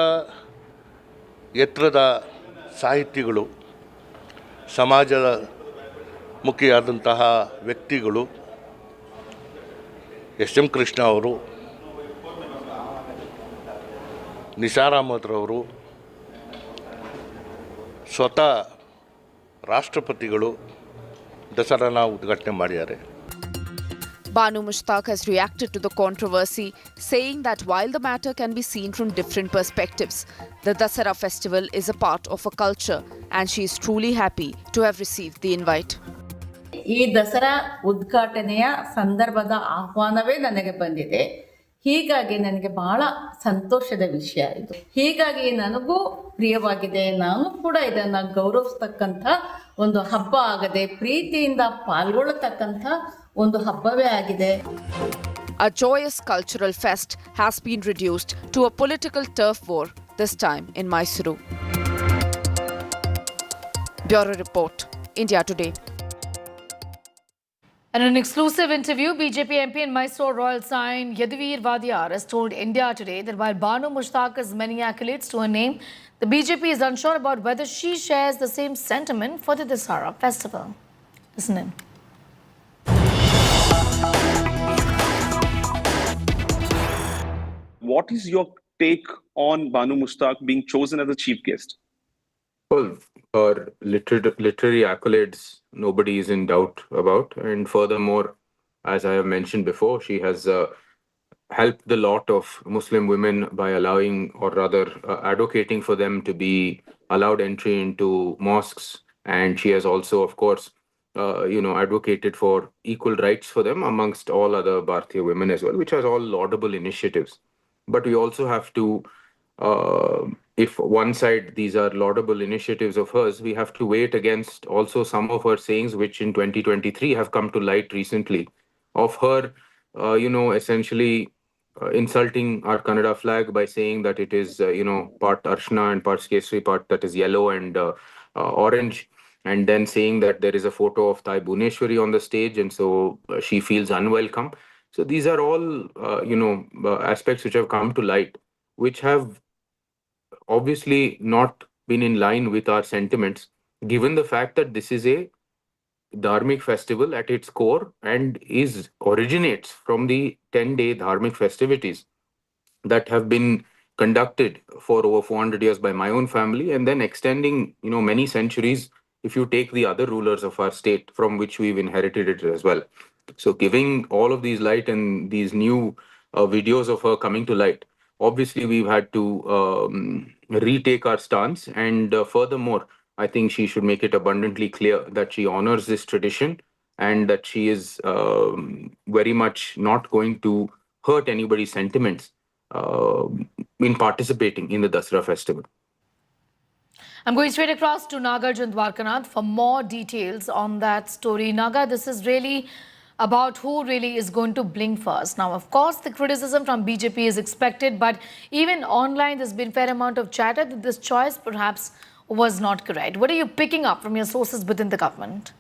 ಎತ್ತರದ ಸಾಹಿತಿಗಳು, ಸಮಾಜದ ಮುಖಿಯಾದಂತಹ ವ್ಯಕ್ತಿಗಳು, ಎಸ್ ಎಂ ಕೃಷ್ಣ ಅವರು, ನಿಸಾರ್ ಅಹಮದ್ರವರು, ಸ್ವತಃ ರಾಷ್ಟ್ರಪತಿಗಳು ದಸರಾನ ಉದ್ಘಾಟನೆ ಮಾಡಿದ್ದಾರೆ. Banu Mushtaq has reacted to the controversy, saying that while the matter can be seen from different perspectives, the Dasara festival is a part of a culture and she is truly happy to have received the invite. ಈ ದಸರಾ ಉದ್ಘಾಟನೆಯ ಸಂದರ್ಭದ ಆಹ್ವಾನವೇ ನನಗೆ ಬಂದಿದೆ. ಹೀಗಾಗಿ ನನಗೆ ಬಹಳ ಸಂತೋಷದ ವಿಷಯ ಇದು. ಹೀಗಾಗಿ ನನಗೂ ಪ್ರಿಯವಾಗಿದೆ. ನಾನು ಕೂಡ ಇದನ್ನು ಗೌರವಿಸ್ತಕ್ಕಂಥ ಒಂದು ಹಬ್ಬ ಆಗದೆ, ಪ್ರೀತಿಯಿಂದ ಪಾಲ್ಗೊಳ್ಳತಕ್ಕಂಥ ಒಂದು ಹಬ್ಬವೇ ಆಗಿದೆ. A joyous cultural fest has been reduced to a political turf war, this time in Mysuru. Bureau Report, India Today. In an exclusive interview, BJP MP and Mysore Royal Sign Yaduvir Vadiyar has told India Today that while Banu Mushtaq has many accolades to her name, the BJP is unsure about whether she shares the same sentiment for the Dasara festival. Listen in. What is your take on Banu Mushtaq being chosen as a chief guest? Well, her literary accolades, nobody is in doubt about. And furthermore, as I have mentioned before, she has helped the lot of Muslim women by allowing, or rather advocating for them to be allowed entry into mosques. And she has also, of course, advocated for equal rights for them amongst all other Bharatiya women as well, which are all laudable initiatives. But we also have to, if one side these are laudable initiatives of hers, we have to weigh it against also some of her sayings, which in 2023 have come to light recently, of her, essentially insulting our Kannada flag by saying that it is, part Arshna and part Kesari, part that is yellow and orange, and then saying that there is a photo of Thai Bhuneshwari on the stage, and so she feels unwelcome. So these are all, aspects which have come to light, which have obviously not been in line with our sentiments, given the fact that this is a Dharmic festival at its core and originates from the 10-day Dharmic festivities that have been conducted for over 400 years by my own family, and then extending, many centuries if you take the other rulers of our state from which we've inherited it as well. So giving all of these light and these new videos of her coming to light, obviously we've had to retake our stance. And furthermore, I think she should make it abundantly clear that she honors this tradition and that she is very much not going to hurt anybody's sentiments in participating in the Dasara festival. I'm going straight across to Nagarjun Dwarkanath for more details on that story. Naga, this is really about who really is going to blink first. Now, of course, the criticism from BJP is expected, but even online, there's been a fair amount of chatter that this choice perhaps was not correct. What are you picking up from your sources within the government?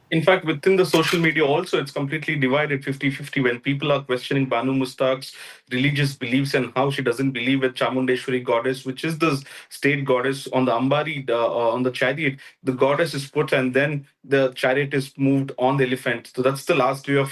In fact, within the social media also, it's completely divided 50-50 when people are questioning Banu Mushtaq's religious beliefs and how she doesn't believe with Chamundeshwari goddess, which is the state goddess. On the Ambari, on the chariot, the goddess is put and then the chariot is moved on the elephant. So that's the last day of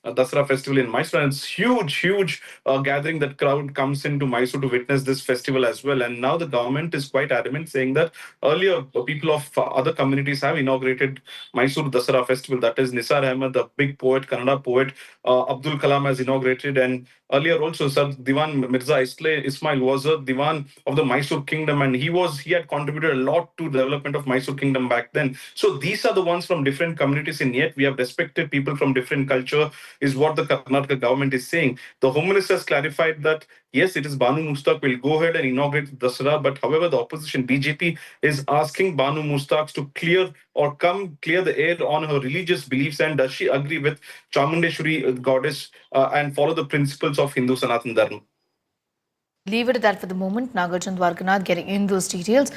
Dasara festival in Mysore. And it's huge gathering. That crowd comes into Mysore to witness this festival as well. And now the government is quite adamant, saying that earlier people of other communities have inaugurated Mysore Dasara festival. That is Nisar Ahmed, the big poet, Kannada poet, Abdul Kalam has inaugurated. And earlier also, Sir Diwan Mirza Ismail was a Diwan of the Mysore kingdom, and he had contributed a lot to the development of Mysore kingdom back then. So these are the ones from different communities, and yet we have respected people from different culture, is what the Karnataka government is saying. The Home Minister has clarified that yes, it is Banu Mushtaq will go ahead and inaugurate Dasara, but however, the opposition BJP is asking Banu Mushtaq to clear the air on her religious beliefs, and does she agree with Chamundeshwari goddess and follow the principles of Hindu Sanatan Dharma? Leave it at that for the moment. Nagarjun Dwarkanath getting in those details.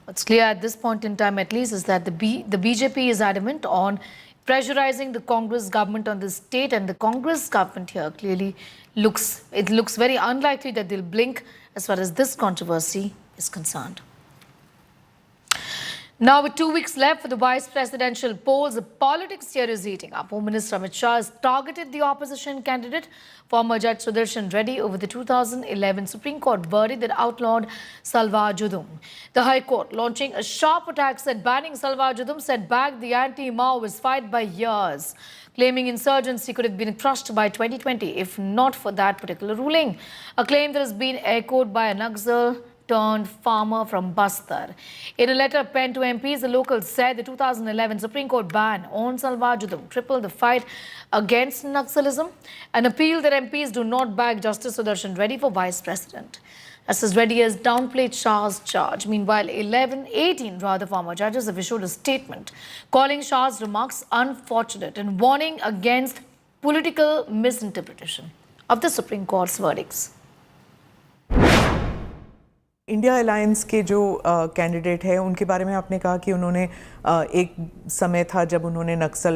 What's clear at this point in time, at least, is that the BJP is adamant on pressurizing the Congress government on the state, and the Congress government here clearly looks very unlikely that they'll blink as far as this controversy is concerned. Now, with 2 weeks left for the vice presidential polls, the politics here is heating up. Home Minister Amit Shah has targeted the opposition candidate, former Judge Sudarshan Reddy, over the 2011 Supreme Court verdict that outlawed Salwa Judum. The High Court launching a sharp attack, said banning Salwa Judum set back the anti-Maoist fight by years, claiming insurgency could have been crushed by 2020 if not for that particular ruling. A claim that has been echoed by a Naxal turned farmer from Bastar. In a letter penned to MPs, the locals said the 2011 Supreme Court ban on Salwa Judum crippled the fight against Naxalism, and appealed that MPs do not back Justice Sudarshan Reddy for Vice President. Justice Reddy has downplayed Shah's charge. Meanwhile, 18 former judges have issued a statement calling Shah's remarks unfortunate and warning against political misinterpretation of the Supreme Court's verdicts. India alliance के जो candidate है उनके बारे में आपने कहा कि उन्होंने एक समय था जब उन्होंने नक्सल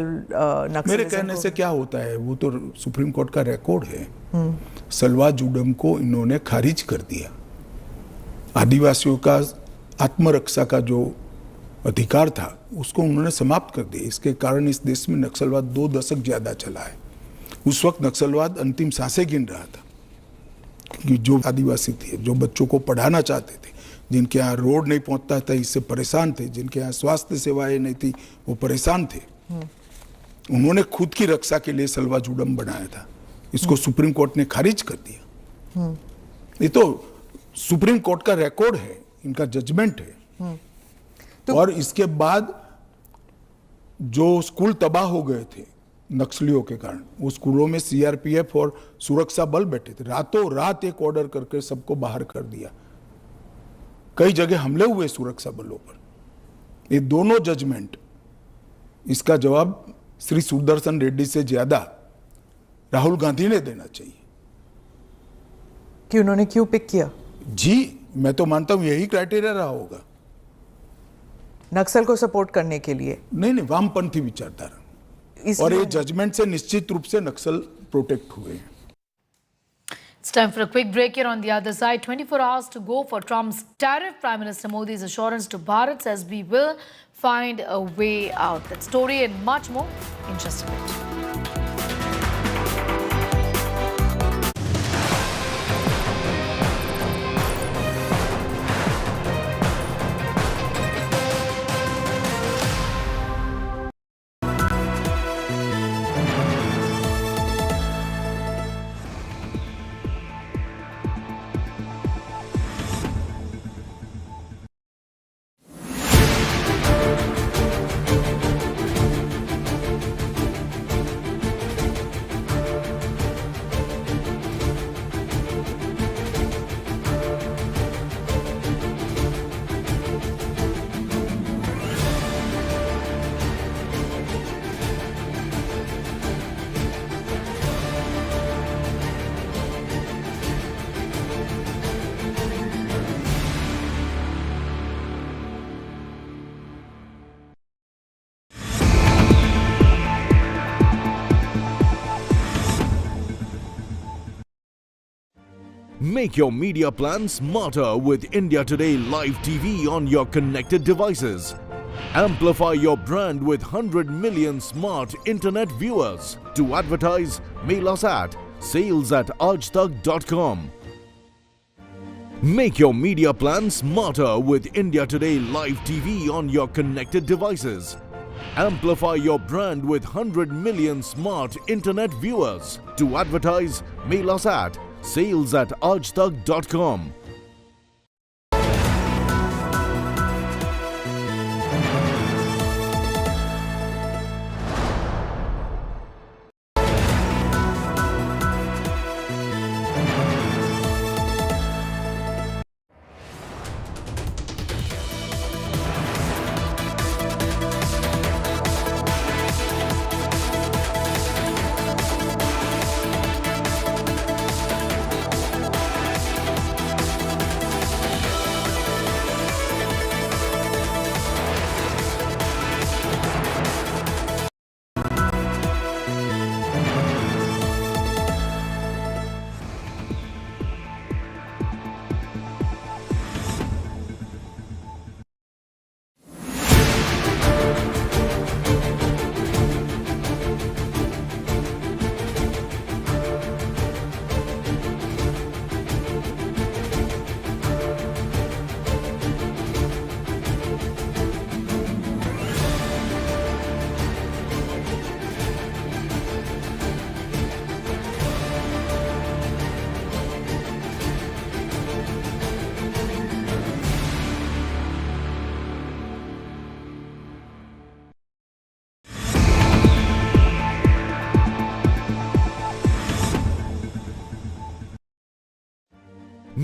मेरे कहने से क्या होता है, वो तो सुप्रीम कोर्ट का रिकॉर्ड है। सलवा जुडम को इन्होंने खारिज कर दिया। आदिवासियों का आत्मरक्षा का जो अधिकार था उसको उन्होंने समाप्त कर दिया। इसके कारण इस देश में नक्सलवाद 2 दशक ज्यादा चला है। उस वक्त नक्सलवाद अंतिम सांसें गिन रहा था, कि जो आदिवासी थे, जो बच्चों को पढ़ाना चाहते थे, जिनके यहाँ रोड नहीं पहुंचता था, इससे परेशान थे, जिनके यहाँ स्वास्थ्य सेवाएं नहीं थी, वो परेशान थे। उन्होंने खुद की रक्षा के लिए सलवा जुडम बनाया था। इसको सुप्रीम कोर्ट ने खारिज कर दिया। ये तो सुप्रीम कोर्ट का रिकॉर्ड है, इनका जजमेंट है। और इसके बाद जो स्कूल तबाह हो गए थे नक्सलियों के कारण, वो स्कूलों में सीआरपीएफ और सुरक्षा बल बैठे थे। रातों रात एक ऑर्डर करके सबको बाहर कर दिया। कई जगह हमले हुए सुरक्षा बलों पर। ये दोनों जजमेंट, इसका जवाब श्री सुदर्शन रेड्डी से ज्यादा राहुल गांधी ने देना चाहिए कि उन्होंने क्यों पिक किया। जी, मैं तो मानता हूं यही क्राइटेरिया रहा होगा, नक्सल को सपोर्ट करने के लिए। नहीं, वामपंथी विचारधारा। और ये जजमेंट से निश्चित रूप से नक्सल प्रोटेक्ट हुए हैं। It's time for a quick break here. On the other side, 24 hours to go for Trump's tariff. Prime Minister Modi's assurance to Bharat says we will find a way out. That story and much more in just a bit. Make your media plan smarter with India Today Live TV on your connected devices. Amplify your brand with 100 million smart internet viewers. To advertise, mail us at sales@aajtak.com. Make your media plan smarter with India Today Live TV on your connected devices. Amplify your brand with 100 million smart internet viewers. To advertise, mail us at sales@aajtak.com.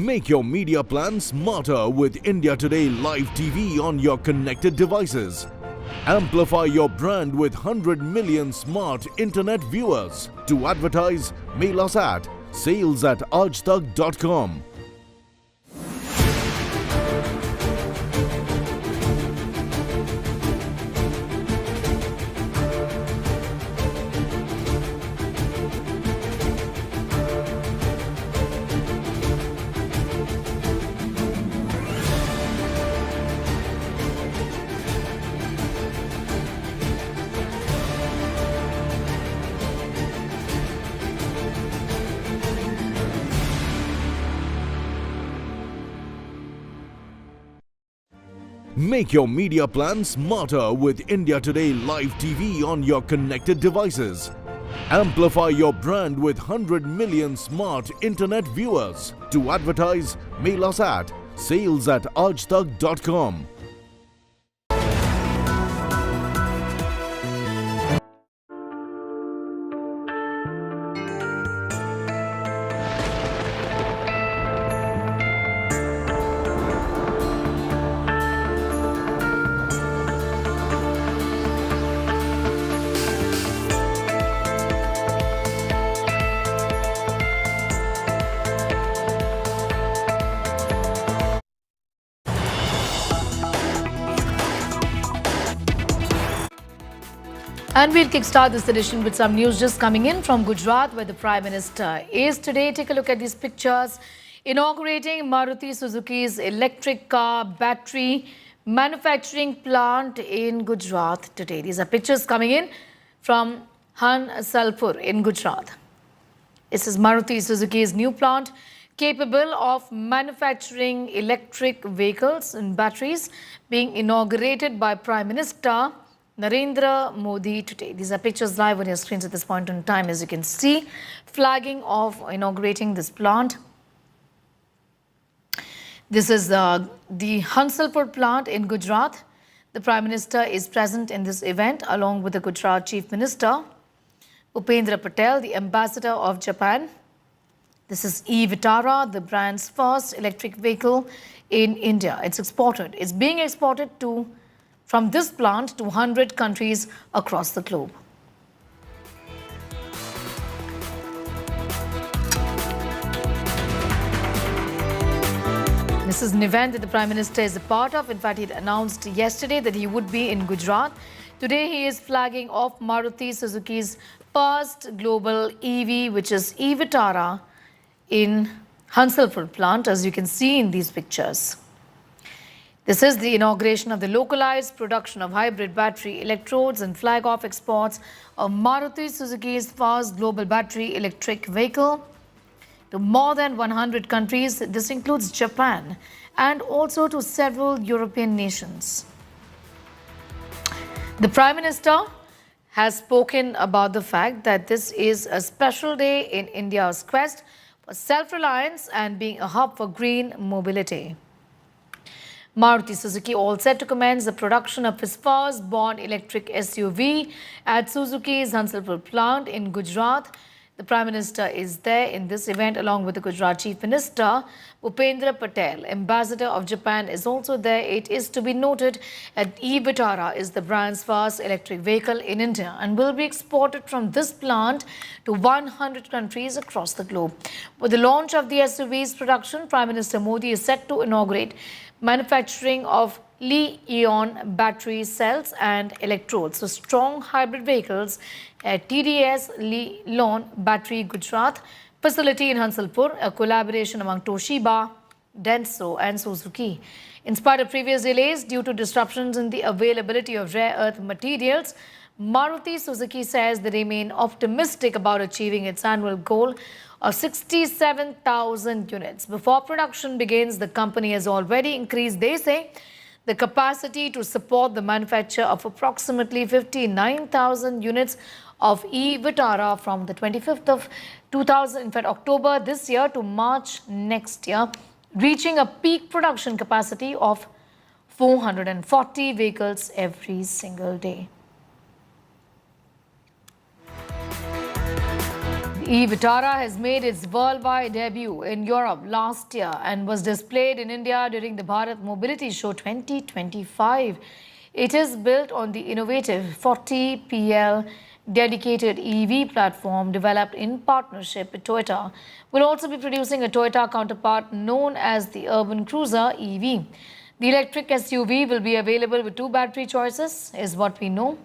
Make your media plan smarter with India Today Live TV on your connected devices. Amplify your brand with 100 million smart internet viewers. To advertise, mail us at sales@aajtak.com. Make your media plan smarter with India Today Live TV on your connected devices. Amplify your brand with 100 million smart internet viewers. To advertise, mail us at sales@aajtak.com. And we'll kickstart this edition with some news just coming in from Gujarat, where the Prime Minister is today. Take a look at these pictures. Inaugurating Maruti Suzuki's electric car battery manufacturing plant in Gujarat today. These are pictures coming in from Hansalpur in Gujarat. This is Maruti Suzuki's new plant capable of manufacturing electric vehicles and batteries being inaugurated by Prime Minister Narendra Modi today. These are pictures live on your screens at this point in time. As you can see, flagging of inaugurating this plant. This is the Hansalpur plant in Gujarat. The Prime Minister is present in this event along with the Gujarat Chief Minister, Bhupendra Patel, the Ambassador of Japan. This is e-Vitara, the brand's first electric vehicle in India. It's being exported from this plant to 100 countries across the globe. This is an event that the Prime Minister is a part of. In fact, he announced yesterday that he would be in Gujarat. Today, he is flagging off Maruti Suzuki's first global EV, which is e-Vitara, in Hansalpur plant, as you can see in these pictures. This is the inauguration of the localized production of hybrid battery electrodes and flag off exports of Maruti Suzuki's first global battery electric vehicle to more than 100 countries. This includes Japan and also to several European nations. The Prime Minister has spoken about the fact that this is a special day in India's quest for self-reliance and being a hub for green mobility. Maruti Suzuki all set to commence the production of its first-born electric SUV at Suzuki's Hansalpur plant in Gujarat. The Prime Minister is there in this event along with the Gujarat Chief Minister, Bhupendra Patel. Ambassador of Japan is also there. It is to be noted that e-Vitara is the brand's first electric vehicle in India and will be exported from this plant to 100 countries across the globe. With the launch of the SUV's production, Prime Minister Modi is set to inaugurate manufacturing of Li-ion battery cells and electrodes. So strong hybrid vehicles at TDS Li-ion Battery Gujarat facility in Hansalpur, a collaboration among Toshiba, Denso and Suzuki. In spite of previous delays due to disruptions in the availability of rare earth materials, Maruti Suzuki says they remain optimistic about achieving its annual goal of 67,000 units. Before production begins, the company has already increased, they say, the capacity to support the manufacture of approximately 59,000 units of e-Vitara from the 25th of October this year to March next year, reaching a peak production capacity of 440 vehicles every single day. E-Vitara has made its worldwide debut in Europe last year and was displayed in India during the Bharat Mobility Show 2025. It is built on the innovative 40PL dedicated EV platform developed in partnership with Toyota. Will also be producing a Toyota counterpart known as the Urban Cruiser EV. The electric SUV will be available with 2 battery choices, is what we know.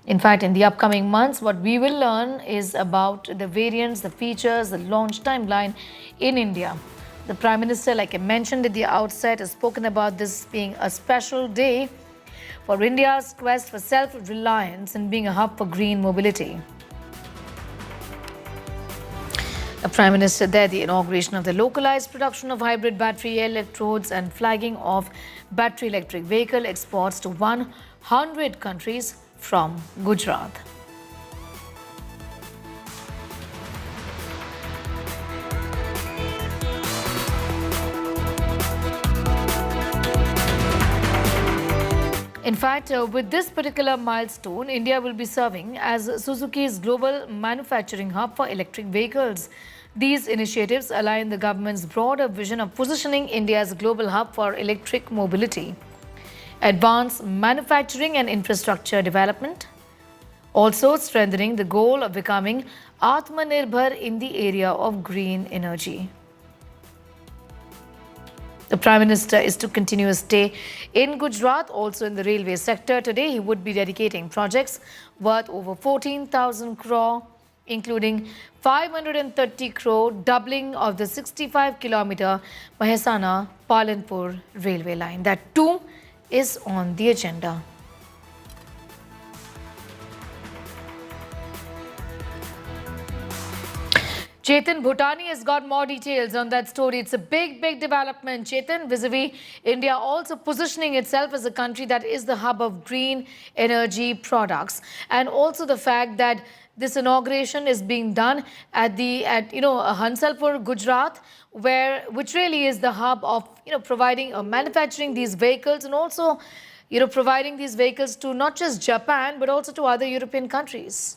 In fact, in the upcoming months, what we will learn is about the variants, the features, the launch timeline in India. The Prime Minister, like I mentioned at the outset, has spoken about this being a special day for India's quest for self-reliance and being a hub for green mobility. The Prime Minister there, the inauguration of the localized production of hybrid battery electrodes and flagging of battery electric vehicle exports to 100 countries from Gujarat. In fact, with this particular milestone, India will be serving as Suzuki's global manufacturing hub for electric vehicles. These initiatives align the government's broader vision of positioning India as a global hub for electric mobility, advanced manufacturing and infrastructure development, also strengthening the goal of becoming Atmanirbhar in the area of green energy. The Prime Minister is to continue his stay in Gujarat, also in the railway sector. Today, he would be dedicating projects worth over 14,000 crore, including 530 crore doubling of the 65-kilometer Mahesana-Palanpur railway line. That too is on the agenda. Chetan Bhutani has got more details on that story. It's a big development, Chetan, vis-a-vis India also positioning itself as a country that is the hub of green energy products. And also the fact that this inauguration is being done at Hansalpur, Gujarat, which really is the hub of providing manufacturing these vehicles and also providing these vehicles to not just Japan but also to other European countries.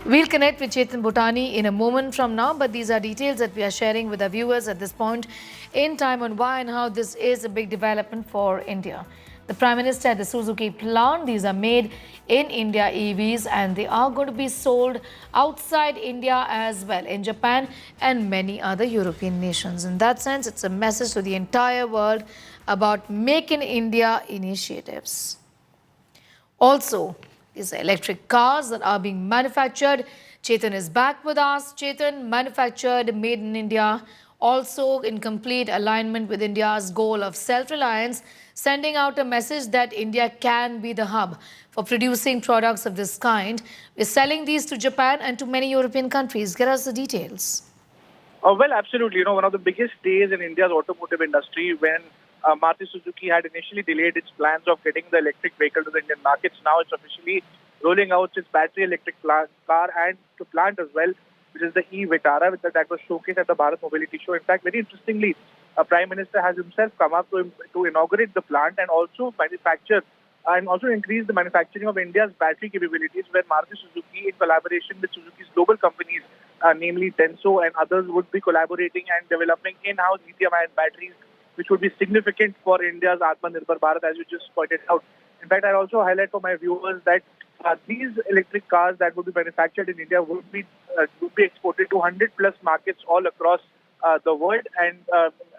We'll connect with Chetan Bhutani in a moment from now, but these are details that we are sharing with our viewers at this point in time on why and how this is a big development for India. The Prime Minister at the Suzuki plant, these are made in India EVs and they are going to be sold outside India as well, in Japan and many other European nations. In that sense, it's a message to the entire world about Make in India initiatives. Also, these are electric cars that are being manufactured. Chetan is back with us. Chetan, manufactured, made in India, also in complete alignment with India's goal of self-reliance, sending out a message that India can be the hub for producing products of this kind. We're selling these to Japan and to many European countries. Get us the details. Well, absolutely. One of the biggest days in India's automotive industry when Maruti Suzuki had initially delayed its plans of getting the electric vehicle to the Indian markets. Now it's officially rolling out its battery electric car and to plant as well, which is the E-Vitara that was showcased at the Bharat Mobility Show. In fact, very interestingly, Prime Minister has himself come up to inaugurate the plant and also manufacture and also increase the manufacturing of India's battery capabilities, where Maruti Suzuki, in collaboration with Suzuki's global companies, namely Denso and others, would be collaborating and developing in-house lithium-ion batteries, which would be significant for India's Atmanirbhar Bharat, as you just pointed out. In fact, I also highlight for my viewers that these electric cars that would be manufactured in India would be exported to 100+ markets all across the world. And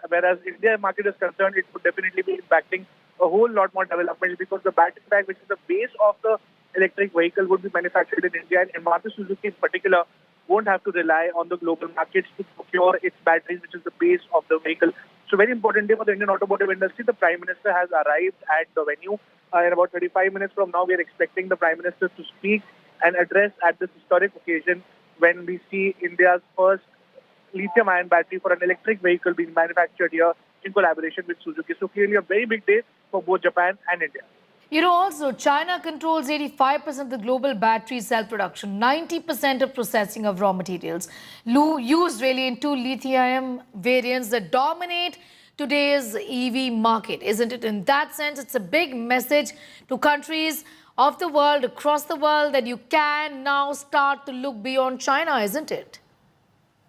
whereas India market is concerned, it would definitely be impacting a whole lot more development, because the battery pack, which is the base of the electric vehicle, would be manufactured in India, and Maruti Suzuki in particular won't have to rely on the global markets to procure its batteries, which is the base of the vehicle. So very important day for the Indian automotive industry. The Prime Minister has arrived at the venue. In about 35 minutes from now, we are expecting the Prime Minister to speak and address at this historic occasion when we see India's first lithium-ion battery for an electric vehicle being manufactured here in collaboration with Suzuki. So clearly a very big day for both Japan and India. Also, China controls 85% of the global battery cell production, 90% of processing of raw materials, used really in two lithium variants that dominate today's EV market, isn't it? In that sense, it's a big message to countries of the world, across the world, that you can now start to look beyond China, isn't it?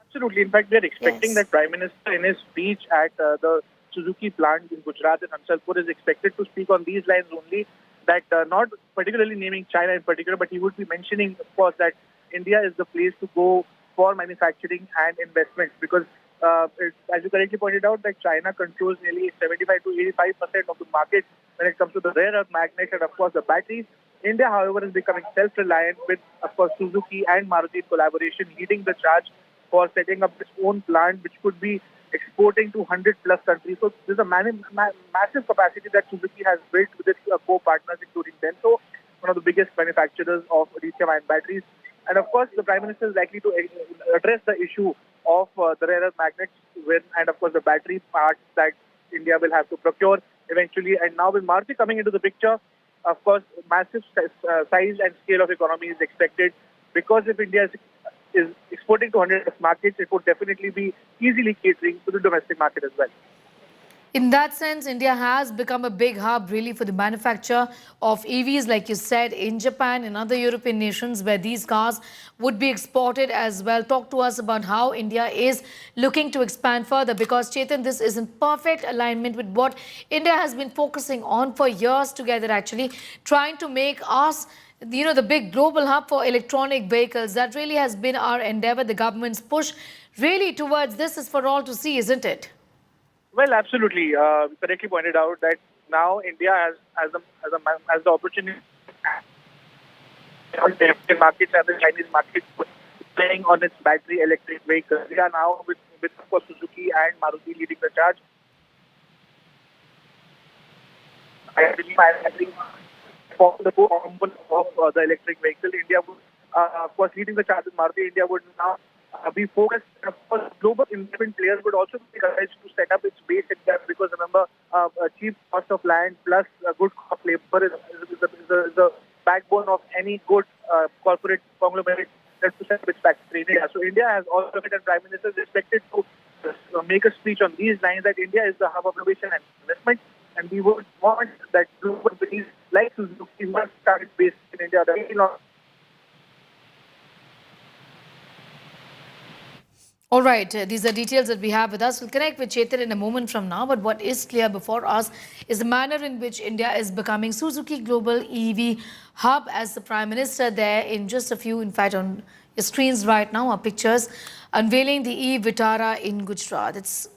Absolutely. In fact, we are expecting that Prime Minister in his speech at the Suzuki plant in Gujarat and Hansalpur is expected to speak on these lines only, that not particularly naming China in particular, but he would be mentioning, of course, that India is the place to go for manufacturing and investments, because as you correctly pointed out, that China controls nearly 75 to 85% of the market when it comes to the rare earth magnets and, of course, the batteries. India, however, is becoming self-reliant with, of course, Suzuki and Maruti collaboration leading the charge for setting up its own plant, which could be exporting to 100 plus countries. So there's a massive capacity that Suzuki has built with its co-partners, including Denso, one of the biggest manufacturers of lithium-ion batteries. And of course, the Prime Minister is likely to address the issue of the rare earth magnets and of course the battery parts that India will have to procure eventually. And now with Maruti coming into the picture, of course, massive size and scale of economy is expected, because if India is exporting to 100 markets, it would definitely be easily catering to the domestic market as well. In that sense, India has become a big hub really for the manufacture of EVs, like you said, in Japan and other European nations where these cars would be exported as well. Talk to us about how India is looking to expand further, because Chetan, this is in perfect alignment with what India has been focusing on for years together, actually, trying to make us the big global hub for electronic vehicles. That really has been our endeavor. The government's push really towards this is for all to see, isn't it? Well, absolutely. Correctly pointed out that now India has the opportunity the markets and the Chinese market playing on its battery electric vehicles. We are now with of course Suzuki and Maruti leading the charge. I believe for the component of the electric vehicle, India would, of course, leading the charge with Maruti. India would now be focused. Of course, global investment players would also be encouraged to set up its base in India, because remember, a cheap cost of land plus a good cost of labor is the backbone of any good corporate conglomerate that to set up its factory in India. So India has all of it, and Prime Minister is expected to make a speech on these lines, that India is the hub of innovation and investment, and we would want that global companies like Suzuki must start its base in India. All right, these are details that we have with us. We'll connect with Chetan in a moment from now. But what is clear before us is the manner in which India is becoming Suzuki Global EV Hub, as the Prime Minister there in just a few, in fact, on your screens right now are pictures unveiling the e-Vitara in Gujarat. It's